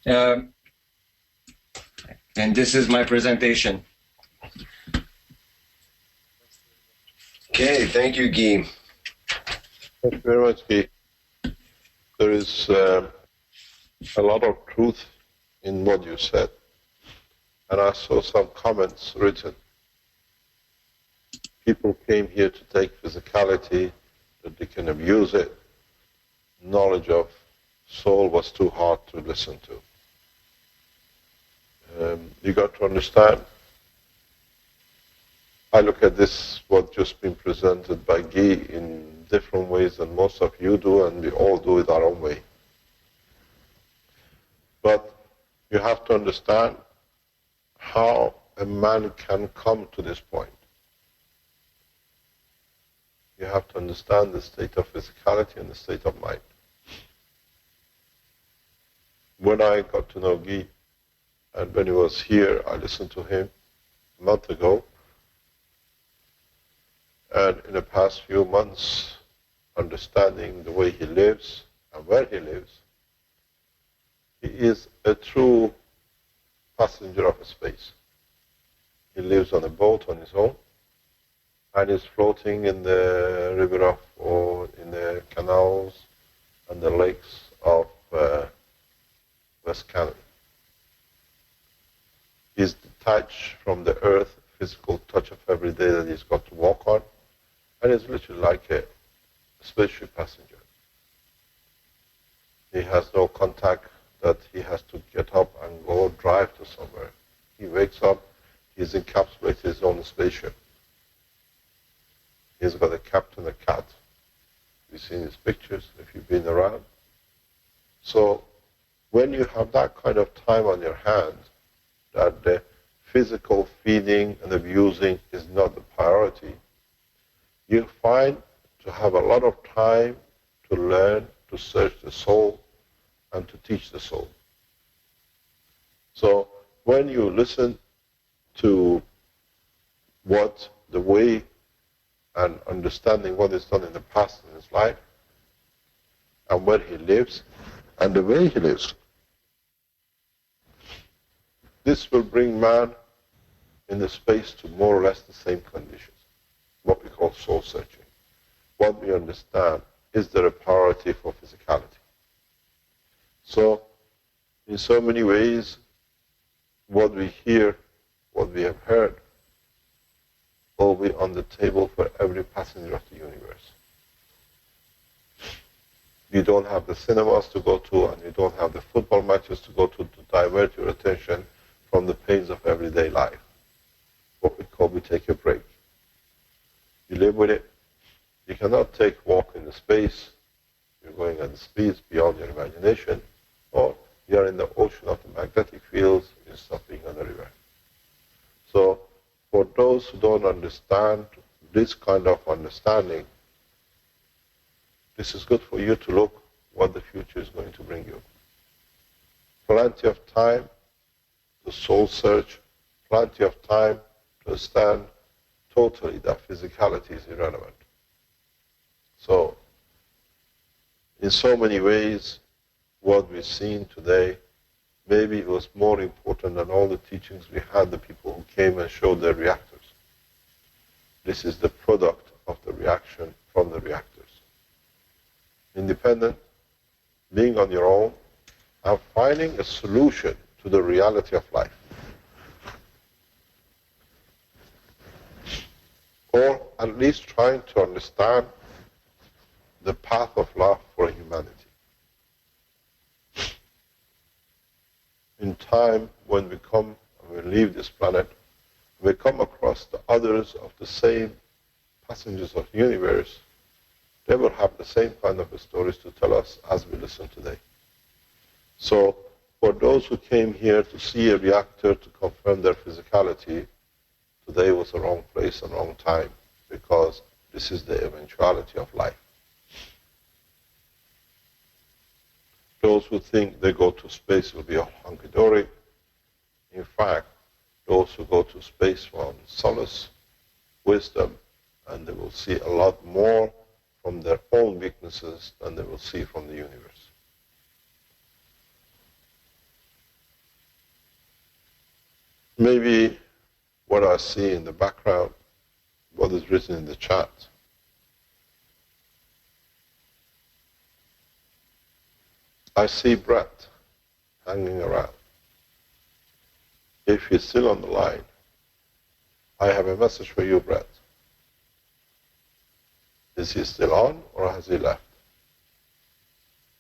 And this is my presentation. Okay, thank you, Guy. Thank you very much, Guy. There is a lot of truth in what you said. And I saw some comments written. People came here to take physicality, that they can abuse it. Knowledge of soul was too hard to listen to. You got to understand, I look at this, what just been presented by Guy, in different ways than most of you do, and we all do it our own way. But you have to understand how a man can come to this point. You have to understand the state of physicality and the state of mind. When I got to know Guy, and when he was here, I listened to him a month ago. And in the past few months, understanding the way he lives and where he lives, he is a true passenger of space. He lives on a boat on his own, and is floating in the river of, or in the canals and the lakes of West Canada. He's detached from the earth, physical touch of every day that he's got to walk on, and he's literally like a spaceship passenger. He has no contact that he has to get up and go drive to somewhere. He wakes up, he's encapsulated his own spaceship. He's got a captain, a cat. You've seen his pictures if you've been around. So when you have that kind of time on your hands, that the physical feeding and abusing is not the priority, you find to have a lot of time to learn, to search the soul, and to teach the soul. So when you listen to what the way and understanding what is done in the past in his life, and where he lives, and the way he lives, this will bring man in the space to more or less the same conditions, what we call soul searching. What we understand, is there a priority for physicality? So, in so many ways, what we hear, what we have heard, will be on the table for every passenger of the universe. You don't have the cinemas to go to, and you don't have the football matches to go to divert your attention from the pains of everyday life. What we call, we take a break. You live with it. You cannot take a walk in the space. You're going at the speeds beyond your imagination, or you're in the ocean of the magnetic fields instead of being on the river. So, for those who don't understand this kind of understanding, this is good for you to look what the future is going to bring you. Plenty of time to soul search, plenty of time to understand totally that physicality is irrelevant. So, in so many ways, what we've seen today, maybe it was more important than all the teachings we had, the people who came and showed their reactors. This is the product of the reaction from the reactors. Independent, being on your own, and finding a solution to the reality of life. Or at least trying to understand the path of love for humanity. In time, when we come and we leave this planet, we come across the others of the same passengers of the universe, they will have the same kind of stories to tell us as we listen today. So, for those who came here to see a reactor to confirm their physicality, today was the wrong place and wrong time, because this is the eventuality of life. Those who think they go to space will be a hunky-dory. In fact, those who go to space found solace, wisdom, and they will see a lot more from their own weaknesses than they will see from the universe. Maybe what I see in the background, what is written in the chat, I see Brett hanging around. If he's still on the line, I have a message for you, Brett. Is he still on, or has he left?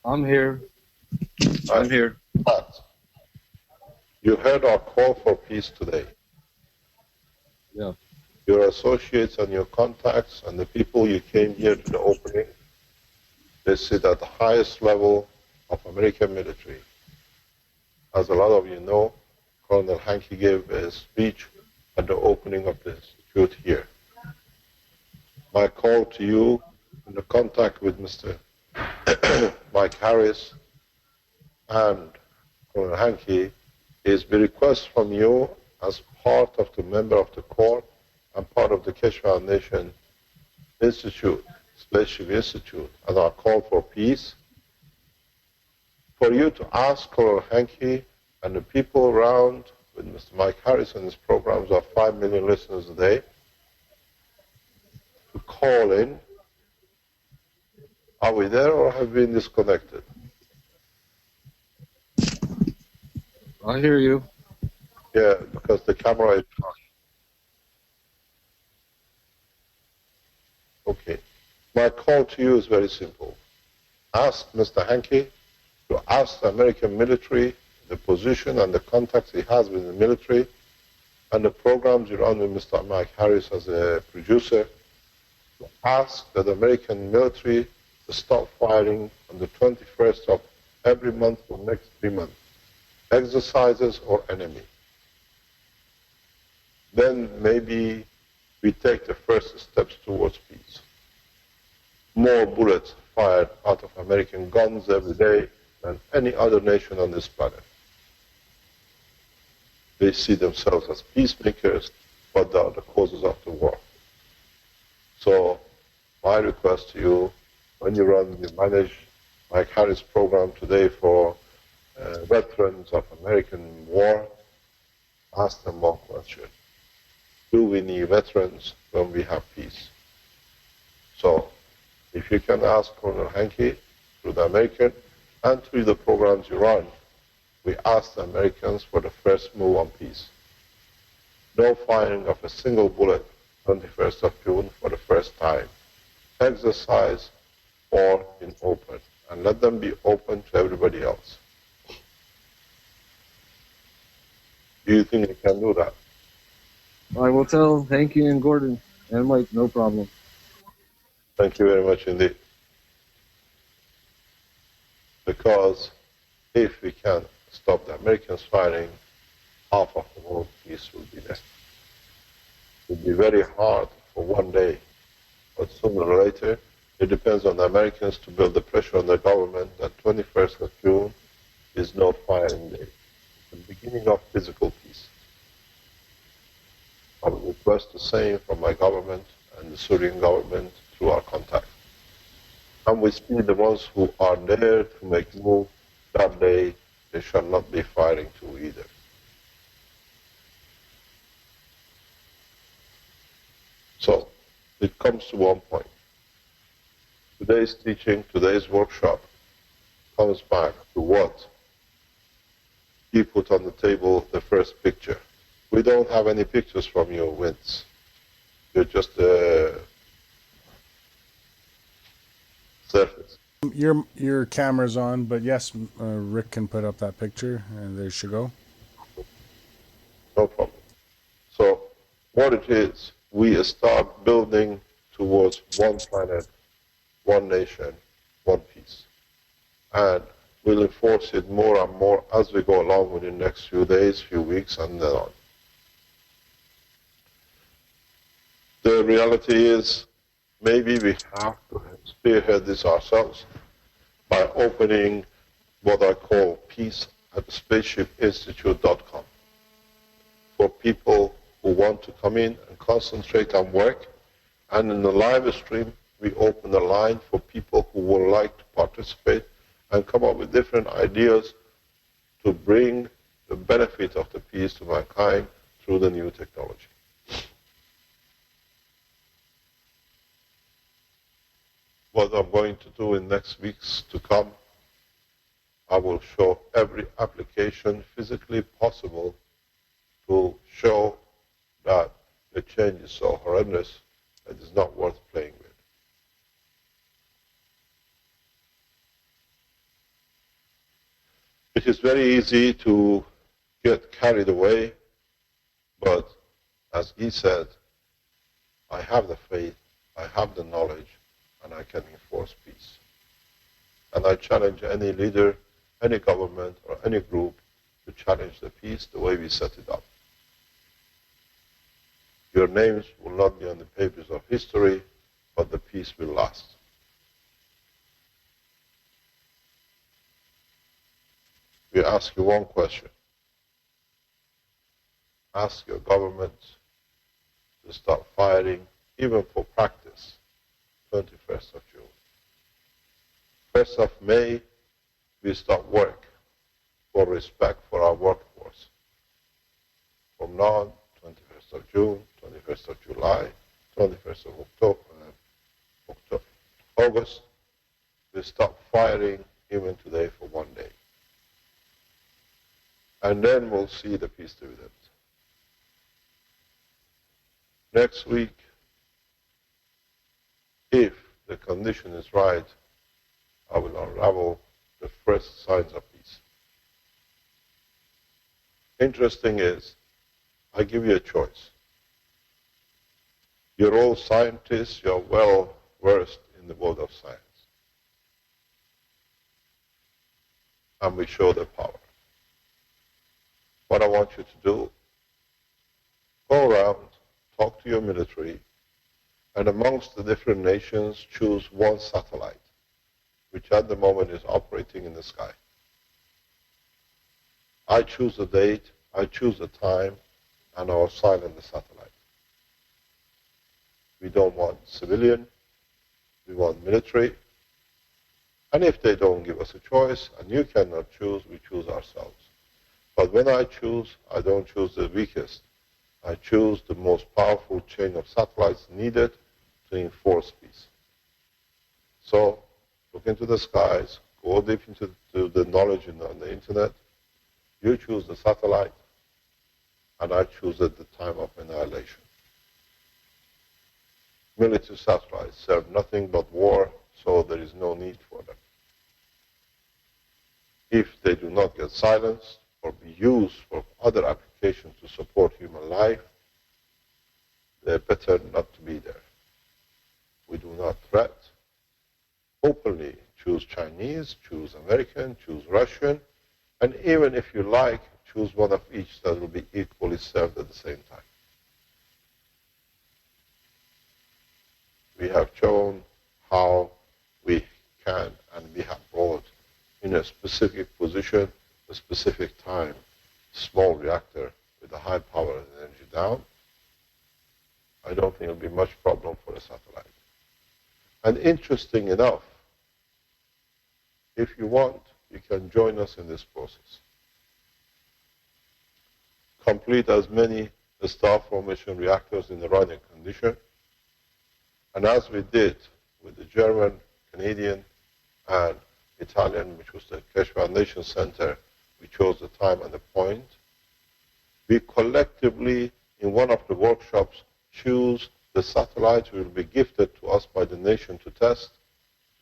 I'm here. I'm here. Brett, you heard our call for peace today. Yeah. Your associates and your contacts and the people you came here to the opening, they sit at the highest level of American military. As a lot of you know, Colonel Hankey gave a speech at the opening of the institute here. My call to you in the contact with Mr. Mike Harris and Colonel Hankey is the request from you as part of the member of the court and part of the Keshe Foundation Institute, Spaceship Institute, and our call for peace, for you to ask Colonel Hankey and the people around with Mr. Mike Harris and his programs of 5 million listeners a day to call in. Are we there or have we been disconnected? I hear you. Yeah, because the camera is on. Okay. My call to you is very simple. Ask Mr. Hankey to ask the American military the position and the contacts he has with the military and the programs you run with Mr. Mike Harris as a producer, to ask that the American military to stop firing on the 21st of every month for the next 3 months, exercises or enemy. Then maybe we take the first steps towards peace. More bullets fired out of American guns every day than any other nation on this planet. They see themselves as peacemakers, but they are the causes of the war. So my request to you, when you manage Mike Harris program today for veterans of American war, ask them one question. Do we need veterans when we have peace? So if you can ask Colonel Hankey through the American and through the programs you run, we ask the Americans for the first move on peace. No firing of a single bullet 21st of June for the first time. Exercise or in open, and let them be open to everybody else. Do you think they can do that? I will tell Hanky and Gordon and Mike, no problem. Thank you very much indeed. Because if we can stop the Americans firing, half of the world peace will be there. It will be very hard for one day, but sooner or later, it depends on the Americans to build the pressure on the government that 21st of June is no firing day. It's the beginning of physical peace. I would request the same from my government and the Syrian government through our contact. And we see the ones who are there to make move that day, they shall not be firing to either. So it comes to one point. Today's teaching, today's workshop comes back to what? You put on the table the first picture. We don't have any pictures from you, Vince. You're just a surface. Your camera's on, but yes, Rick can put up that picture, and there she go. No problem. So what it is, we start building towards one planet, one nation, one peace. And we'll enforce it more and more as we go along within the next few days, few weeks, and then on. The reality is, maybe we have to spearhead this ourselves by opening what I call peace at spaceshipinstitute.com for people who want to come in and concentrate on work. And in the live stream, we open a line for people who would like to participate and come up with different ideas to bring the benefit of the peace to mankind through the new technology. What I'm going to do in next weeks to come, I will show every application physically possible to show that the change is so horrendous that it's not worth playing with. It is very easy to get carried away, but as he said, I have the faith, I have the knowledge, and I can enforce peace. And I challenge any leader, any government, or any group to challenge the peace the way we set it up. Your names will not be on the pages of history, but the peace will last. We ask you one question. Ask your government to start firing, even for practice, 21st of June. 1st of May, we start work for respect for our workforce. From now on, 21st of June, 21st of July, 21st of August, we stop firing even today for one day. and then we'll see the peace dividend. Next week, if the condition is right, I will unravel the first signs of peace. Interesting is, I give you a choice. You're all scientists, you're well versed in the world of science. And we show the power. What I want you to do, go around, talk to your military, and amongst the different nations, choose one satellite, which at the moment is operating in the sky. I choose the date, I choose the time, and I'll silence the satellite. We don't want civilian, we want military. And if they don't give us a choice, and you cannot choose, we choose ourselves. But when I choose, I don't choose the weakest. I choose the most powerful chain of satellites needed to enforce peace. So, look into the skies, go deep into the knowledge on the internet. You choose the satellite, and I choose at the time of annihilation. Military satellites serve nothing but war, so there is no need for them. If they do not get silenced or be used for other applications to support human life, they're better not to be there. We do not threat. Openly choose Chinese, choose American, choose Russian, and even if you like, choose one of each that will be equally served at the same time. We have shown how we can and we have brought in a specific position, a specific time, small reactor with a high power and energy down. I don't think it'll be much problem for a satellite. And interesting enough, if you want, you can join us in this process. Complete as many star formation reactors in the running condition. And as we did with the German, Canadian, and Italian, which was the Keshe Foundation Center, we chose the time and the point. We collectively, in one of the workshops, choose the satellites which will be gifted to us by the nation to test,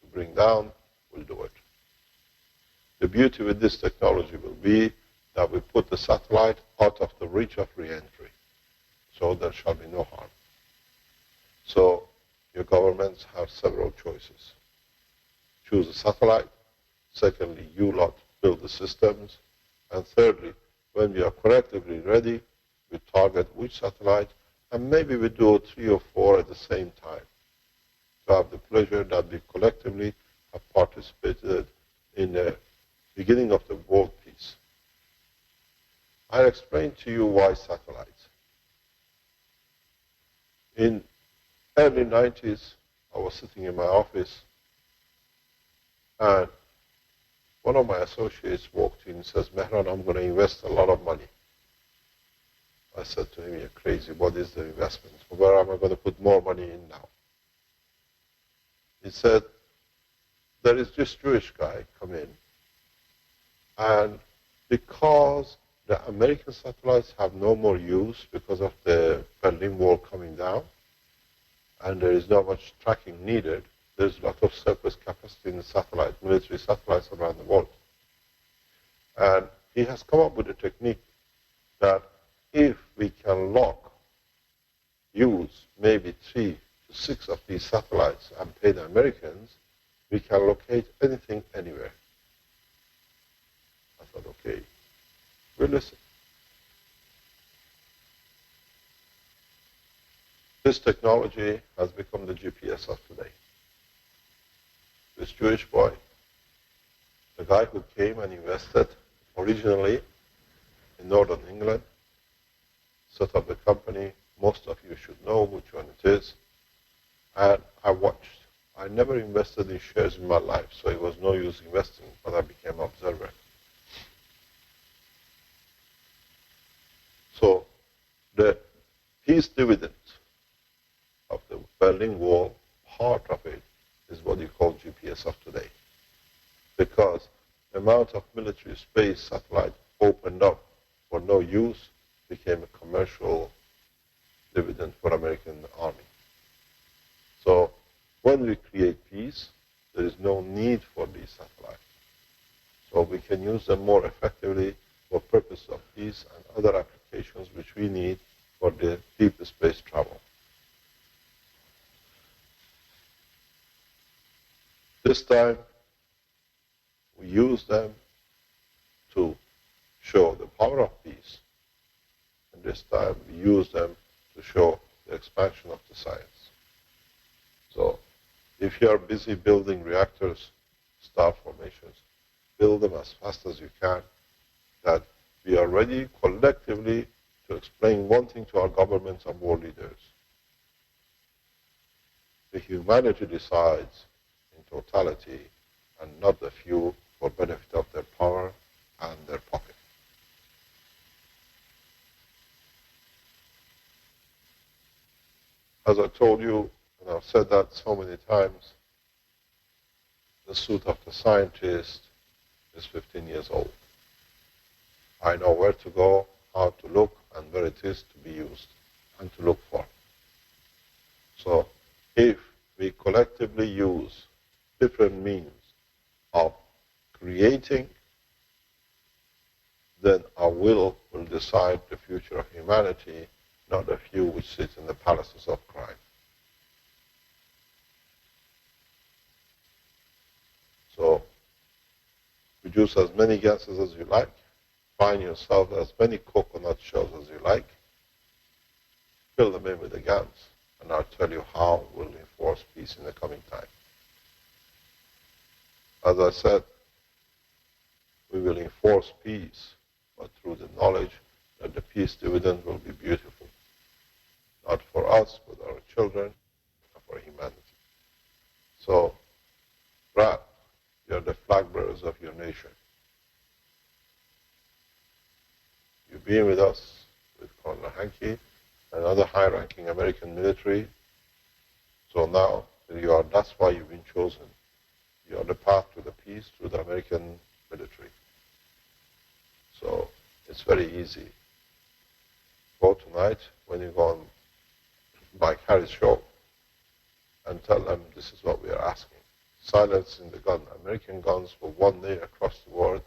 to bring down, we'll do it. The beauty with this technology will be that we put the satellite out of the reach of re-entry, so there shall be no harm. So your governments have several choices. Choose a satellite. Secondly, you lot build the systems. And thirdly, when we are collectively ready, we target which satellite, and maybe we do 3 or 4 at the same time to have the pleasure that we collectively have participated in the beginning of the world peace. I'll explain to you why satellites. In early 90s, I was sitting in my office, and one of my associates walked in and says, Mehran, I'm going to invest a lot of money. I said to him, you're crazy, what is the investment? Where am I going to put more money in now? He said, there is this Jewish guy come in, and because the American satellites have no more use because of the Berlin Wall coming down, and there is not much tracking needed, there's a lot of surplus capacity in the satellite, military satellites around the world. And he has come up with a technique that if we can use maybe 3 to 6 of these satellites and pay the Americans, we can locate anything anywhere. I thought, okay, we'll listen. This technology has become the GPS of today. This Jewish boy, the guy who came and invested originally in northern England, set up the company. Most of you should know which one it is. And I watched. I never invested in shares in my life, so it was no use investing, but I became an observer. So the peace dividend of the Berlin Wall, part of it is what you call GPS of today. Because the amount of military space satellite opened up use became a commercial dividend for American Army. So when we create peace, there is no need for these satellites. So we can use them more effectively for purposes of peace and other applications which we need for the deep space travel. This time, we use them to show the power of peace, and this time we use them to show the expansion of the science. So if you are busy building reactors, star formations, build them as fast as you can, that we are ready collectively to explain one thing to our governments and world leaders. The humanity decides in totality and not the few for benefit of their power and their pocket. As I told you, and I've said that so many times, the suit of the scientist is 15 years old. I know where to go, how to look, and where it is to be used and to look for. So if we collectively use different means of creating, then our will decide the future of humanity, not a few which sit in the palaces of crime. So produce as many gases as you like, find yourself as many coconut shells as you like, fill them in with the guns, and I'll tell you how we'll enforce peace in the coming time. As I said, we will enforce peace, but through the knowledge that the peace dividend will be beautiful, not for us, but our children, and for humanity. So, Brad, you're the flag bearers of your nation. You've been with us, with Colonel Hankey, and other high-ranking American military. So now, that's why you've been chosen. You are the path to the peace through the American military. So it's very easy. Go tonight when you go on Mike Harris' show and tell them this is what we are asking. Silencing the gun. American guns for 1 day across the world,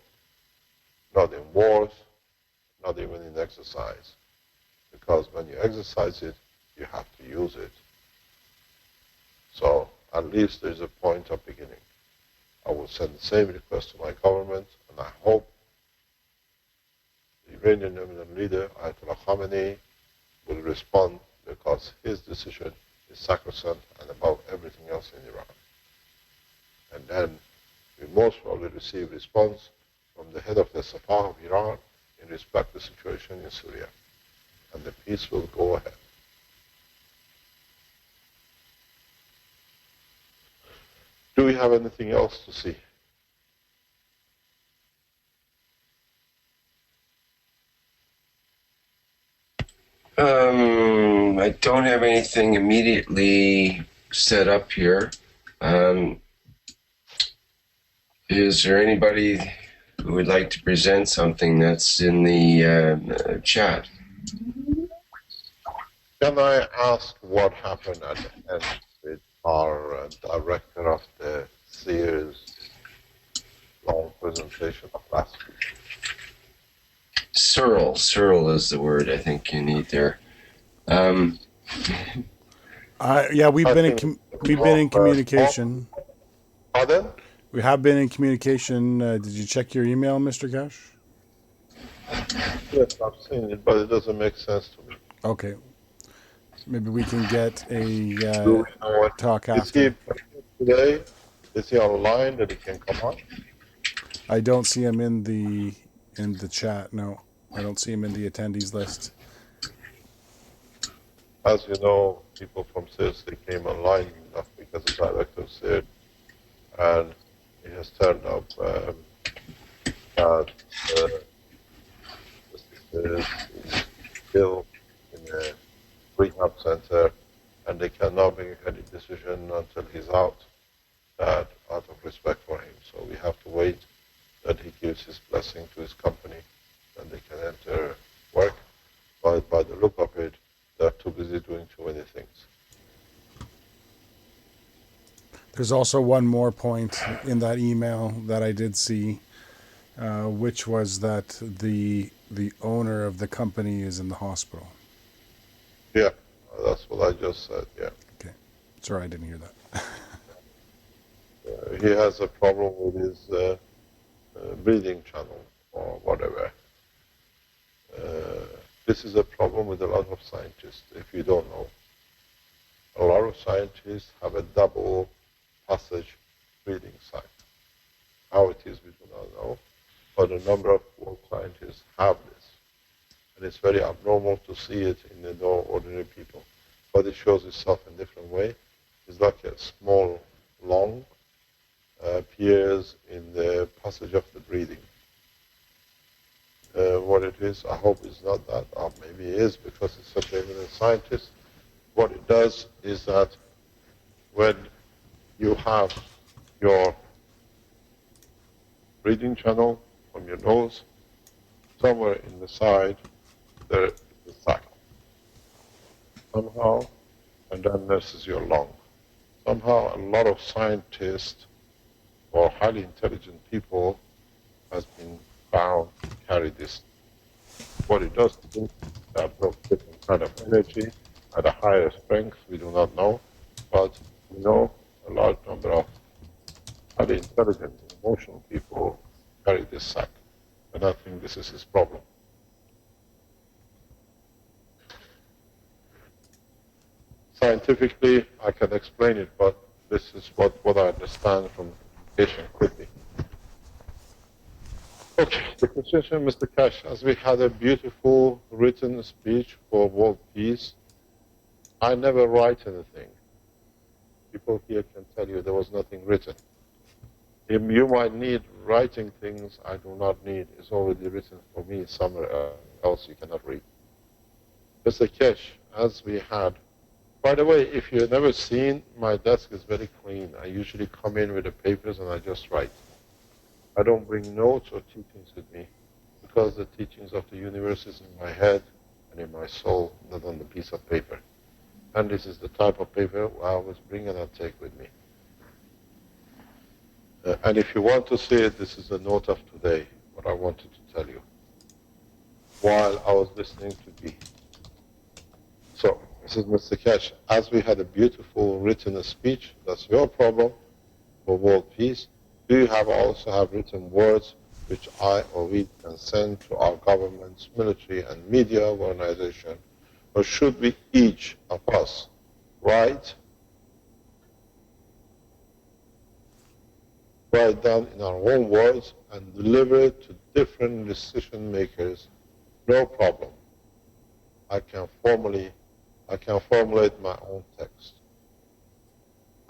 not in wars, not even in exercise. Because when you exercise it, you have to use it. So at least there's a point of beginning. I will send the same request to my government, and I hope the Iranian eminent leader, Ayatollah Khamenei, will respond, because his decision is sacrosanct and above everything else in Iran. And then we most probably receive response from the head of the Sepah of Iran in respect to the situation in Syria. And the peace will go ahead. Do we have anything else to see? I don't have anything immediately set up here. Is there anybody who would like to present something that's in the chat? Can I ask what happened at the end with our director of the Sears long presentation of last week? Searle is the word I think you need there. Yeah, we've been in communication. Pardon? We have been in communication. Did you check your email, Mr. Cash? Yes, I've seen it, but it doesn't make sense to me. Okay. Maybe we can get Do a we know what? talk Is he after. today? Is he online that he can come on? I don't see him in the chat. No, I don't see him in the attendees list. As you know, people from Sears, they came online last week as the director said, and it has turned up that is still in a rehab center, and they cannot make any decision until he's out, that out of respect for him. So we have to wait that he gives his blessing to his company, and they can enter by the look of it, they're too busy doing too many things. There's also one more point in that email that I did see, which was that the owner of the company is in the hospital. Yeah, that's what I just said, yeah. Okay. Sorry, I didn't hear that. He has a problem with his breathing channel or whatever. This is a problem with a lot of scientists, if you don't know. A lot of scientists have a double passage breathing site. How it is, we do not know, but a number of world scientists have this. And it's very abnormal to see it in the ordinary people. But it shows itself in a different way. It's like a small lung appears in the passage of the breathing. What it is, I hope it's not that, or maybe it is because it's such an eminent scientist. What it does is that when you have your breathing channel from your nose, somewhere in the side there is a sac somehow, and then this is your lung. Somehow a lot of scientists or highly intelligent people has been found to carry this. What it does is that absorbs different kind of energy at a higher strength, we do not know, but we know a large number of highly intelligent, emotional people carry this sac, and I think this is his problem. Scientifically, I can explain it, but this is what I understand from communication quickly. Okay, the question, Mr. Keshe, as we had a beautiful written speech for world peace, I never write anything. People here can tell you there was nothing written. If you might need writing things I do not need, it's already written for me somewhere else you cannot read. Mr. Keshe, as we had, by the way, if you've never seen, my desk is very clean. I usually come in with the papers and I just write. I don't bring notes or teachings with me because the teachings of the universe is in my head and in my soul, not on the piece of paper. And this is the type of paper I always bring and I take with me. And if you want to see it, this is the note of today, what I wanted to tell you, while I was listening to Guy. So, this is Mr. Keshe. As we had a beautiful written speech, that's your problem for world peace. Do you also have written words which I or we can send to our governments, military, and media organization? Or should we, each of us, write down in our own words and deliver it to different decision makers? No problem. I can formulate my own text.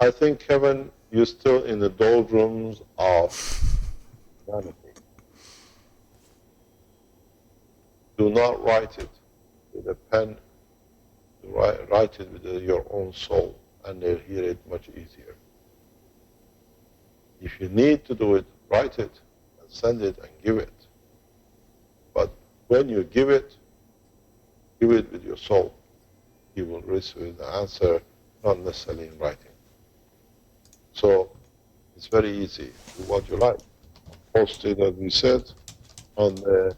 I think, Kevin, you're still in the doldrums of humanity. Do not write it with a pen. Write it with your own soul, and they'll hear it much easier. If you need to do it, write it and send it and give it. But when you give it with your soul. You will receive the answer, not necessarily in writing. So it's very easy. Do what you like. Post it, as we said, on the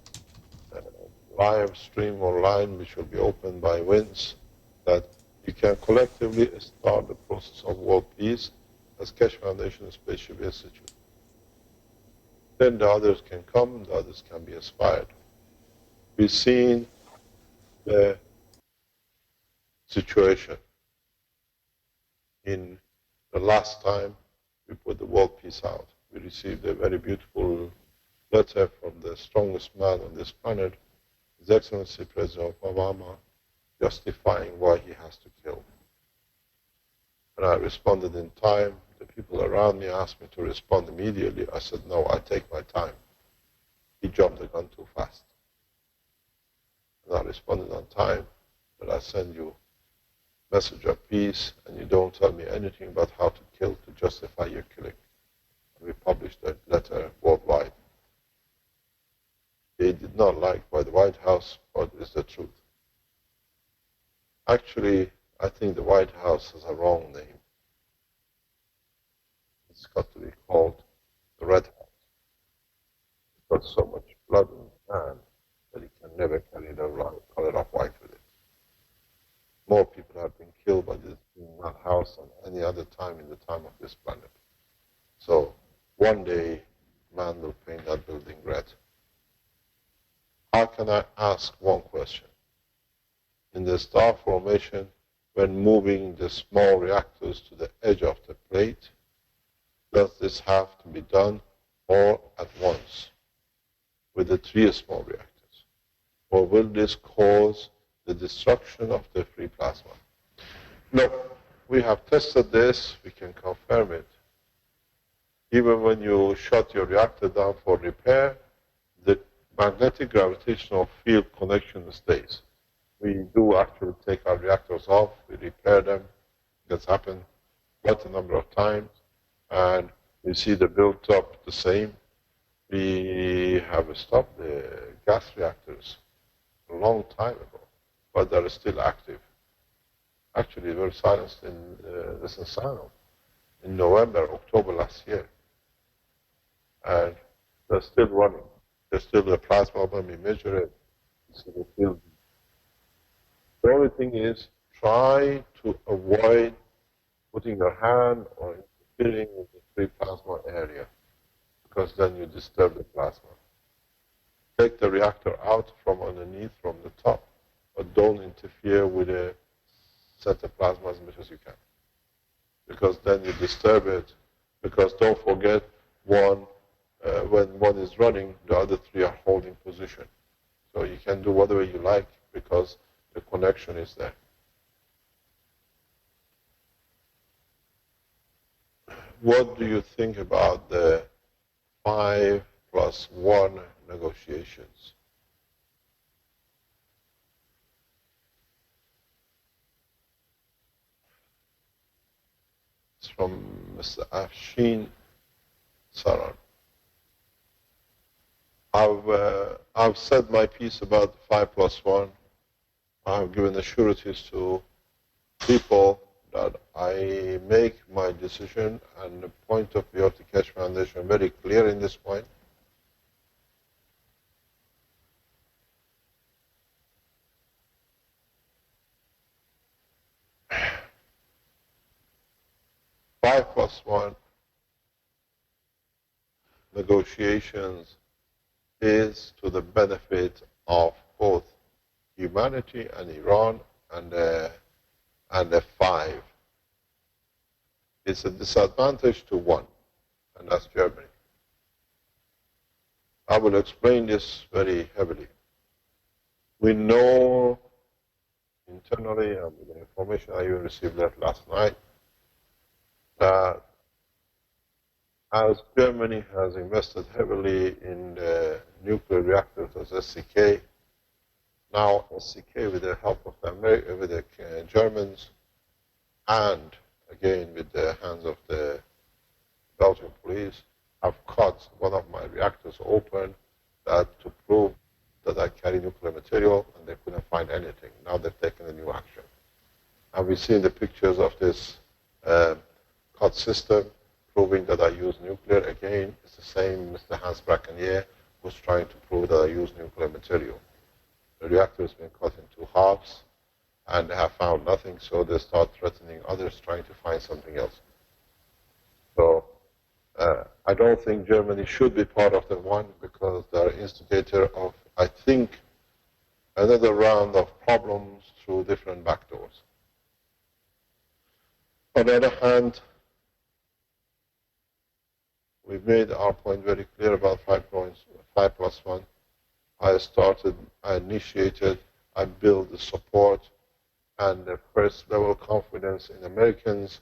live stream online, which will be opened by WINS, that you can collectively start the process of world peace as Keshe Foundation Spaceship Institute. Then the others can come, the others can be inspired. We've seen the situation in the last time we put the world peace out. We received a very beautiful letter from the strongest man on this planet, His Excellency President Obama, justifying why he has to kill. And I responded in time. The people around me asked me to respond immediately. I said, no, I take my time. He jumped the gun too fast. And I responded on time, but I send you a message of peace, and you don't tell me anything about how to kill to justify your killing. And we published that letter worldwide. They did not like by the White House, but it's the truth. Actually, I think the White House has a wrong name. It's got to be called the Red House. It's got so much blood in his hand that he can never carry the color of white with it. More people have been killed by this in that house than any other time in the time of this planet. So one day, man will paint that building red. How can I ask one question? In the star formation, when moving the small reactors to the edge of the plate, does this have to be done all at once with the 3 small reactors? Or will this cause the destruction of the free plasma? No, we have tested this, we can confirm it. Even when you shut your reactor down for repair, the magnetic gravitational field connection stays. We do actually take our reactors off, we repair them. That's happened quite a number of times, and we see the built-up the same. We have stopped the gas reactors a long time ago, but they're still active. Actually, they were silenced in Desensano in November, October last year, and they're still running. There's still the plasma when we measure it. The only thing is, try to avoid putting your hand or interfering with the free plasma area, because then you disturb the plasma. Take the reactor out from underneath, from the top, but don't interfere with the cytoplasma as much as you can, because then you disturb it. Because don't forget, when one is running, the other 3 are holding position. So you can do whatever you like because the connection is there. What do you think about the 5+1 negotiations? It's from Mr. Afshin Saran. I've said my piece about 5+1. I've given assurances to people that I make my decision, and the point of view of the Keshe Foundation very clear in this point. Five plus one negotiations is to the benefit of both humanity and Iran and the 5. It's a disadvantage to 1, and that's Germany. I will explain this very heavily. We know internally, and with the information I even received last night, that as Germany has invested heavily in the nuclear reactors as SCK, now SCK, with the help of the Germans, and again with the hands of the Belgian police, have cut one of my reactors open to prove that I carry nuclear material, and they couldn't find anything. Now they've taken a new action. And we've seen the pictures of this cut system proving that I use nuclear. Again, it's the same Mr. Hans Brackenier who's trying to prove that I use nuclear material. The reactor has been cut into halves, and they have found nothing, so they start threatening others, trying to find something else. So I don't think Germany should be part of the 1, because they're instigator of, I think, another round of problems through different backdoors. On the other hand, we've made our point very clear about 5+1. I initiated, I built the support and the first level confidence in Americans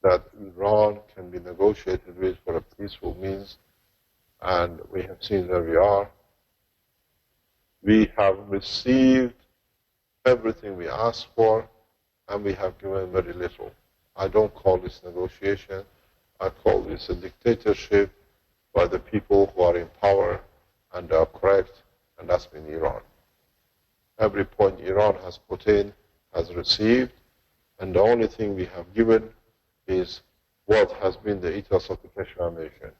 that Iran can be negotiated with for a peaceful means, and we have seen where we are. We have received everything we asked for, and we have given very little. I don't call this negotiation. I call this a dictatorship by the people who are in power, and they are correct, and that's been Iran. Every point Iran has put in has received, and the only thing we have given is what has been the ethos of the Keshe Foundation.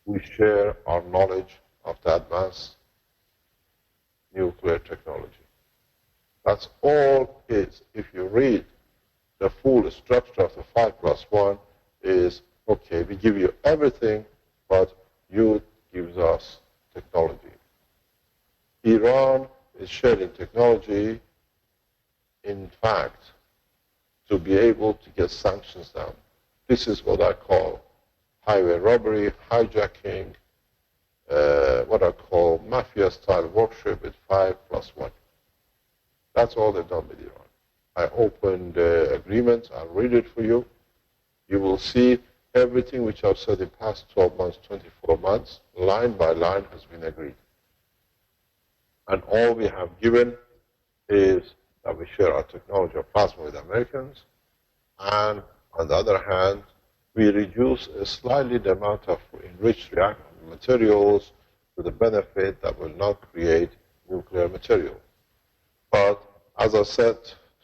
We share our knowledge of the advanced nuclear technology. That's all it is. If you read the full structure of the 5+1 is, okay, we give you everything, but you gives us technology. Iran is sharing technology, in fact, to be able to get sanctions down. This is what I call highway robbery, hijacking, what I call mafia-style workshop with 5+1. That's all they've done with Iran. I opened the agreement. I'll read it for you. You will see everything which I've said in past 12 months, 24 months, line by line has been agreed. And all we have given is that we share our technology of plasma with Americans, and on the other hand, we reduce slightly the amount of enriched reactive materials to the benefit that will not create nuclear material. But as I said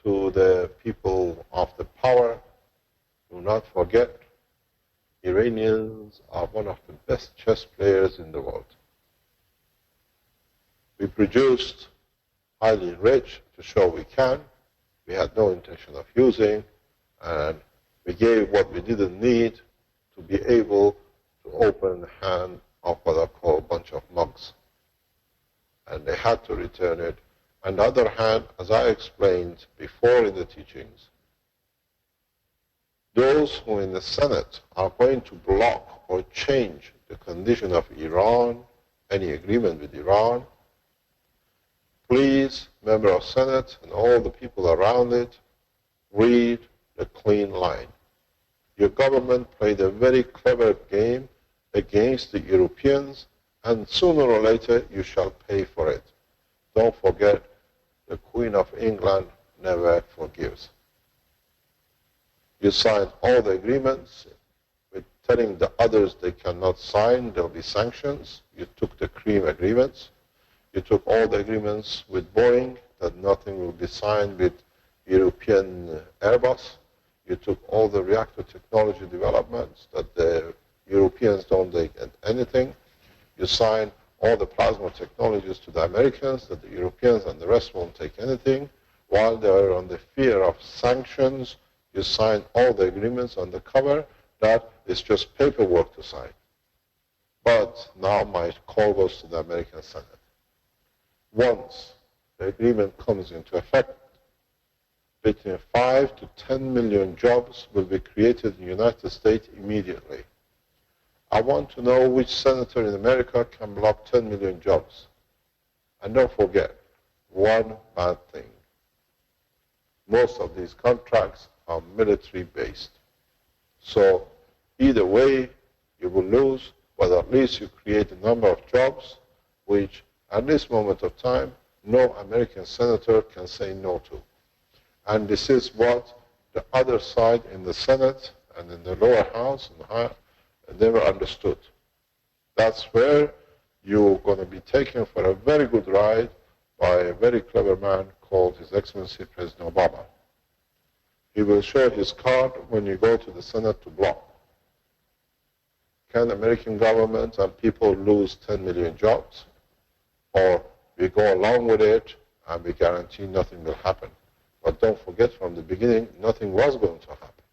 to the people of the power, do not forget, Iranians are one of the best chess players in the world. We produced highly enriched to show we can. We had no intention of using, and we gave what we didn't need to be able to open the hand of what I call a bunch of mugs. And they had to return it. On the other hand, as I explained before in the teachings, those who in the Senate are going to block or change the condition of Iran, any agreement with Iran, please, member of Senate and all the people around it, read the clean line. Your government played a very clever game against the Europeans, and sooner or later you shall pay for it. Don't forget, the Queen of England never forgives. You signed all the agreements with telling the others they cannot sign, there will be sanctions. You took the cream agreements. You took all the agreements with Boeing that nothing will be signed with European Airbus. You took all the reactor technology developments that the Europeans don't take anything. You signed all the plasma technologies to the Americans that the Europeans and the rest won't take anything. While they are on the fear of sanctions, you signed all the agreements on the cover that it's just paperwork to sign. But now my call goes to the American Senate. Once the agreement comes into effect, between 5 to 10 million jobs will be created in the United States immediately. I want to know which senator in America can block 10 million jobs. And don't forget, one bad thing. Most of these contracts are military-based. So either way, you will lose, but at least you create a number of jobs which, at this moment of time, no American senator can say no to. And this is what the other side in the Senate and in the lower house never understood. That's where you're going to be taken for a very good ride by a very clever man called His Excellency President Obama. He will show his card when you go to the Senate to block. Can American government and people lose 10 million jobs? Or we go along with it and we guarantee nothing will happen. But don't forget, from the beginning, nothing was going to happen.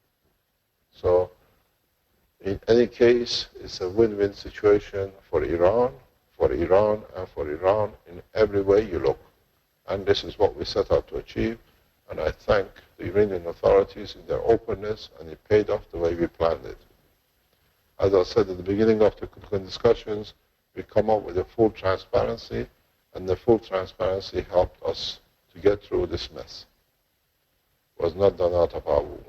So in any case, it's a win-win situation for Iran, and for Iran in every way you look. And this is what we set out to achieve. And I thank the Iranian authorities in their openness, and it paid off the way we planned it. As I said at the beginning of the discussions, we come up with a full transparency, and the full transparency helped us to get through this mess. It was not done out of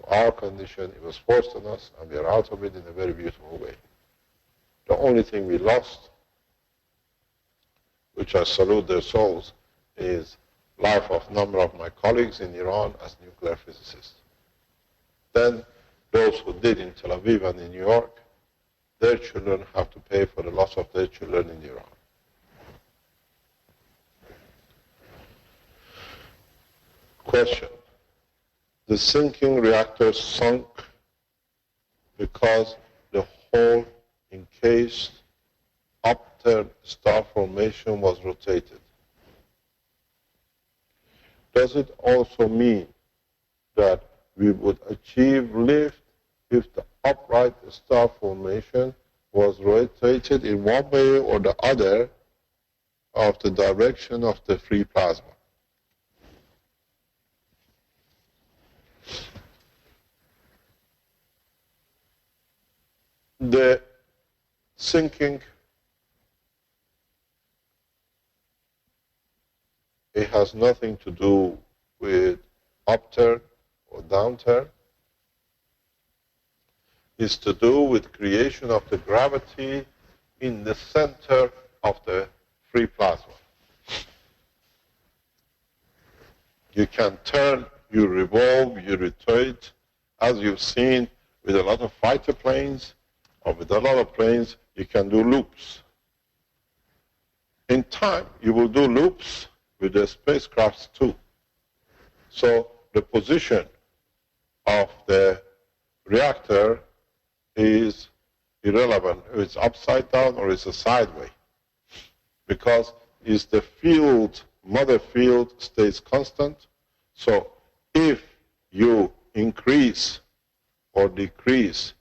our condition, it was forced on us, and we are out of it in a very beautiful way. The only thing we lost, which I salute their souls, is life of a number of my colleagues in Iran as nuclear physicists. Then those who did in Tel Aviv and in New York, their children have to pay for the loss of their children in Iran. Question. The sinking reactor sunk because the whole encased upturned star formation was rotated. Does it also mean that we would achieve lift if the upright star formation was rotated in one way or the other of the direction of the free plasma? The sinking, it has nothing to do with upturn or downturn. It's to do with creation of the gravity in the center of the free plasma. You can turn, you revolve, you rotate, as you've seen with a lot of fighter planes, or with a lot of planes, you can do loops. In time, you will do loops with the spacecrafts too. So the position of the reactor is irrelevant. It's upside down or it's a sideways, because is the field, mother field stays constant. So if you increase or decrease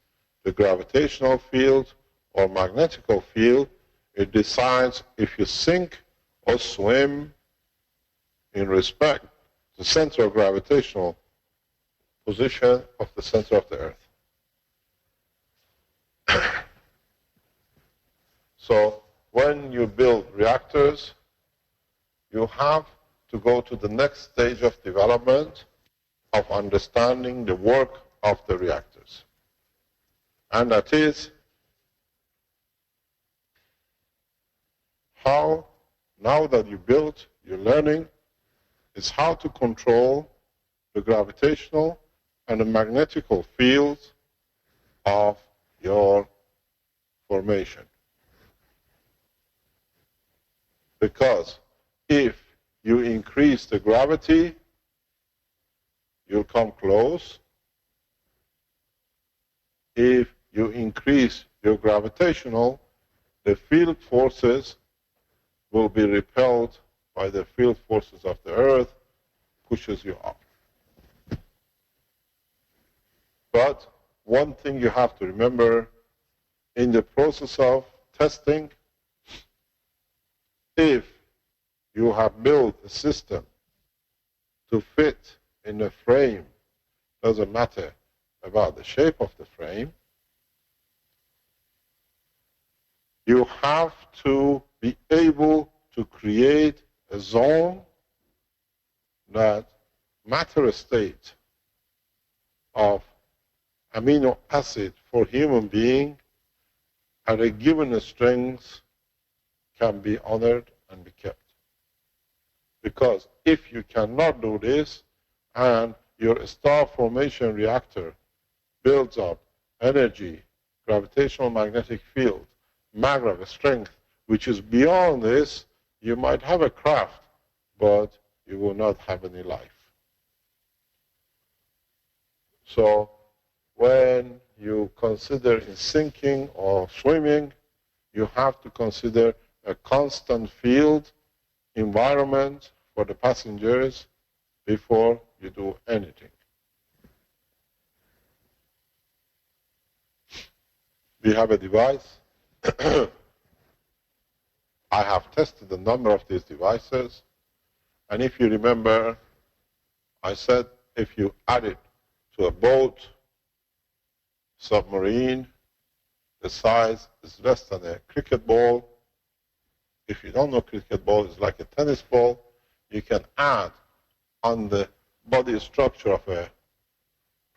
the gravitational field or magnetical field, it decides if you sink or swim in respect to the center of gravitational position of the center of the Earth. So when you build reactors, you have to go to the next stage of development of understanding the work of the reactors. And that is how, now that you built, you're learning, is how to control the gravitational and the magnetical fields of your formation. Because if you increase the gravity, you'll come close. If you increase your gravitational, the field forces will be repelled by the field forces of the Earth, pushes you up. But one thing you have to remember, in the process of testing, if you have built a system to fit in a frame, doesn't matter about the shape of the frame, you have to be able to create a zone that matter state of amino acid for human being at a given strength can be honored and be kept. Because if you cannot do this, and your star formation reactor builds up energy, gravitational magnetic field, maglev strength, which is beyond this, you might have a craft, but you will not have any life. So when you consider in sinking or swimming, you have to consider a constant field environment for the passengers before you do anything. We have a device. I have tested a number of these devices, and if you remember, I said if you add it to a boat, submarine, the size is less than a cricket ball. If you don't know cricket ball, it's like a tennis ball. You can add on the body structure of a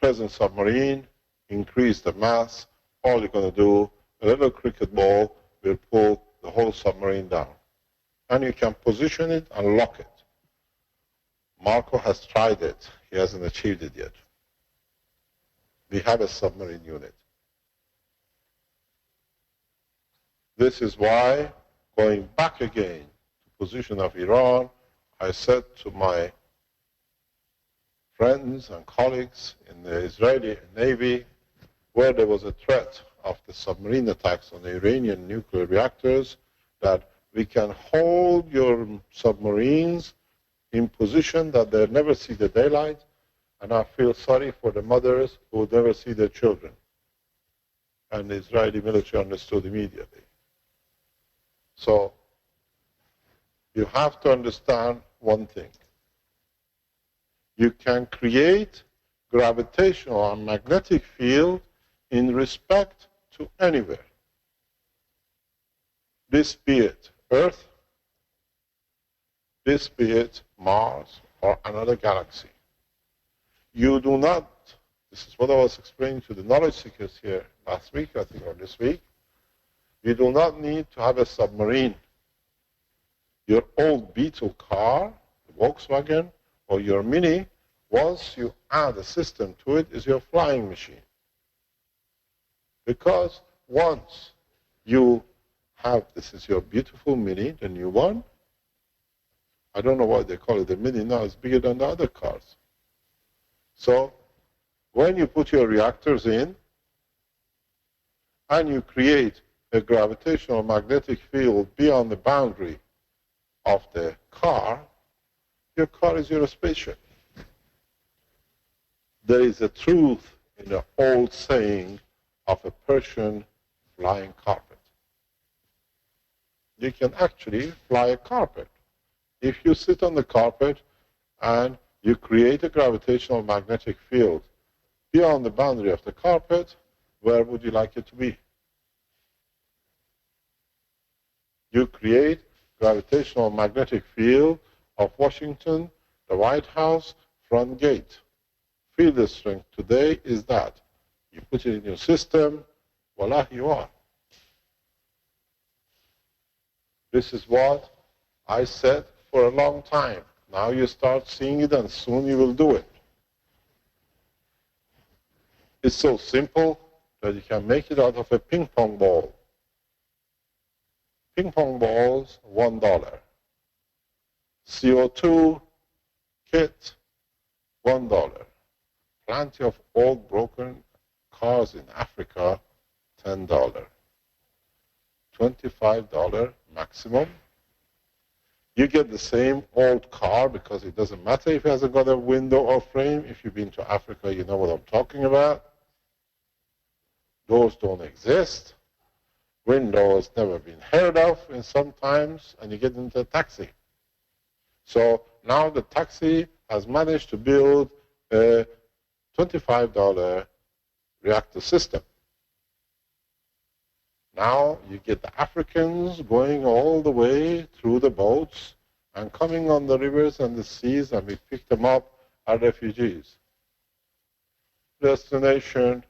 present submarine, increase the mass. All you're going to do, a little cricket ball will pull the whole submarine down. And you can position it and lock it. Marco has tried it. He hasn't achieved it yet. We have a submarine unit. This is why, going back again to the position of Iran, I said to my friends and colleagues in the Israeli Navy, where there was a threat of the submarine attacks on the Iranian nuclear reactors, that we can hold your submarines in position that they'll never see the daylight, and I feel sorry for the mothers who will never see their children. And the Israeli military understood immediately. So you have to understand one thing. You can create gravitational and magnetic field in respect to anywhere. This be it Earth, this be it Mars or another galaxy. You do not, this is what I was explaining to the knowledge seekers here last week, I think, or this week. You do not need to have a submarine. Your old Beetle car, the Volkswagen, or your Mini, once you add a system to it, is your flying machine. Because once you have, this is your beautiful Mini, the new one. I don't know why they call it the Mini now, it's bigger than the other cars. So when you put your reactors in and you create a gravitational magnetic field beyond the boundary of the car, your car is your spaceship. There is a truth in the old saying of a Persian flying carpet. You can actually fly a carpet. If you sit on the carpet and you create a gravitational magnetic field beyond the boundary of the carpet, where would you like it to be? You create gravitational magnetic field of Washington, the White House, front gate. Field strength today is that. You put it in your system, voila, you are. This is what I said for a long time. Now you start seeing it and soon you will do it. It's so simple that you can make it out of a ping pong ball. Ping pong balls, $1. CO2 kit, $1. Plenty of old broken cars in Africa, $10. $25 maximum. You get the same old car because it doesn't matter if it hasn't got a window or frame. If you've been to Africa, you know what I'm talking about. Doors don't exist. Windows never been heard of in sometimes, and you get into a taxi. So now the taxi has managed to build a $25 reactor system. Now you get the Africans going all the way through the boats and coming on the rivers and the seas, and we pick them up as refugees. Destination,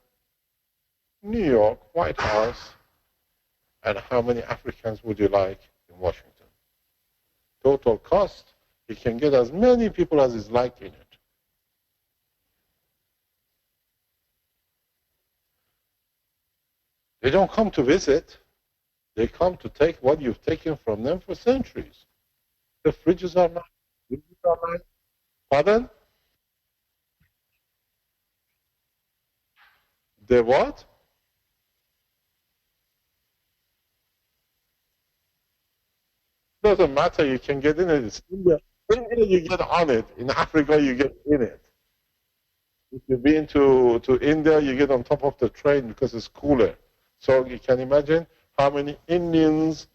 New York, White House, and how many Africans would you like in Washington? Total cost, you can get as many people as is like in it. They don't come to visit. They come to take what you've taken from them for centuries. The fridges are nice. Pardon? The what? Doesn't matter. You can get in it. It's India. India, you get on it. In Africa, you get in it. If you've been to India, you get on top of the train because it's cooler. So you can imagine how many Indians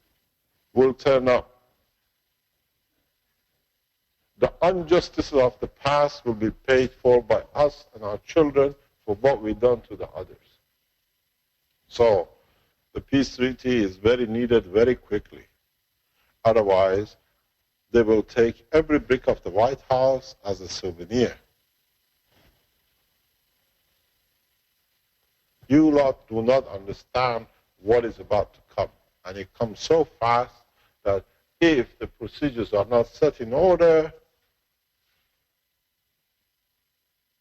will turn up. The injustices of the past will be paid for by us and our children for what we've done to the others. So the peace treaty is very needed very quickly. Otherwise, they will take every brick of the White House as a souvenir. You lot do not understand what is about to come. And it comes so fast that if the procedures are not set in order,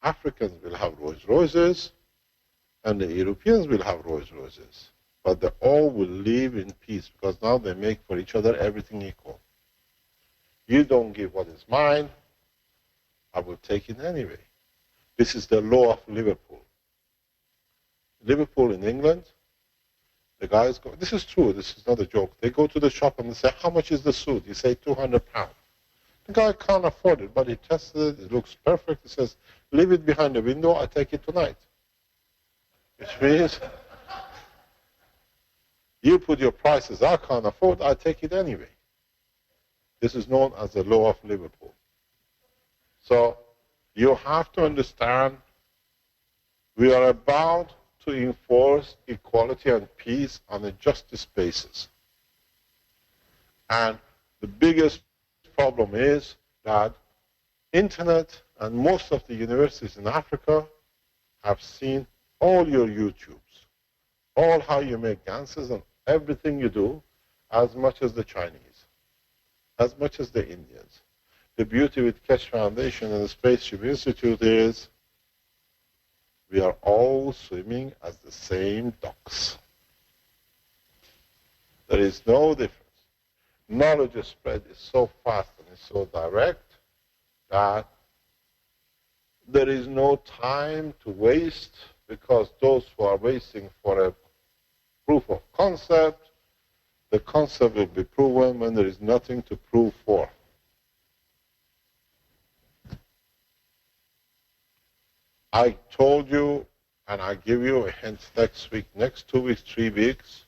Africans will have Rolls Royces and the Europeans will have Rolls Royces. But they all will live in peace because now they make for each other everything equal. You don't give what is mine, I will take it anyway. This is the law of Liverpool. Liverpool in England, the guys go, this is true, this is not a joke. They go to the shop and they say, how much is the suit? You say £200. The guy can't afford it, but he tested it, it looks perfect. He says, leave it behind the window, I take it tonight. Which means, you put your prices, I can't afford, I take it anyway. This is known as the law of Liverpool. So, you have to understand, we are about to enforce equality and peace on a justice basis. And the biggest problem is that internet and most of the universities in Africa have seen all your YouTubes, all how you make dances and everything you do, as much as the Chinese, as much as the Indians. The beauty with Keshe Foundation and the Spaceship Institute is we are all swimming as the same ducks. There is no difference. Knowledge spread is so fast and is so direct that there is no time to waste, because those who are waiting for a proof of concept, the concept will be proven when there is nothing to prove for. I told you, and I give you a hint next week, next 2 weeks, 3 weeks,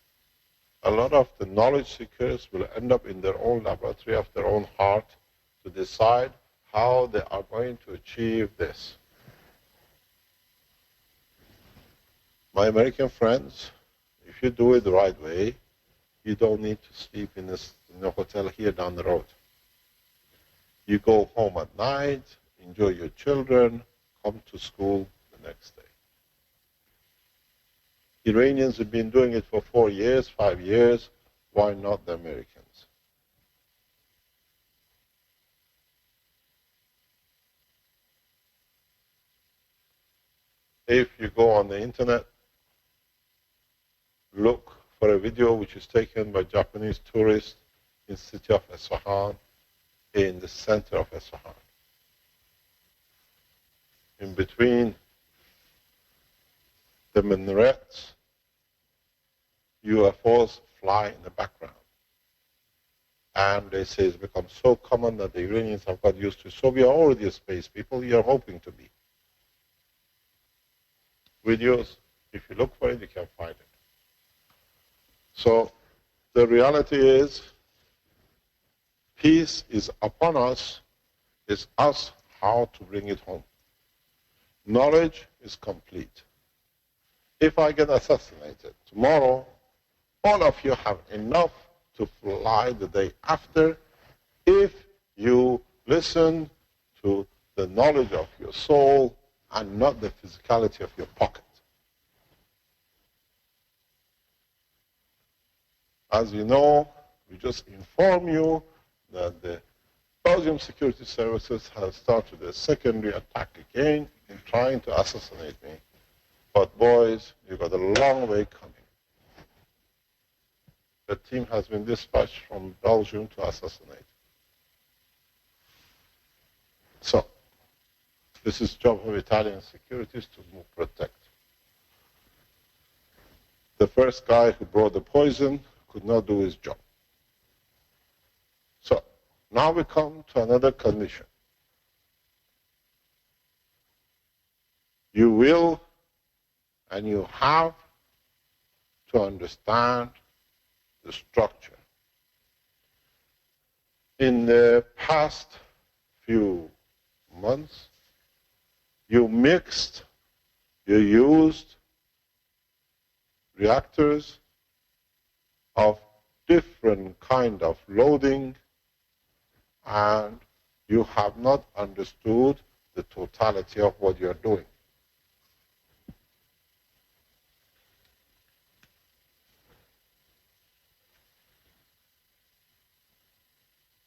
a lot of the knowledge seekers will end up in their own laboratory of their own heart to decide how they are going to achieve this. My American friends, if you do it the right way, you don't need to sleep in a hotel here down the road. You go home at night, enjoy your children, come to school the next day. Iranians have been doing it for 4 years, 5 years. Why not the Americans? If you go on the internet, look for a video which is taken by Japanese tourists in the city of Isfahan, in the center of Isfahan. In between the minarets, UFOs fly in the background. And they say it's become so common that the Iranians have got used to it. So we are already a space people, we are hoping to be. Videos, if you look for it, you can find it. So the reality is, peace is upon us. It's us how to bring it home. Knowledge is complete. If I get assassinated tomorrow, all of you have enough to fly the day after if you listen to the knowledge of your soul and not the physicality of your pocket. As you know, we just inform you that the Belgium security services have started a secondary attack again in trying to assassinate me. But boys, you've got a long way coming. The team has been dispatched from Belgium to assassinate. So, this is the job of Italian securities to protect. The first guy who brought the poison could not do his job. So, now we come to another condition. You will and you have to understand the structure. In the past few months, you used reactors of different kind of loading, and you have not understood the totality of what you're doing.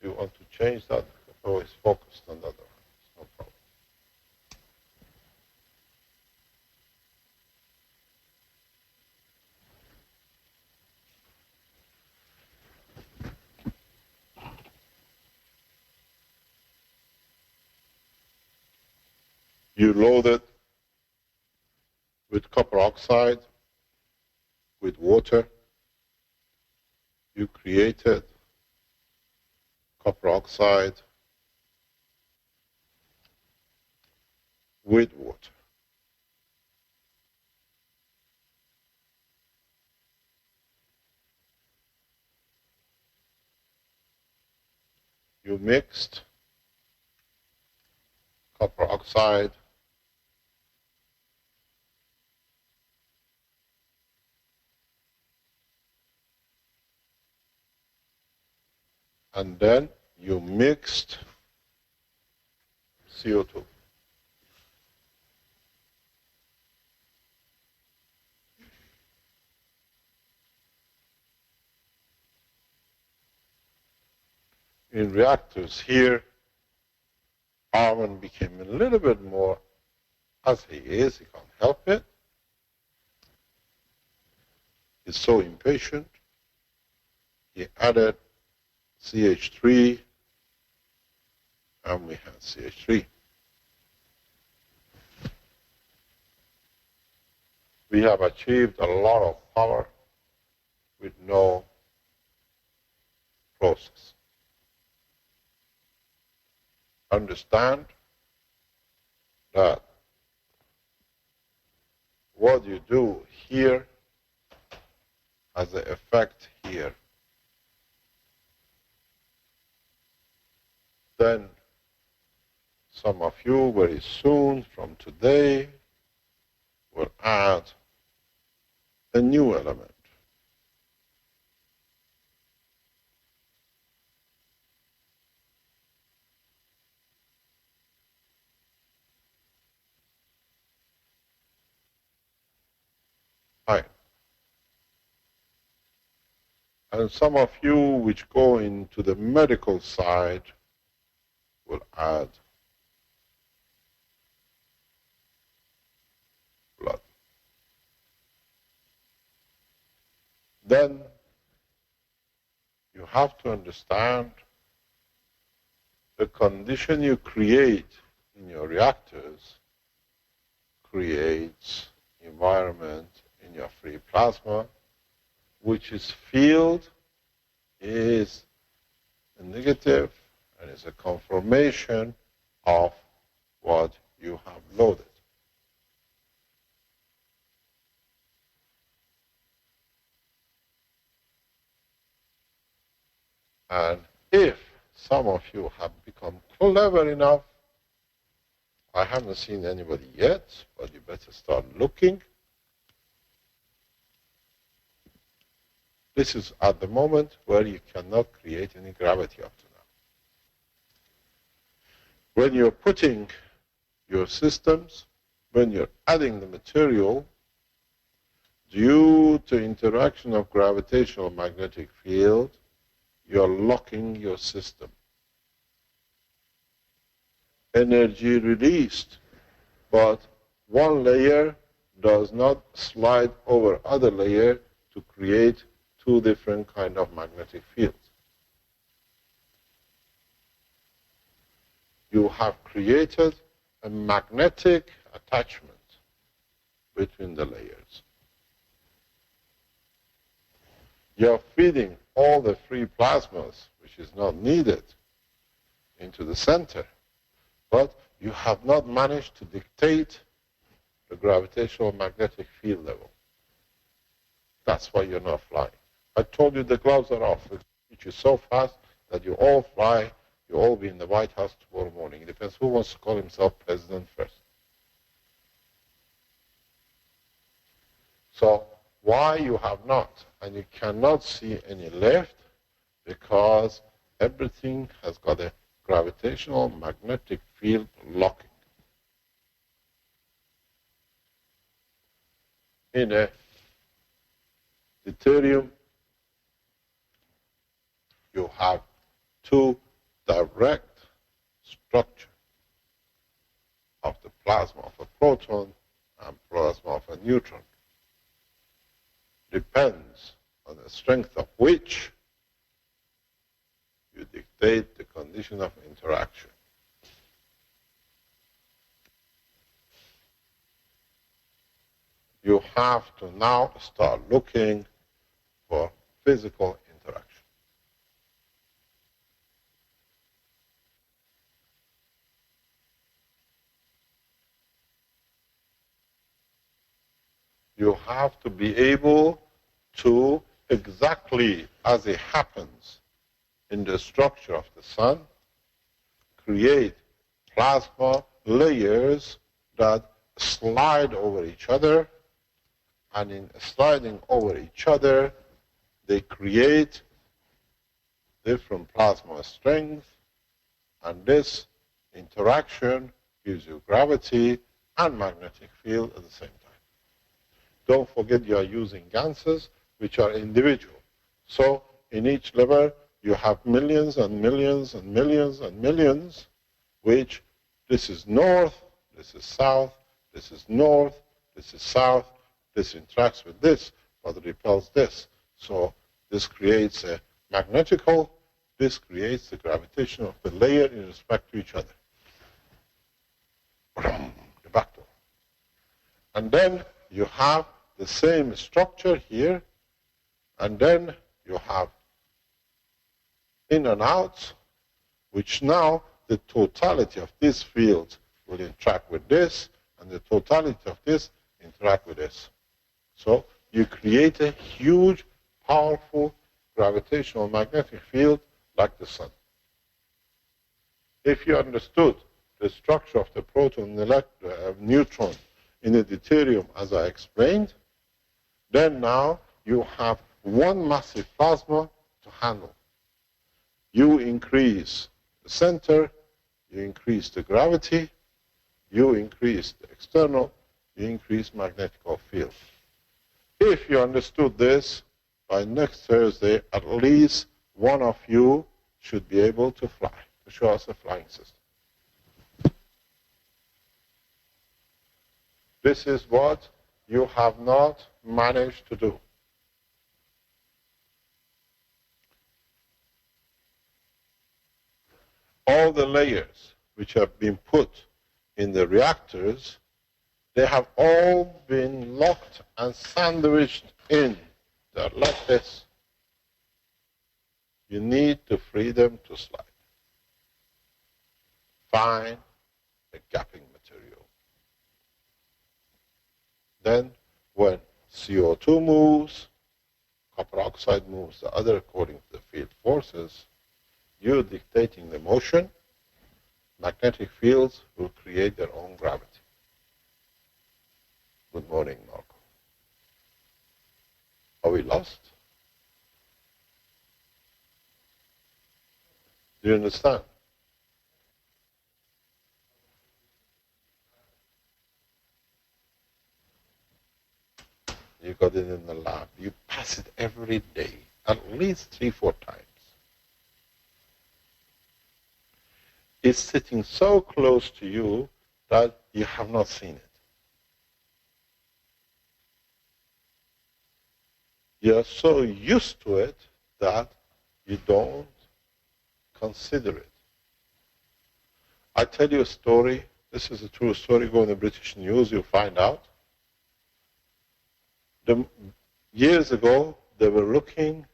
You want to change that? Always focused on that one. No problem. You loaded with copper oxide, with water. You created copper oxide with water. You mixed copper oxide and then you mixed CO2. In reactors here, Armin became a little bit more, as he is, he can't help it. He's so impatient. He added CH3, and we had CH3. We have achieved a lot of power with no process. Understand that what you do here has an effect here. Then some of you very soon from today will add a new element. Fine. And some of you which go into the medical side will add blood. Then you have to understand the condition you create in your reactors creates environment in your free plasma, which is field is a negative and is a confirmation of what you have loaded. And if some of you have become clever enough, I haven't seen anybody yet, but you better start looking. This is at the moment where you cannot create any gravity up to now. When you're putting your systems, when you're adding the material, due to interaction of gravitational magnetic field, you're locking your system. Energy released, but one layer does not slide over other layer to create two different kind of magnetic fields. You have created a magnetic attachment between the layers. You're feeding all the free plasmas, which is not needed, into the center, but you have not managed to dictate the gravitational magnetic field level. That's why you're not flying. I told you the gloves are off. It teach you so fast that you all fly, you all be in the White House tomorrow morning. It depends who wants to call himself president first. So why you have not, and you cannot see any lift, because everything has got a gravitational magnetic field locking. In a deuterium, you have two direct structure of the plasma of a proton and plasma of a neutron. Depends on the strength of which you dictate the condition of interaction. have to now start looking for physical interaction. You have to be able to, exactly as it happens in the structure of the sun, create plasma layers that slide over each other, and in sliding over each other, they create different plasma strength, and this interaction gives you gravity and magnetic field at the same time. Don't forget you are using ganses, which are individual. So in each level, you have millions and millions and millions and millions, which this is north, this is south, this is north, this is south, this interacts with this, but repels this. So this creates a magnetical, this creates the gravitation of the layer in respect to each other. The back door. And then you have the same structure here, and then you have in and outs, which now the totality of this field will interact with this, and the totality of this interact with this. So you create a huge, powerful gravitational magnetic field like the sun. If you understood the structure of the proton and neutron in the deuterium as I explained, then now you have one massive plasma to handle. You increase the center, you increase the gravity, you increase the external, you increase magnetic field. If you understood this, by next Thursday, at least one of you should be able to fly, to show us a flying system. This is what you have not managed to do. All the layers which have been put in the reactors, they have all been locked and sandwiched in. They're like this. You need to free them to slide. Find a gapping material. Then when CO2 moves, copper oxide moves the other according to the field forces, you're dictating the motion, magnetic fields will create their own gravity. Good morning, Marco. Are we lost? Do you understand? You got it in the lab. You pass it every day, at least 3-4 times. It's sitting so close to you that you have not seen it. You're so used to it that you don't consider it. I tell you a story. This is a true story. Go in the British news, you'll find out. Years ago, they were looking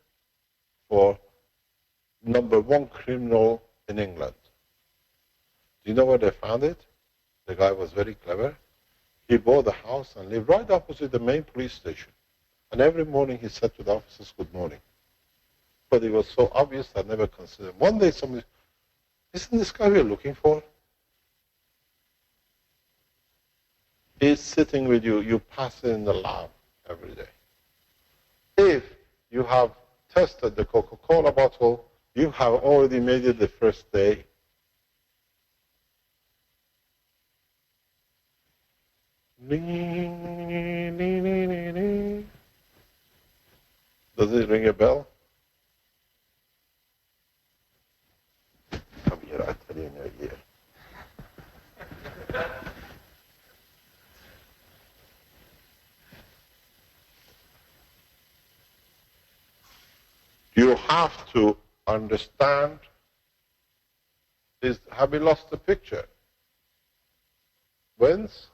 for #1 criminal in England. Do you know where they found it? The guy was very clever. He bought a house and lived right opposite the main police station. And every morning he said to the officers, good morning. But it was so obvious I never considered. One day somebody, isn't this guy we're looking for? He's sitting with you. You pass it in the lab every day. If you have tested the Coca-Cola bottle, you have already made it the first day. Does it ring a bell? Come here, I'll tell you in your ear. You have to understand. Have we lost the picture? Whence?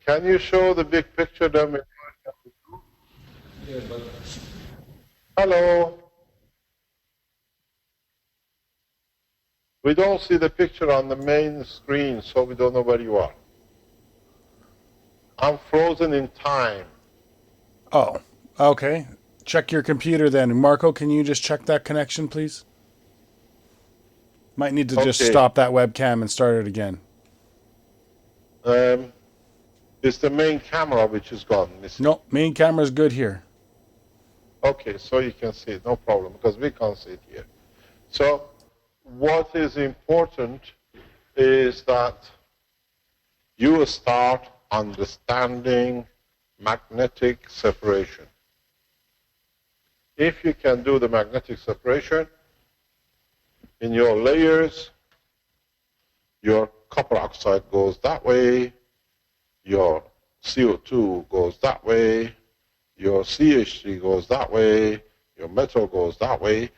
Can you show the big picture then? Hello. We don't see the picture on the main screen, so we don't know where you are. I'm frozen in time. Oh, okay. Check your computer then. Marco, can you just check that connection, please? Might need to just Okay. stop that webcam and start it again. It's the main camera which is gone missing. No, main camera's good here. Okay, so you can see it, no problem, because we can't see it here. So what is important is that you start understanding magnetic separation. If you can do the magnetic separation in your layers, your copper oxide goes that way, your CO2 goes that way, your CH3 goes that way, your metal goes that way,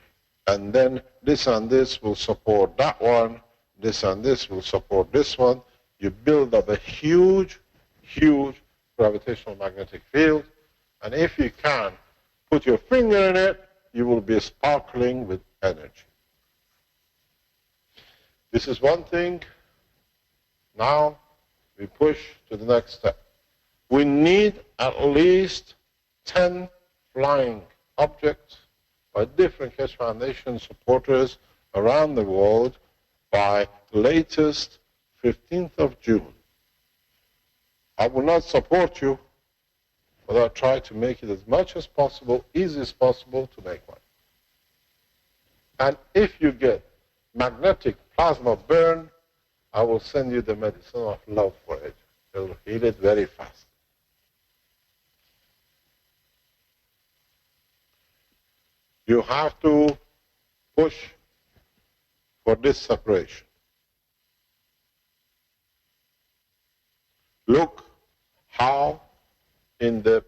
and then this and this will support that one, this and this will support this one. You build up a huge, huge gravitational magnetic field, and if you can put your finger in it, you will be sparkling with energy. This is one thing. Now we push to the next step. We need at least 10 flying objects by different Keshe Foundation supporters around the world by latest 15th of June. I will not support you, but I'll try to make it as much as possible, easy as possible to make one. And if you get magnetic plasma burn, I will send you the medicine of love for it. It will heal it very fast. You have to push for this separation. Look how in the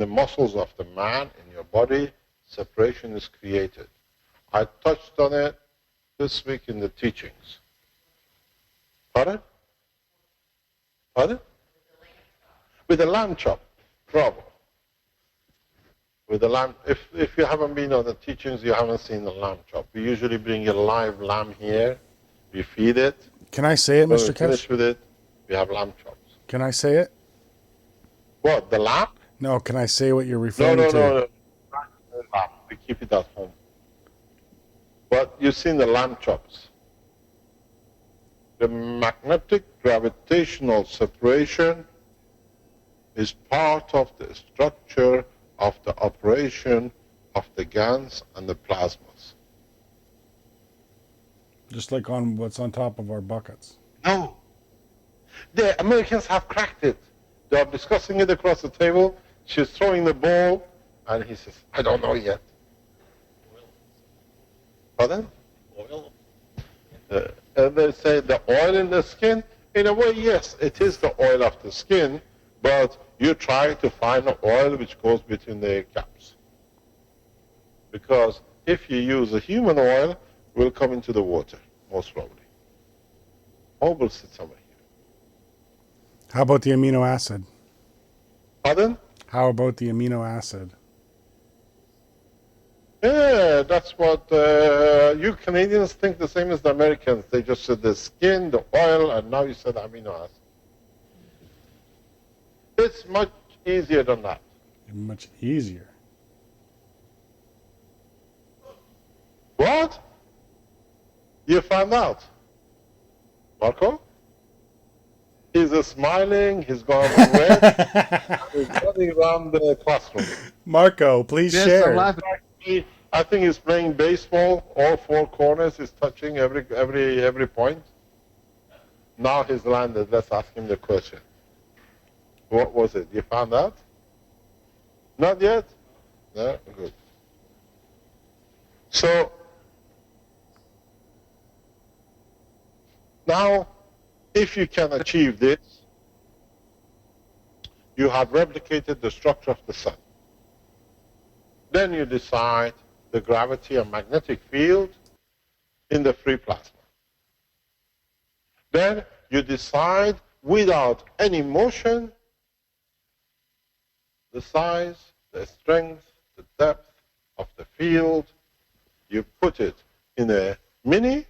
muscles of the man, in your body, separation is created. I touched on it this week in the teachings. Pardon? Pardon? With a lamb chop. Bravo. With the lamb, if you haven't been on the teachings, you haven't seen the lamb chop. We usually bring a live lamb here. We feed it. Can I say it, When Mr. we Keshe? finish with it, we have lamb chops. Can I say it? What, the lamb? No, can I say what you're No, referring no, to? no, no. Not the lamb. We keep it at home. But you've seen the lamb chops. The magnetic gravitational separation is part of the structure of the operation of the GANs and the plasmas. Just like on what's on top of our buckets. No. The Americans have cracked it. They are discussing it across the table. She's throwing the ball, and he says, I don't know yet. Pardon? Oil. And they say the oil in the skin. In a way, yes, it is the oil of the skin, but you try to find the oil which goes between the caps. Because if you use a human oil, it will come into the water, most probably. Or will sit somewhere here. How about the amino acid? Pardon? How about the amino acid? Yeah, that's what you Canadians think the same as the Americans. They just said the skin, the oil, and now you said amino acid. It's much easier than that. Much easier. What? You found out? Marco? He's smiling, he's gone red, he's running around the classroom. Marco, please Yes, share. I'm laughing. I think he's playing baseball, all four corners, he's touching every point. Now he's landed, let's ask him the question. What was it? You found out? Not yet? No? Good. So, now, if you can achieve this, you have replicated the structure of the sun. Then you decide the gravity and magnetic field in the free plasma. Then you decide, without any motion, the size, the strength, the depth of the field, you put it in a mini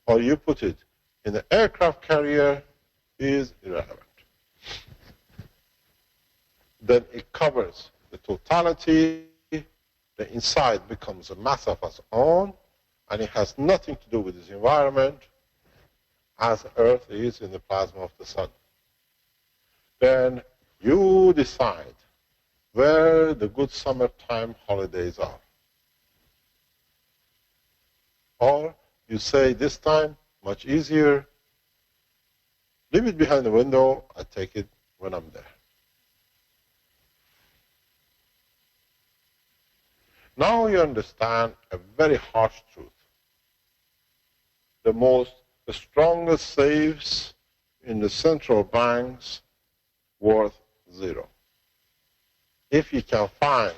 or you put it in an aircraft carrier is irrelevant. Then it covers the totality, the inside becomes a mass of its own, and it has nothing to do with its environment as Earth is in the plasma of the sun. Then you decide where the good summertime holidays are. Or you say this time, much easier, leave it behind the window, I take it when I'm there. Now you understand a very harsh truth. The strongest safes in the central banks worth zero. If you can find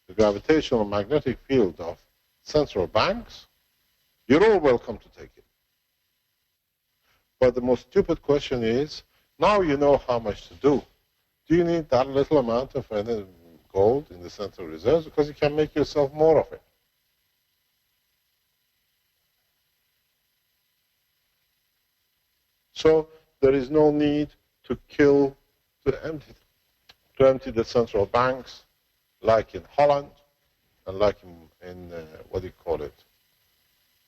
the gravitational magnetic field of central banks, you're all welcome to take it. But the most stupid question is, now you know how much to do. Do you need that little amount of gold in the central reserves? Because you can make yourself more of it. So there is no need to empty the central banks like in Holland and like in what do you call it?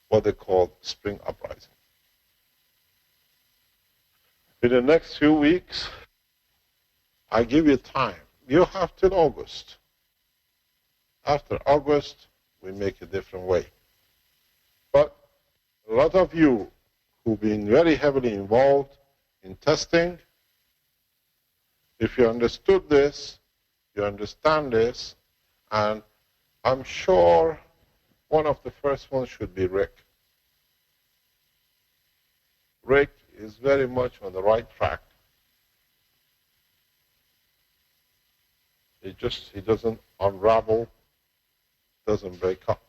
What they call spring uprising. In the next few weeks, I give you time. You have till August. After August, we make a different way. But a lot of you who've been very heavily involved in testing, if you understood this, you understand this, and I'm sure one of the first ones should be Rick. Rick is very much on the right track. He doesn't unravel, doesn't break up.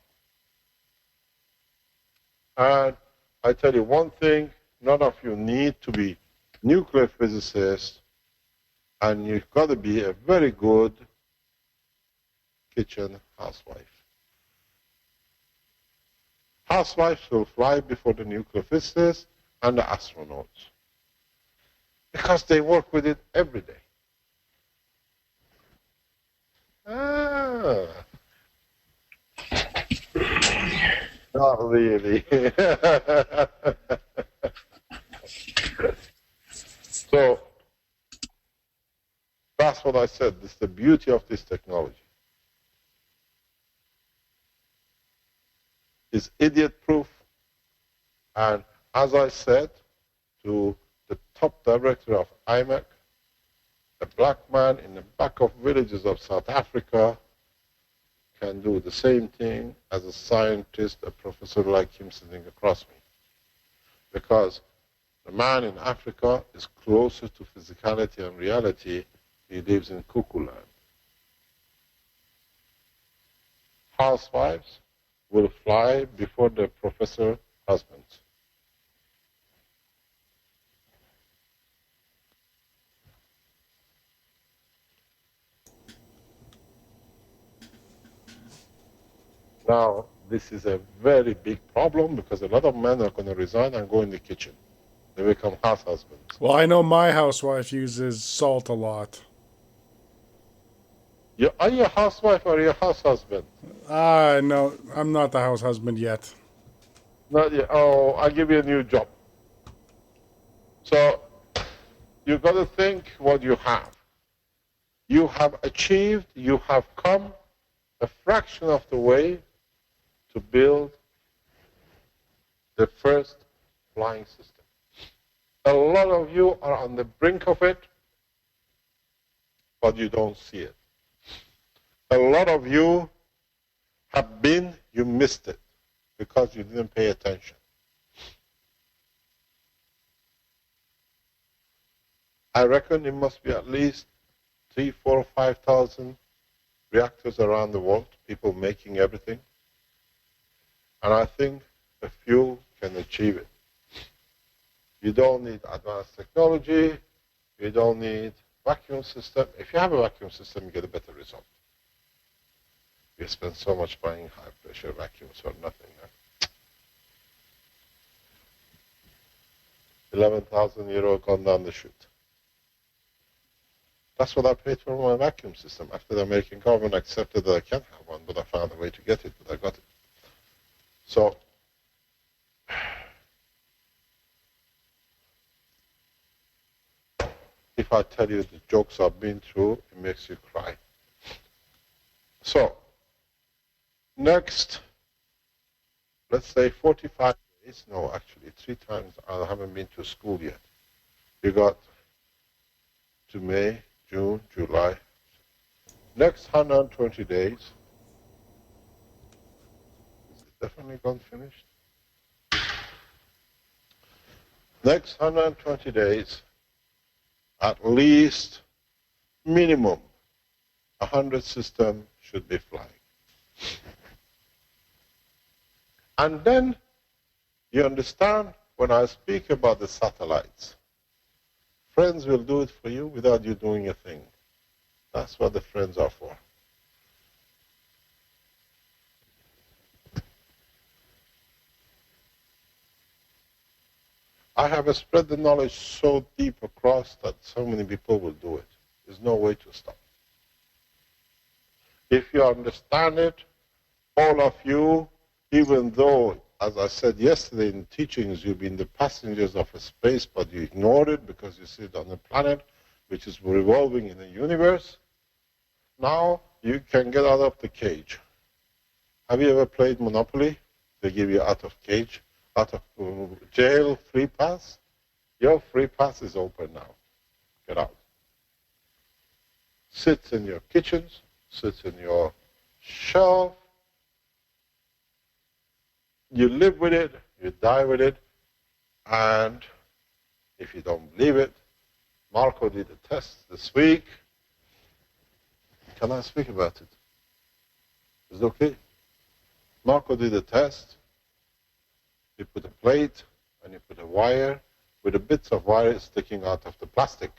And I tell you one thing, none of you need to be nuclear physicists, and you've got to be a very good kitchen housewife. Housewives will fly before the nuclear physicists and the astronauts because they work with it every day. Not really. So that's what I said. This is the beauty of this technology. It's idiot-proof. And as I said to the top director of IMEC, a black man in the back of villages of South Africa can do the same thing as a scientist, a professor like him sitting across me. Because the man in Africa is closer to physicality and reality. He lives in cuckoo land. Housewives will fly before their professor husbands. Now, this is a very big problem because a lot of men are going to resign and go in the kitchen. They become house husbands. Well, I know my housewife uses salt a lot. Are you a housewife or are you a house husband? No, I'm not the house husband yet. Not yet. Oh, I'll give you a new job. So you've got to think what you have. You have achieved, you have come a fraction of the way to build the first flying system. A lot of you are on the brink of it, but you don't see it. A lot of you have been, you missed it because you didn't pay attention. I reckon it must be at least 3,000, 4,000, 5,000 reactors around the world, people making everything. And I think a few can achieve it. You don't need advanced technology. You don't need vacuum system. If you have a vacuum system, you get a better result. We spend so much buying high pressure vacuums for nothing. 11,000 euro gone down the chute. That's what I paid for my vacuum system after the American government accepted that I can't have one, but I found a way to get it, but I got it. So, if I tell you the jokes I've been through, it makes you cry. So, next, let's say 45 days, no, actually 3 times I haven't been to school yet. You got to May, June, July. Next 120 days, is it definitely gone finished? Next 120 days, at least, minimum, 100 systems should be flying. And then, you understand, when I speak about the satellites, friends will do it for you without you doing a thing. That's what the friends are for. I have spread the knowledge so deep across that so many people will do it. There's no way to stop. If you understand it, all of you, even though, as I said yesterday in teachings, you've been the passengers of a space, but you ignored it because you sit on a planet which is revolving in the universe, now you can get out of the cage. Have you ever played Monopoly? They give you out of cage, out of jail, free pass. Your free pass is open now. Get out. Sit in your kitchens, sit in your shelf. You live with it, you die with it, and if you don't believe it, Marco did a test this week. Can I speak about it? Is it okay? Marco did a test. He put a plate and he put a wire with the bits of wire sticking out of the plastic.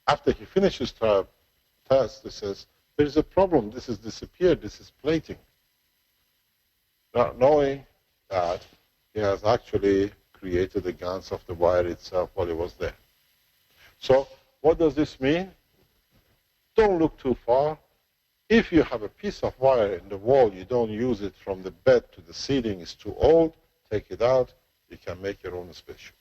After he finished his test, he says, there is a problem. This has disappeared. This is plating. Not knowing that he has actually created the guns of the wire itself while he was there. So what does this mean? Don't look too far. If you have a piece of wire in the wall, you don't use it from the bed to the ceiling, it's too old, take it out, you can make your own spaceship.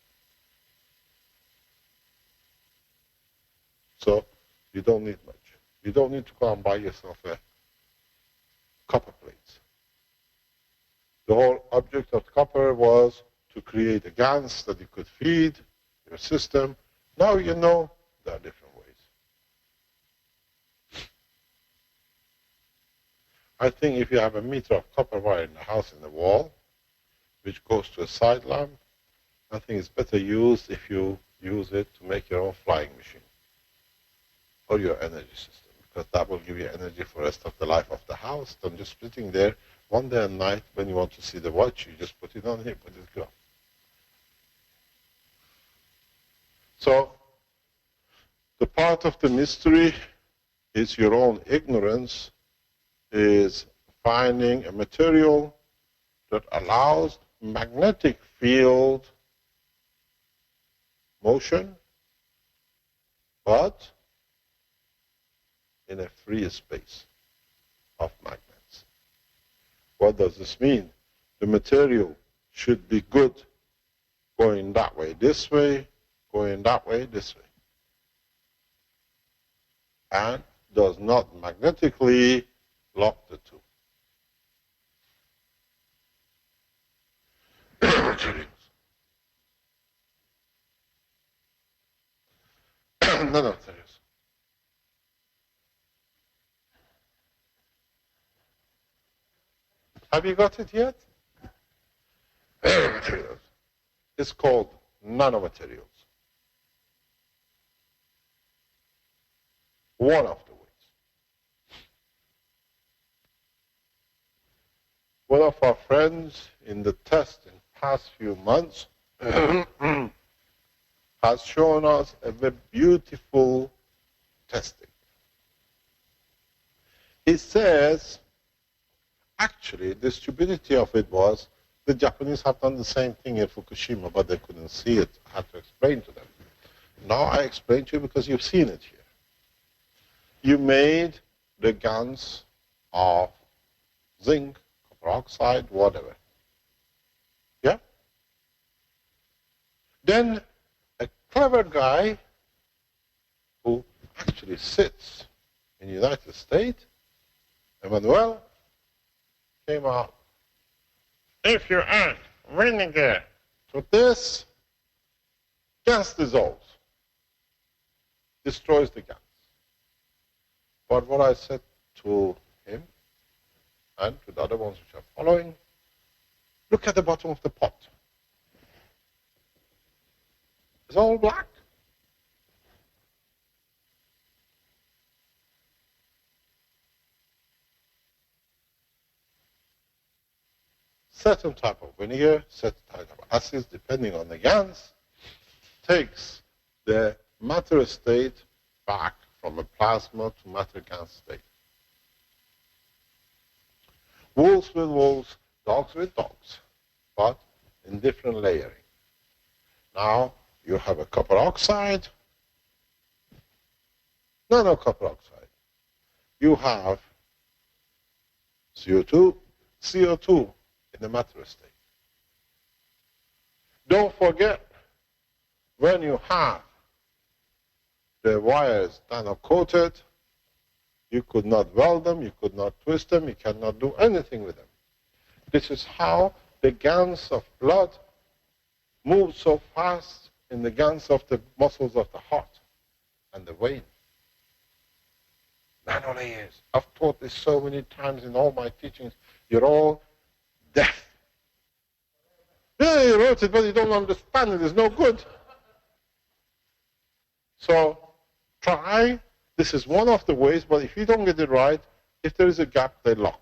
So you don't need much. You don't need to go and buy yourself a copper plate. The whole object of copper was to create a GANs that you could feed your system. Now you know there are different ways. I think if you have a meter of copper wire in the house in the wall, which goes to a side lamp, I think it's better used if you use it to make your own flying machine or your energy system, because that will give you energy for the rest of the life of the house than just sitting there one day and night when you want to see the watch, you just put it on here, put it go. So the part of the mystery is your own ignorance, is finding a material that allows magnetic field motion, but in a free space of magnets. What does this mean? The material should be good going that way, this way, going that way, this way. And does not magnetically lock the two. Materials. Nano-materials. Have you got it yet? Materials. It's called nanomaterials. One of the ways. One of our friends in the test in past few months has shown us a very beautiful testing. It says, actually, the stupidity of it was the Japanese have done the same thing in Fukushima, but they couldn't see it. I had to explain to them. Now I explain to you because you've seen it here. You made the guns of zinc, copper oxide, whatever. Yeah? Then a clever guy who actually sits in the United States, Emmanuel, came out. If you add vinegar to this, gas dissolves, destroys the gas. But what I said to him and to the other ones which are following, look at the bottom of the pot. It's all black. Certain type of vinegar, certain type of acids, depending on the gas, takes the matter state back from a plasma to matter gas state. Wolves with wolves, dogs with dogs, but in different layering. Now you have a copper oxide, nano-copper oxide. You have CO2 in the matter state. Don't forget, when you have the wires nano-coated, you could not weld them, you could not twist them, you cannot do anything with them. This is how the gans of blood move so fast in the gans of the muscles of the heart and the vein. Nanolayers. I've taught this so many times in all my teachings. You're all deaf. Yeah, you wrote it, but you don't understand it. It's no good. So try. This is one of the ways, but if you don't get it right, if there is a gap, they lock.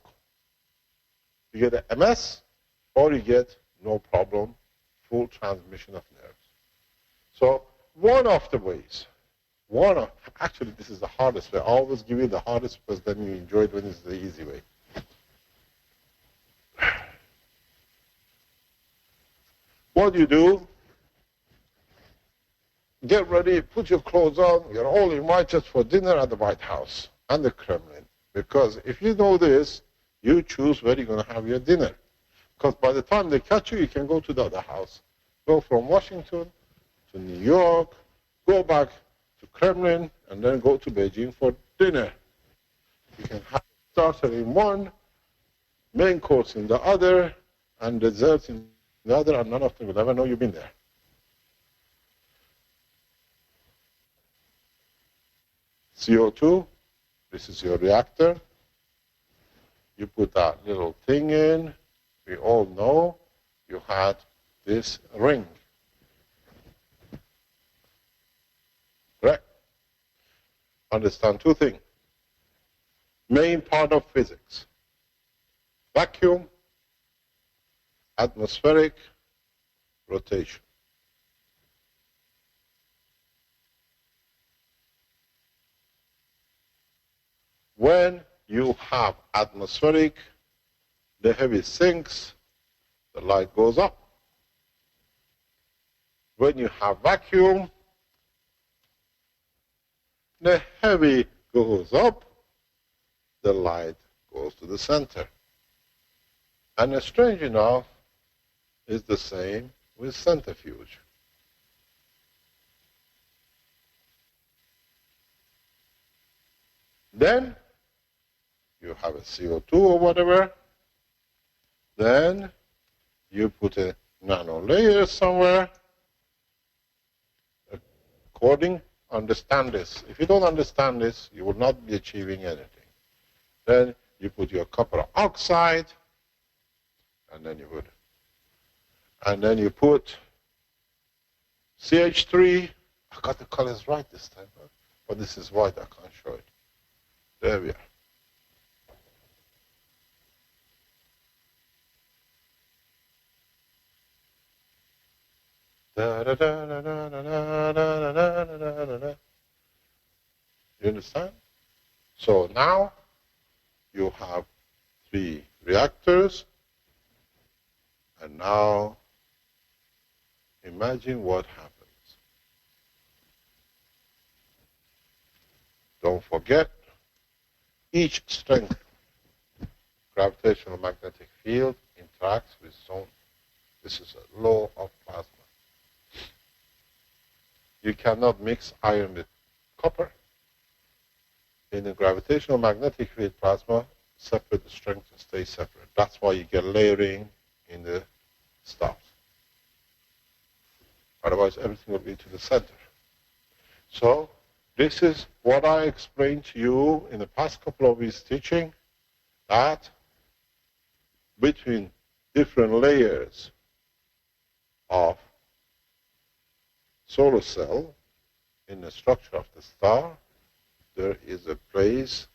You get a MS, or you get no problem, full transmission of nerves. So one of the ways, actually this is the hardest way. I always give you the hardest because then you enjoy it when it's the easy way. What do? Get ready, put your clothes on. You're all invited for dinner at the White House and the Kremlin. Because if you know this, you choose where you're going to have your dinner. Because by the time they catch you, you can go to the other house. Go from Washington to New York, go back to Kremlin, and then go to Beijing for dinner. You can have starter in one, main course in the other, and dessert in the other, and none of them will ever know you've been there. CO2, this is your reactor. You put that little thing in. We all know you had this ring. Correct? Understand two things. Main part of physics. Vacuum, atmospheric, rotation. When you have atmospheric, the heavy sinks, the light goes up. When you have vacuum, the heavy goes up, the light goes to the center. And strange enough, is the same with centrifuge. Then you have a CO2 or whatever. Then you put a nano layer somewhere. Understand this. If you don't understand this, you will not be achieving anything. Then you put your copper oxide, and then you put CH3. I got the colors right this time, huh? But this is white. I can't show it. There we are. Da, da, da, da, da, da, da, da, da, da, da, da. You understand? So now you have 3 reactors, and now imagine what happens. Don't forget, each strength gravitational magnetic field interacts with its own. This is a law of plasma. You cannot mix iron with copper. In the gravitational magnetic field plasma, separate the strength and stay separate. That's why you get layering in the stars. Otherwise, everything will be to the center. So this is what I explained to you in the past couple of weeks teaching, that between different layers of solar cell in the structure of the star, there is a place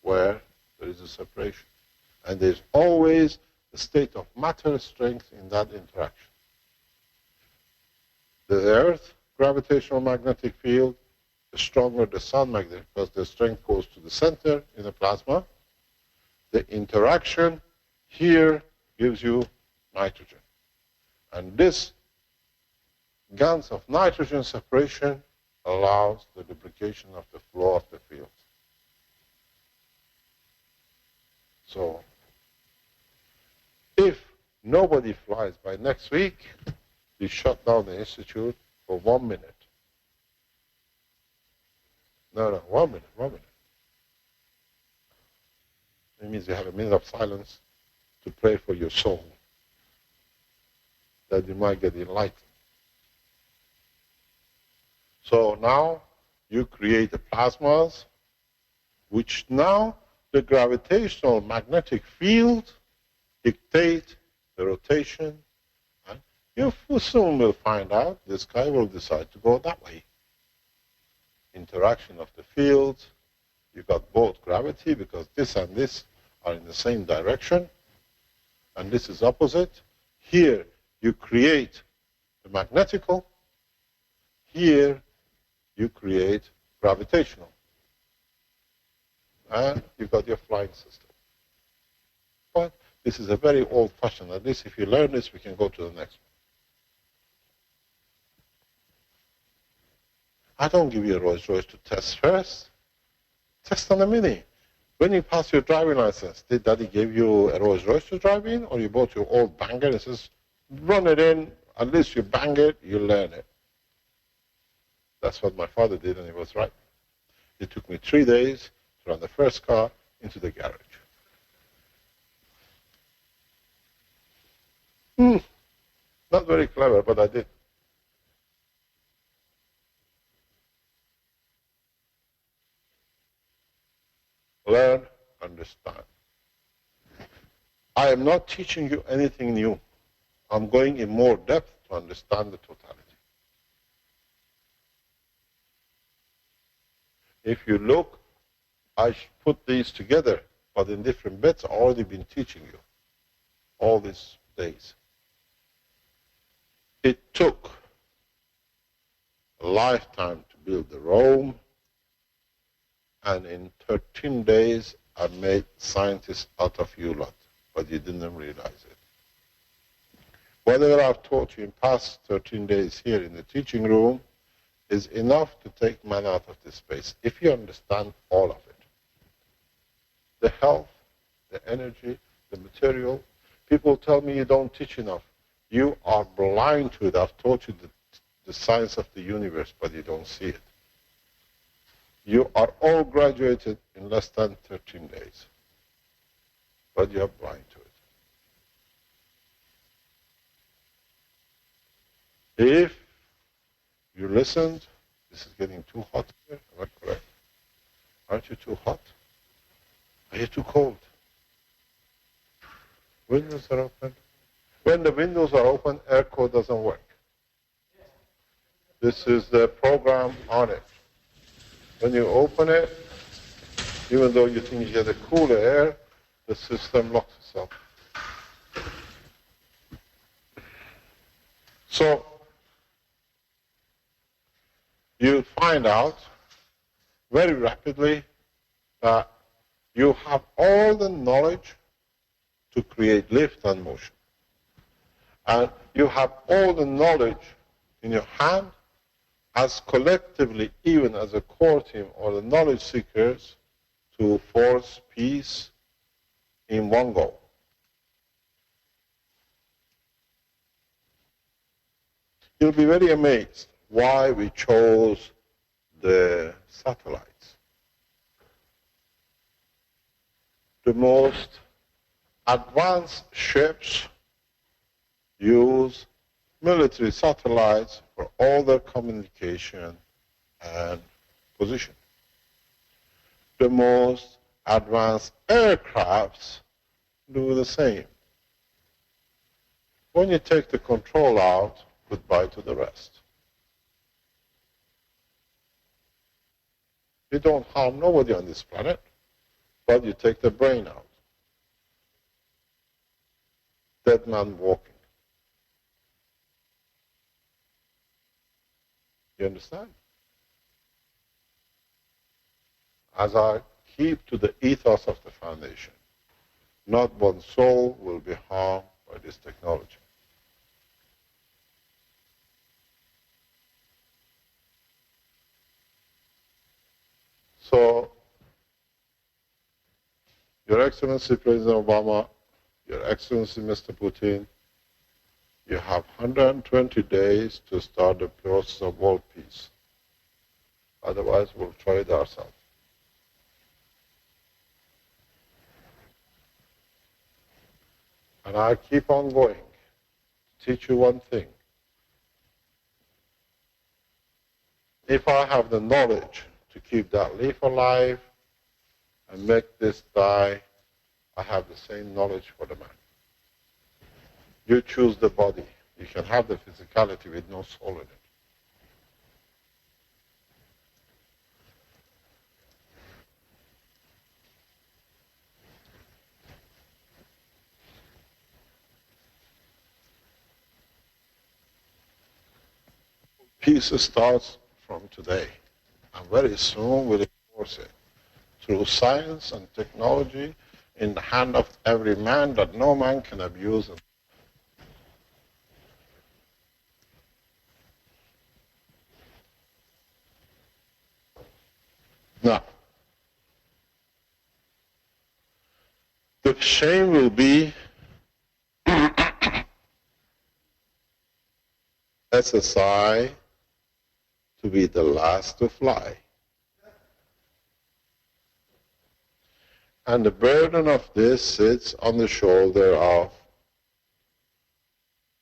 where there is a separation. And there's always a state of matter strength in that interaction. The Earth gravitational magnetic field, the stronger the sun magnetic, because the strength goes to the center in the plasma. The interaction here gives you nitrogen. And this GaNs of nitrogen separation allows the duplication of the flow of the field. So if nobody flies by next week, you shut down the institute for 1 minute. No, 1 minute, 1 minute. It means you have a minute of silence to pray for your soul, that you might get enlightened. So now you create the plasmas, which now the gravitational magnetic field dictate the rotation. And you soon will find out this guy will decide to go that way. Interaction of the fields. You got both gravity, because this and this are in the same direction, and this is opposite. Here you create the magnetical. Here you create gravitational. And you got your flying system. But this is a very old-fashioned. At least if you learn this, we can go to the next one. I don't give you a Rolls Royce to test first. Test on a Mini. When you pass your driving license, did Daddy give you a Rolls Royce to drive in, or you bought your old banger and says, run it in, at least you bang it, you learn it. That's what my father did, and he was right. It took me 3 days to run the first car into the garage. Not very clever, but I did. Learn, understand. I am not teaching you anything new. I'm going in more depth to understand the totality. If you look, I put these together, but in different bits. I've already been teaching you all these days. It took a lifetime to build the Rome, and in 13 days I made scientists out of you lot, but you didn't realize it. Whatever I've taught you in past 13 days here in the teaching room is enough to take man out of this space, if you understand all of it. The health, the energy, the material. People tell me you don't teach enough. You are blind to it. I've taught you the science of the universe, but you don't see it. You are all graduated in less than 13 days, but you are blind to it. If you listened, this is getting too hot here, am I correct? Aren't you too hot? Are you too cold? Windows are open. When the windows are open, airco doesn't work. This is the program on it. When you open it, even though you think you get a cooler air, the system locks itself. So find out very rapidly that you have all the knowledge to create lift and motion. And you have all the knowledge in your hand as collectively, even as a core team or the knowledge seekers, to force peace in one go. You'll be very amazed why we chose the satellites. The most advanced ships use military satellites for all their communication and position. The most advanced aircrafts do the same. When you take the control out, goodbye to the rest. You don't harm nobody on this planet, but you take the brain out. Dead man walking. You understand? As I keep to the ethos of the foundation, not one soul will be harmed by this technology. So, Your Excellency President Obama, Your Excellency Mr. Putin, you have 120 days to start the process of world peace. Otherwise, we'll try it ourselves. And I keep on going. Teach you one thing. If I have the knowledge to keep that leaf alive and make this die, I have the same knowledge for the man. You choose the body. You can have the physicality with no soul in it. Peace starts from today, and very soon we'll enforce it through science and technology in the hand of every man that no man can abuse it. Now, the shame will be SSI to be the last to fly. And the burden of this sits on the shoulder of,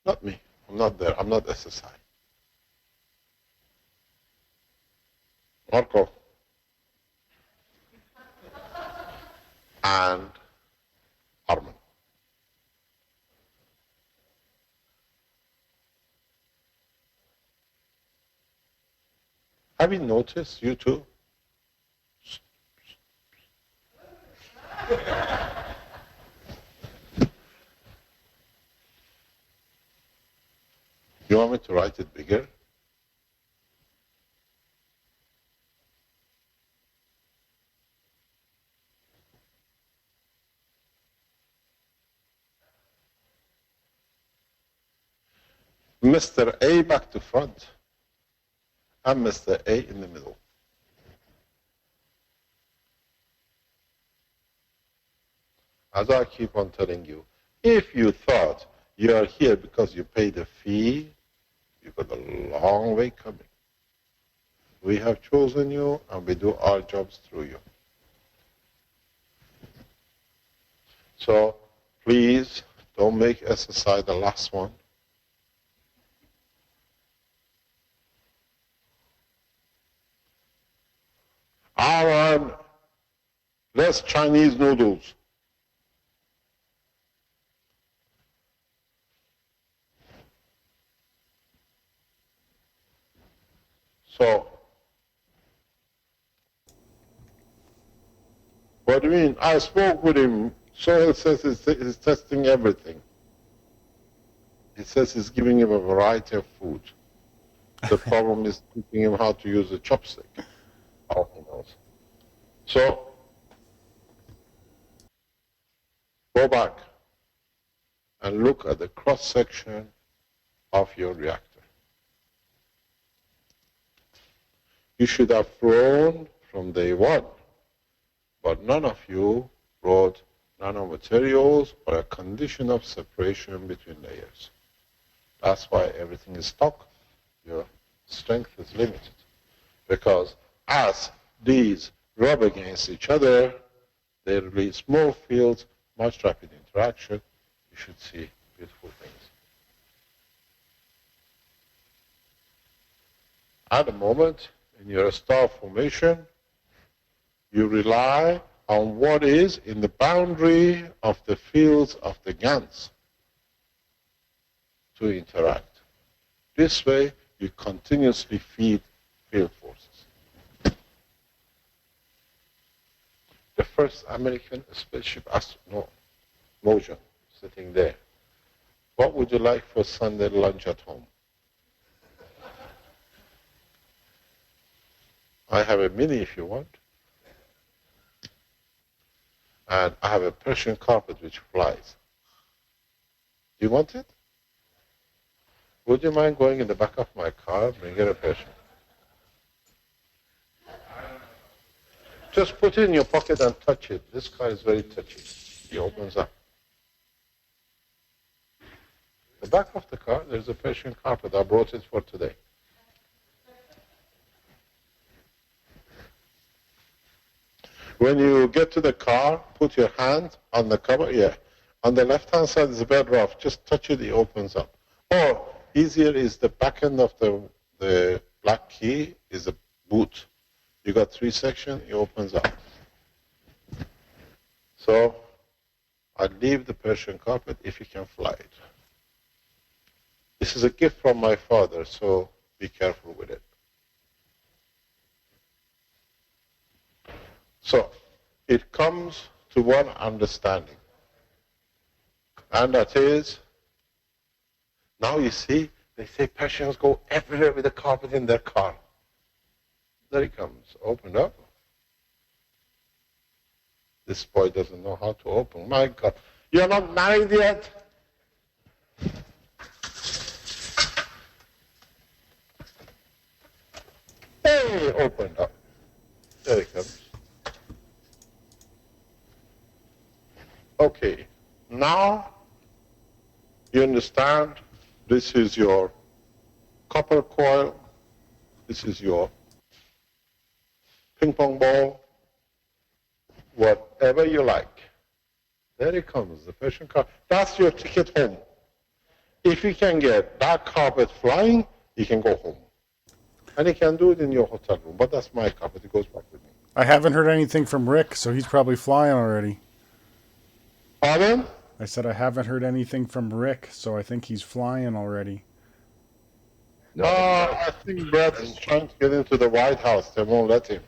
not me, I'm not there, I'm not SSI. Marco. And Armin. Have you noticed, you too? You want me to write it bigger? Mr. A back to front, and Mr. A in the middle. As I keep on telling you, if you thought you are here because you paid a fee, you've got a long way coming. We have chosen you, and we do our jobs through you. So please don't make SSI the last one. Aaron, less Chinese noodles. So, what do you mean? I spoke with him. Sohail says he's testing everything. He says he's giving him a variety of food. The problem is teaching him how to use a chopstick. All he knows. So, go back and look at the cross-section of your reactor. You should have flown from day one, but none of you wrote nanomaterials or a condition of separation between layers. That's why everything is stuck. Your strength is limited. Because as these rub against each other, they release more fields, much rapid interaction. You should see beautiful things. At the moment, in your star formation, you rely on what is in the boundary of the fields of the GANs to interact. This way, you continuously feed field forces. The first American spaceship astronaut, Mojan, sitting there. What would you like for Sunday lunch at home? I have a mini if you want. And I have a Persian carpet which flies. Do you want it? Would you mind going in the back of my car, bringing a Persian? Just put it in your pocket and touch it. This car is very touchy. It opens up. The back of the car, there's a Persian carpet. I brought it for today. When you get to the car, put your hand on the cover. Yeah. On the left-hand side is a bit rough. Just touch it, it opens up. Or easier is the back end of the black key is a boot. You got 3 sections, it opens up. So I leave the Persian carpet if you can fly it. This is a gift from my father, so be careful with it. So it comes to one understanding. And that is, now you see, they say Persians go everywhere with a carpet in their car. There it comes, open up. This boy doesn't know how to open. My God, you're not married yet? Hey, opened up. There it comes. Okay, now you understand this is your copper coil, this is your ping pong ball, whatever you like. There it comes, the Persian carpet. That's your ticket home. If you can get that carpet flying, you can go home. And you can do it in your hotel room, but that's my carpet, it goes back with me. I haven't heard anything from Rick, so he's probably flying already. Pardon? I said I haven't heard anything from Rick, so I think he's flying already. No, I think Brad is trying to get into the White House. They won't let him.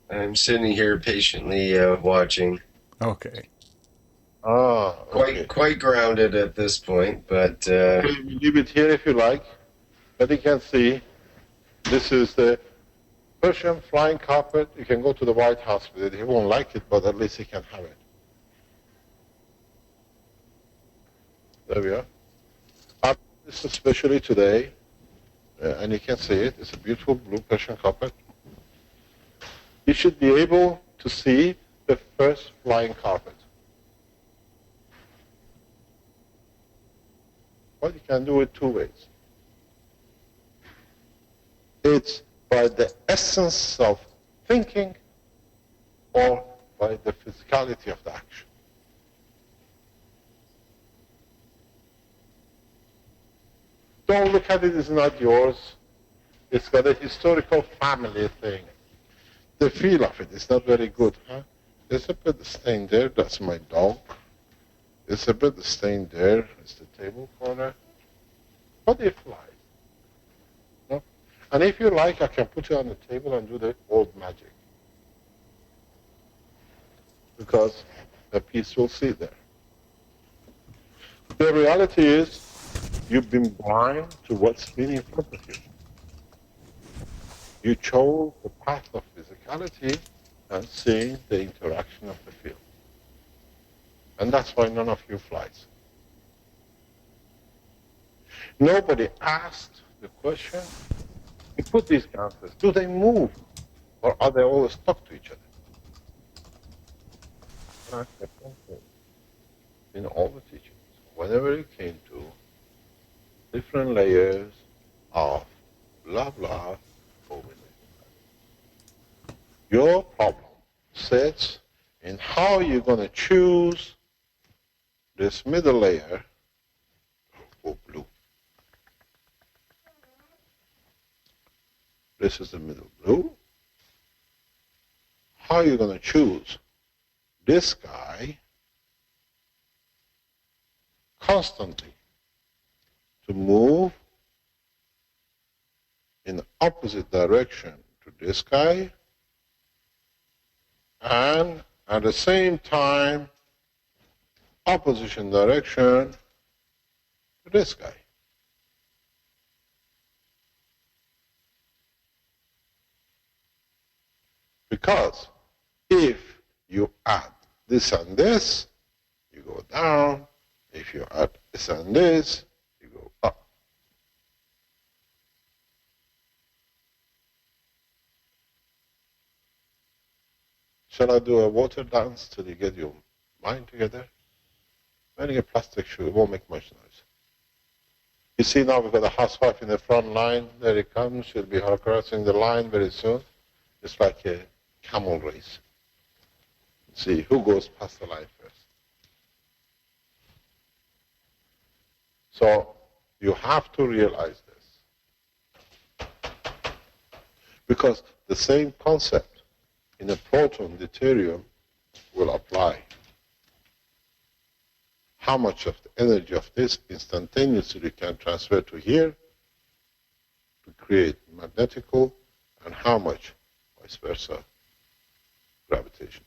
I'm sitting here patiently watching. Okay. Okay. Quite grounded at this point, but Okay, we leave it here if you like. But you can see, this is the Persian flying carpet. You can go to the White House with it. He won't like it, but at least he can have it. There we are. I bought this especially today, and you can see it. It's a beautiful blue Persian carpet. You should be able to see the first flying carpet. Well, you can do it 2 ways. It's by the essence of thinking or by the physicality of the action. Don't look at it, it's not yours. It's got a historical family thing. The feel of it is not very good, huh? There's a bit of stain there, that's my dog. There's a bit of stain there, it's the table corner. But it flies. No? And if you like, I can put it on the table and do the old magic. Because the piece will sit there. The reality is, You've been blind to what's been in front of you. You chose the path of physicality and seeing the interaction of the field. And that's why none of you flies. Nobody asked the question, you put these gases, do they move? Or are they always stuck to each other? And I said, okay. In all the teachings, whenever it came to different layers of blah blah over there, your problem sits in how you're going to choose this middle layer of blue. This is the middle blue. How are you going to choose this guy constantly to move in the opposite direction to this guy, and at the same time opposition direction to this guy? Because if you add this and this, you go down. If you add this and this, you go up. Shall I do a water dance till you get your mind together? Wearing a plastic shoe, it won't make much noise. You see now we've got a housewife in the front line. There it comes. She'll be crossing the line very soon. It's like a camel race. See who goes past the line first. So you have to realize this. Because the same concept in a proton deuterium will apply. How much of the energy of this instantaneously can transfer to here to create magnetical, and how much vice versa gravitation.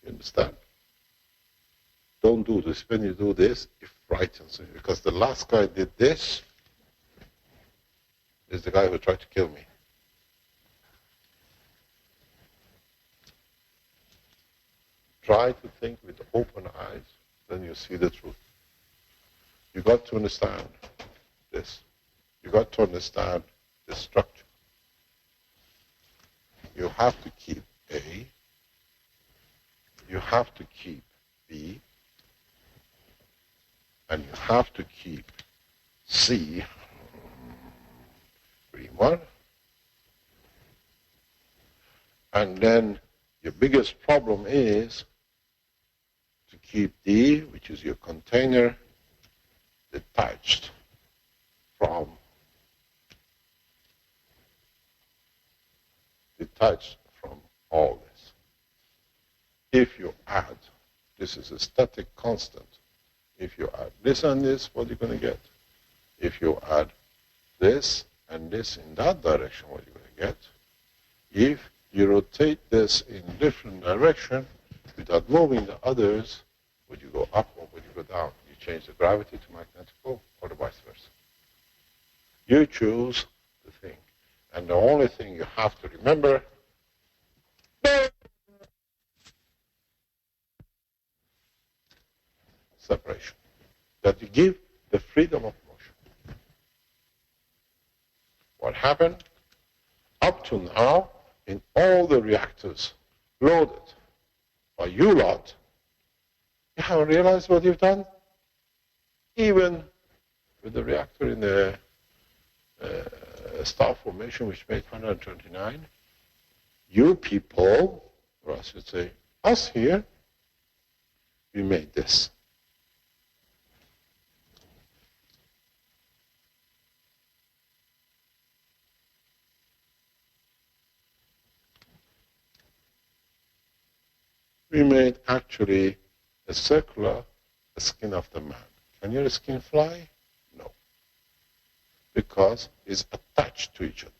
You understand? Don't do this. When you do this, it frightens me, because the last guy did this is the guy who tried to kill me. Try to think with open eyes, then you see the truth. You got to understand this. You got to understand the structure. You have to keep A, you have to keep B, and you have to keep C, green one, and then your biggest problem is to keep D, which is your container, detached from all this. If you add, this is a static constant, if you add this and this, what are you going to get? If you add this and this in that direction, what are you going to get? If you rotate this in different direction without moving the others, would you go up or would you go down? You change the gravity to magnetical or the vice versa. You choose the thing. And the only thing you have to remember, separation. That you give the freedom of motion. What happened? Up to now, in all the reactors loaded by you lot, you haven't realized what you've done? Even with the reactor in the star formation, which made 129, you people, or I should say us here, we made this. We made actually a circular skin of the man. Can your skin fly? No. Because it's attached to each other.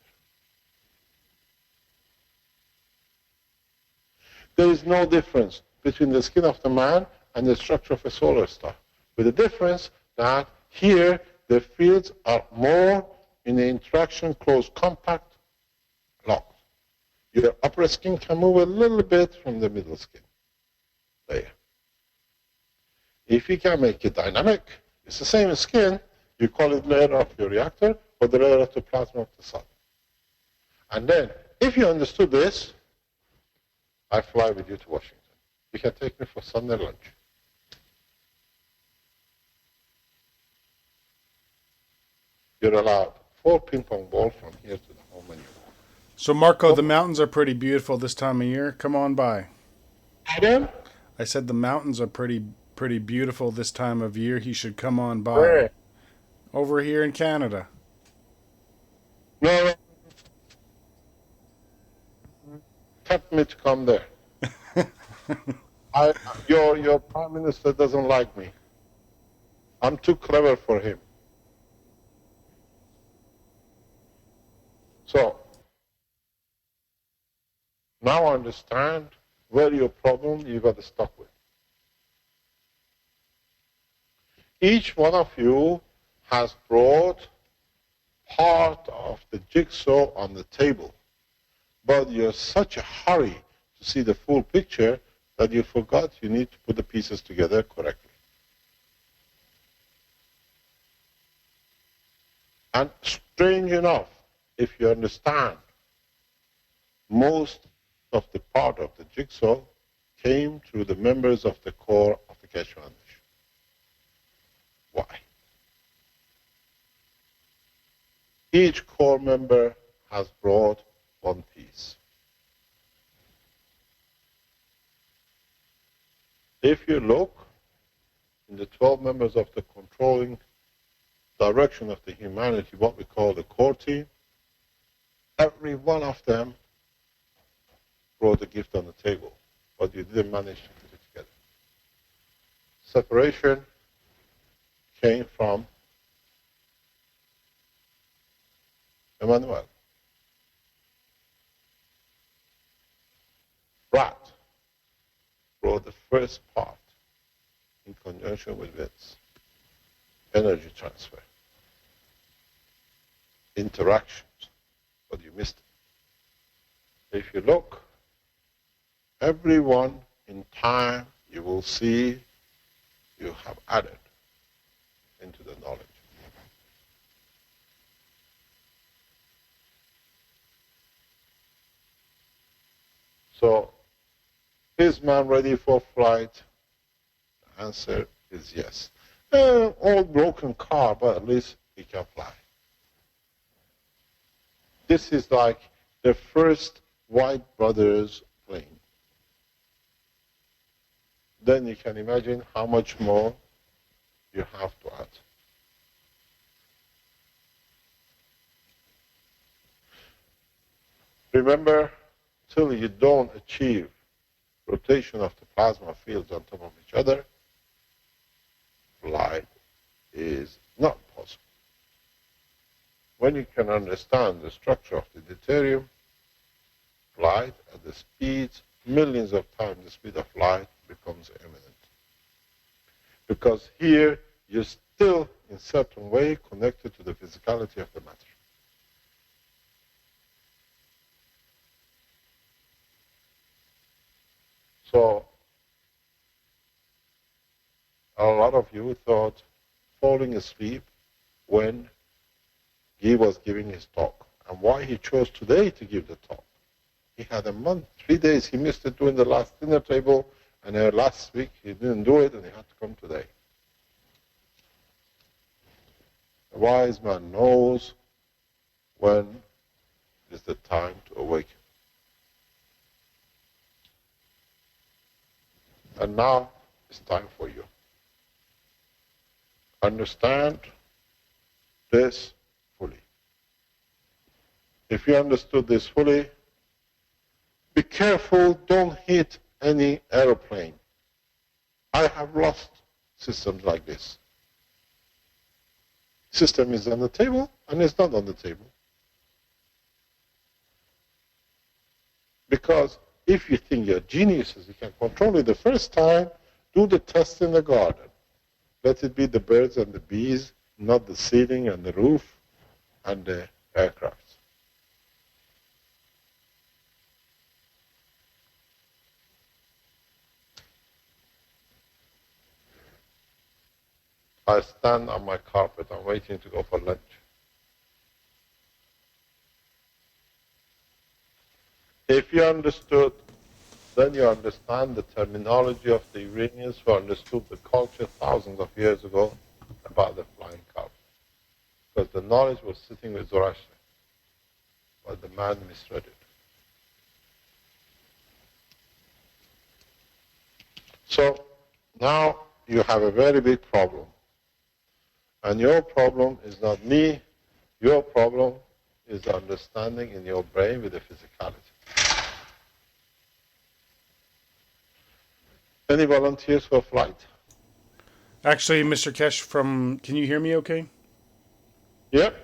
There is no difference between the skin of the man and the structure of a solar star. With the difference that here the fields are more in the interaction close, compact, locked. Your upper skin can move a little bit from the middle skin layer. If you can make it dynamic, it's the same skin, you call it layer of your reactor or the layer of the plasma of the sun. And then, if you understood this, I fly with you to Washington. You can take me for Sunday lunch. You're allowed 4 ping pong balls from here to the home menu. So, Marco, the mountains are pretty beautiful this time of year. Come on by. Adam? I said the mountains are pretty beautiful this time of year. He should come on by. Where? Over here in Canada. No, tempt me to come there. Your prime minister doesn't like me. I'm too clever for him. So now I understand where your problem you got to stop with. Each one of you has brought part of the jigsaw on the table, but you're such a hurry to see the full picture that you forgot you need to put the pieces together correctly. And strange enough, if you understand, most of the part of the jigsaw came through the members of the core of the Keshe Foundation. Why? Each core member has brought one piece. If you look in the 12 members of the controlling direction of the humanity, what we call the core team, every one of them brought a gift on the table, but you didn't manage to put it together. Separation came from Emmanuel. Rat brought the first part in conjunction with Vince. Energy transfer. Interactions. But you missed it. If you look, everyone in time, you will see you have added into the knowledge. So, is man ready for flight? The answer is yes. Old broken car, but at least he can fly. This is like the first White Brothers plane. Then you can imagine how much more you have to add. Remember, till you don't achieve rotation of the plasma fields on top of each other, flight is not possible. When you can understand the structure of the deuterium, flight at the speeds, millions of times the speed of light, becomes imminent. Because here you're still, in certain way, connected to the physicality of the matter. So, a lot of you thought falling asleep when he was giving his talk. And why he chose today to give the talk. He had a month, 3 days, he missed it during the last dinner table, and last week he didn't do it, and he had to come today. A wise man knows when is the time to awaken. And now it's time for you. Understand this fully. If you understood this fully, be careful, don't hit any aeroplane. I have lost systems like this. System is on the table and it's not on the table. Because if you think you're geniuses, you can control it the first time, Do the test in the garden. Let it be the birds and the bees, not the ceiling and the roof and the aircraft. I stand on my carpet. I'm waiting to go for lunch. If you understood, then you understand the terminology of the Iranians who understood the culture thousands of years ago about the flying carpet. Because the knowledge was sitting with Zoroaster, but the man misread it. So now you have a very big problem. And your problem is not me. Your problem is the understanding in your brain with the physicality. Any volunteers for flight? Actually, Mr. Keshe, can you hear me okay? Yep.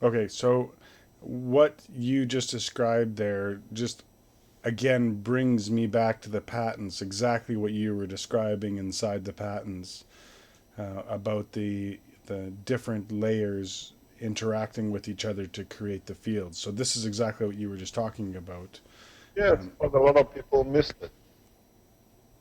Okay, so what you just described there just again brings me back to the patents, exactly what you were describing inside the patents about the different layers interacting with each other to create the fields. So this is exactly what you were just talking about. Yes, but a lot of people missed it.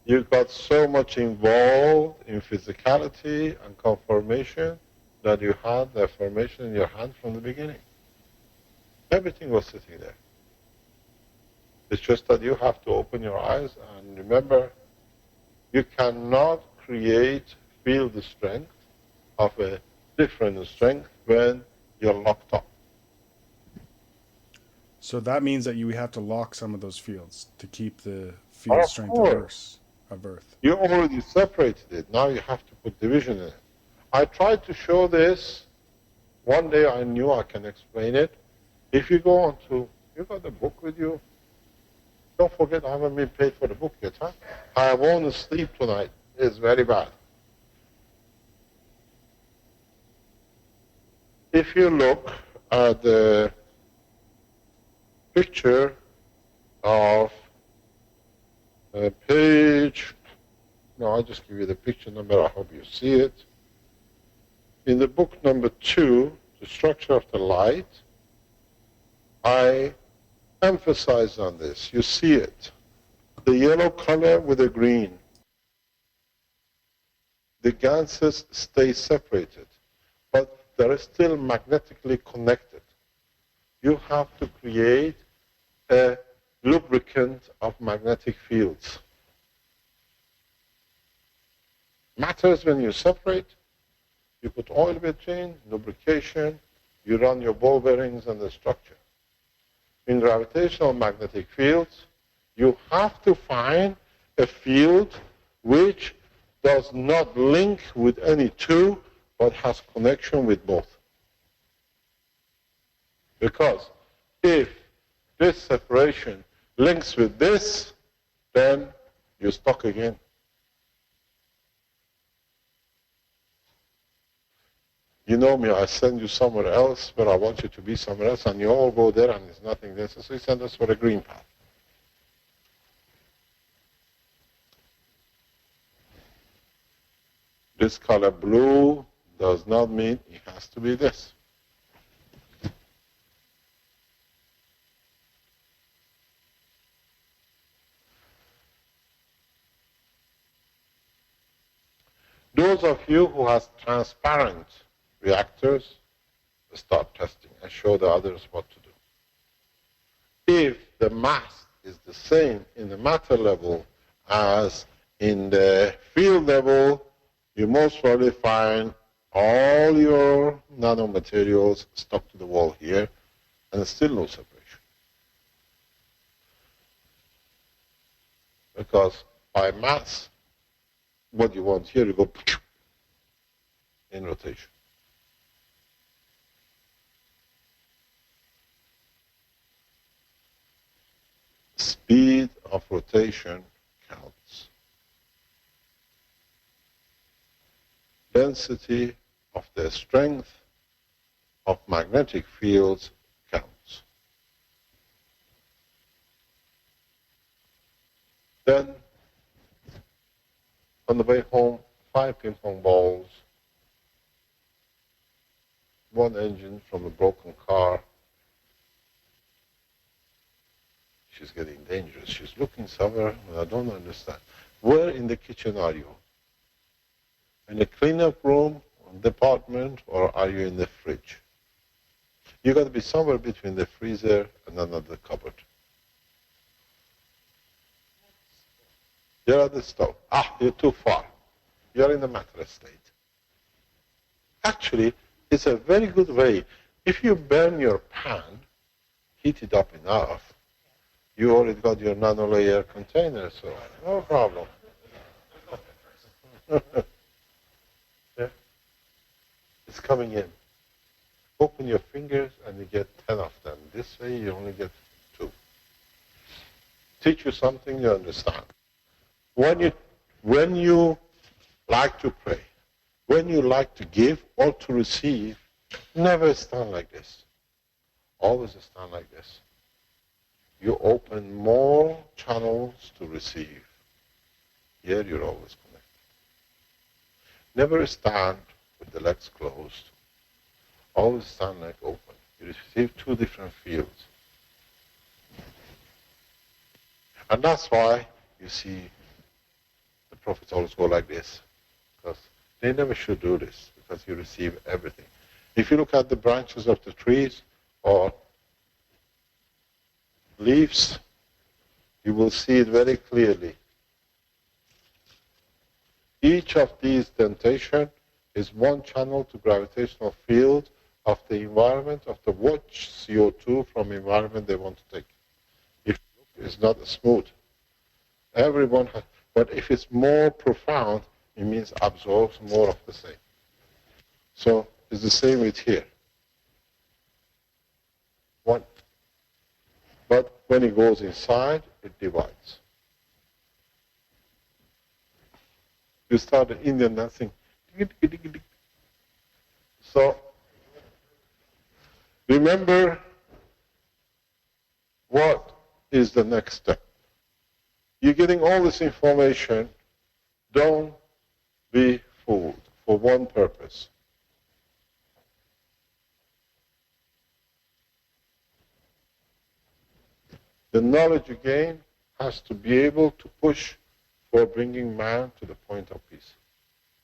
You got so much involved in physicality and conformation that you had the formation in your hand from the beginning. Everything was sitting there. It's just that you have to open your eyes and remember, you cannot create field strength of a different strength when you're locked up. So that means that you have to lock some of those fields to keep the field Of strength course, of Earth. you already separated it. Now you have to put division in it. I tried to show this. One day I knew I can explain it. If you go on to, you got the book with you? Don't forget I haven't been paid for the book yet, huh? I won't sleep tonight. It's very bad. If you look at the picture of page, no, I'll just give you the picture number. I hope you see it. In the book number 2, The Structure of the Light, I emphasize on this. You see it. The yellow color with the green. The ganses stay separated, but they're still magnetically connected. You have to create a lubricant of magnetic fields. Matters when you separate, you put oil between, lubrication, you run your ball bearings and the structure. In gravitational magnetic fields, you have to find a field which does not link with any two, but has connection with both. Because if this separation links with this, then you're stuck again. You know me, I send you somewhere else, but I want you to be somewhere else, and you all go there and there's nothing there. So you send us for a green path. This color blue does not mean it has to be this. Those of you who have transparent reactors, start testing and show the others what to do. If the mass is the same in the matter level as in the field level, you most probably find all your nanomaterials stuck to the wall here, and still no separation. Because by mass, what you want here, you go in rotation. Speed of rotation counts. Density of the strength of magnetic fields counts. Then On the way home, 5 ping pong balls, 1 engine from a broken car. She's getting dangerous. She's looking somewhere, and I don't understand. Where in the kitchen are you? In the cleanup room, department, or are you in the fridge? You got to be somewhere between the freezer and another cupboard. You're at the stove. Ah, you're too far. You're in the mattress state. Actually, it's a very good way. If you burn your pan, heat it up enough, you already got your nano-layer container, so no problem. Yeah. It's coming in. Open your fingers and you get 10 of them. This way you only get 2. Teach you something you understand. When you like to pray, when you like to give or to receive, never stand like this. Always stand like this. You open more channels to receive. Here you're always connected. Never stand with the legs closed. Always stand like open. You receive 2 different fields. And that's why you see the prophets always go like this. Because they never should do this, because you receive everything. If you look at the branches of the trees or leaves, you will see it very clearly. Each of these dentation is one channel to gravitational field of the environment, of the watch CO2 from environment they want to take. If it's not smooth, everyone has, but if it's more profound, it means absorbs more of the same. So it's the same with here. One. But when it goes inside, it divides. You start the Indian dancing. So remember what is the next step. You're getting all this information. Don't be fooled for one purpose. The knowledge you gain has to be able to push for bringing man to the point of peace,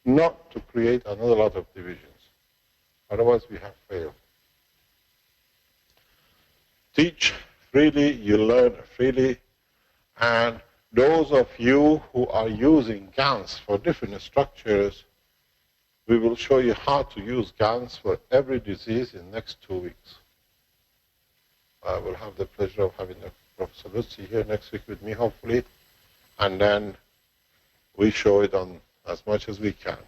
not to create another lot of divisions. Otherwise, we have failed. Teach freely, you learn freely, and those of you who are using GANs for different structures, we will show you how to use GANs for every disease in the next 2 weeks. I will have the pleasure of having Professor Lucy here next week with me, hopefully, and then we show it on as much as we can.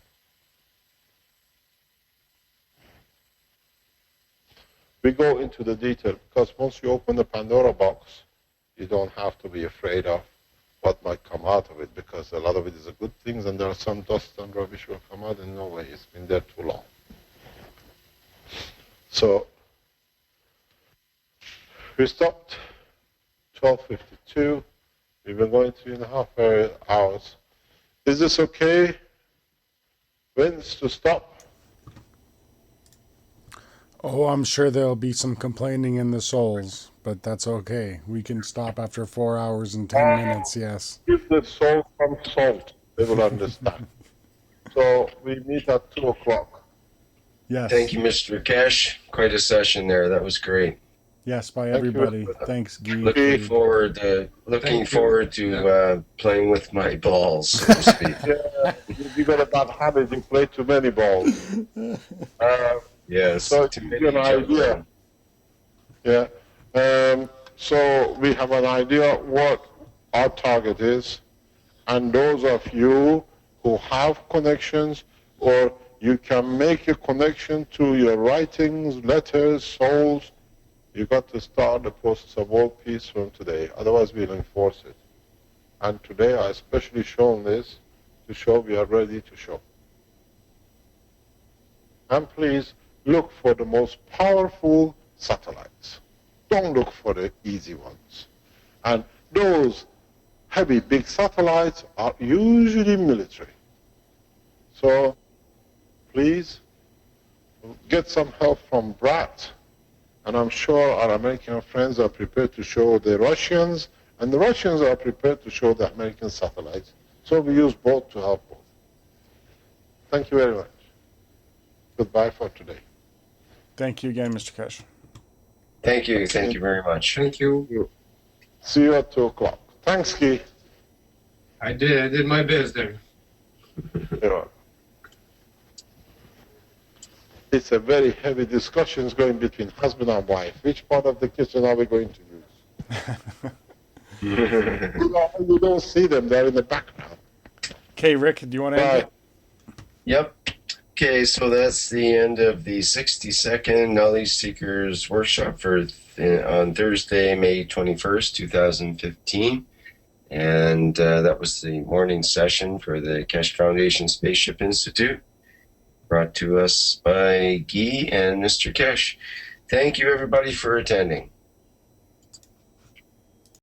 We go into the detail, because once you open the Pandora box, you don't have to be afraid of what might come out of it, because a lot of it is a good things, and there are some dust and rubbish will come out, and no way, it's been there too long. So, we stopped 12:52. We've been going 3.5 hours. Is this okay, Vince, to stop? Oh, I'm sure there'll be some complaining in the souls, but that's okay. We can stop after 4 hours and 10 minutes, yes. Give the soul some salt. They will understand. So we meet at 2 o'clock. Yes. Thank you, Mr. Keshe. Quite a session there. That was great. Yes, by Thank you. everybody. Thanks, Guy. Looking forward to playing with my balls, so to speak. Yeah, you got a bad habit. You play too many balls. Yes. So it too gives many you an idea. Yeah. So we have an idea what our target is, and those of you who have connections, or you can make a connection to your writings, letters, souls, you got to start the process of world peace from today. Otherwise, we'll enforce it. And today, I especially shown this to show we are ready to show. And please look for the most powerful satellites. Don't look for the easy ones. And those heavy, big satellites are usually military. So please get some help from BRAT. And I'm sure our American friends are prepared to show the Russians, and the Russians are prepared to show the American satellites. So we use both to help both. Thank you very much. Goodbye for today. Thank you again, Mr. Keshe. Thank you. Thank you very much. Thank you. See you at 2 o'clock. Thanks, Guy. I did my best there. Yeah. It's a very heavy discussions going between husband and wife. Which part of the kitchen are we going to use? You don't see them, they're in the background. Okay, Rick, do you want to end it? Yep. Okay, so that's the end of the 60-second Knowledge Seekers workshop for on Thursday, May 21st, 2015. And that was the morning session for the Keshe Foundation Spaceship Institute, brought to us by Guy and Mr. Keshe. Thank you, everybody, for attending.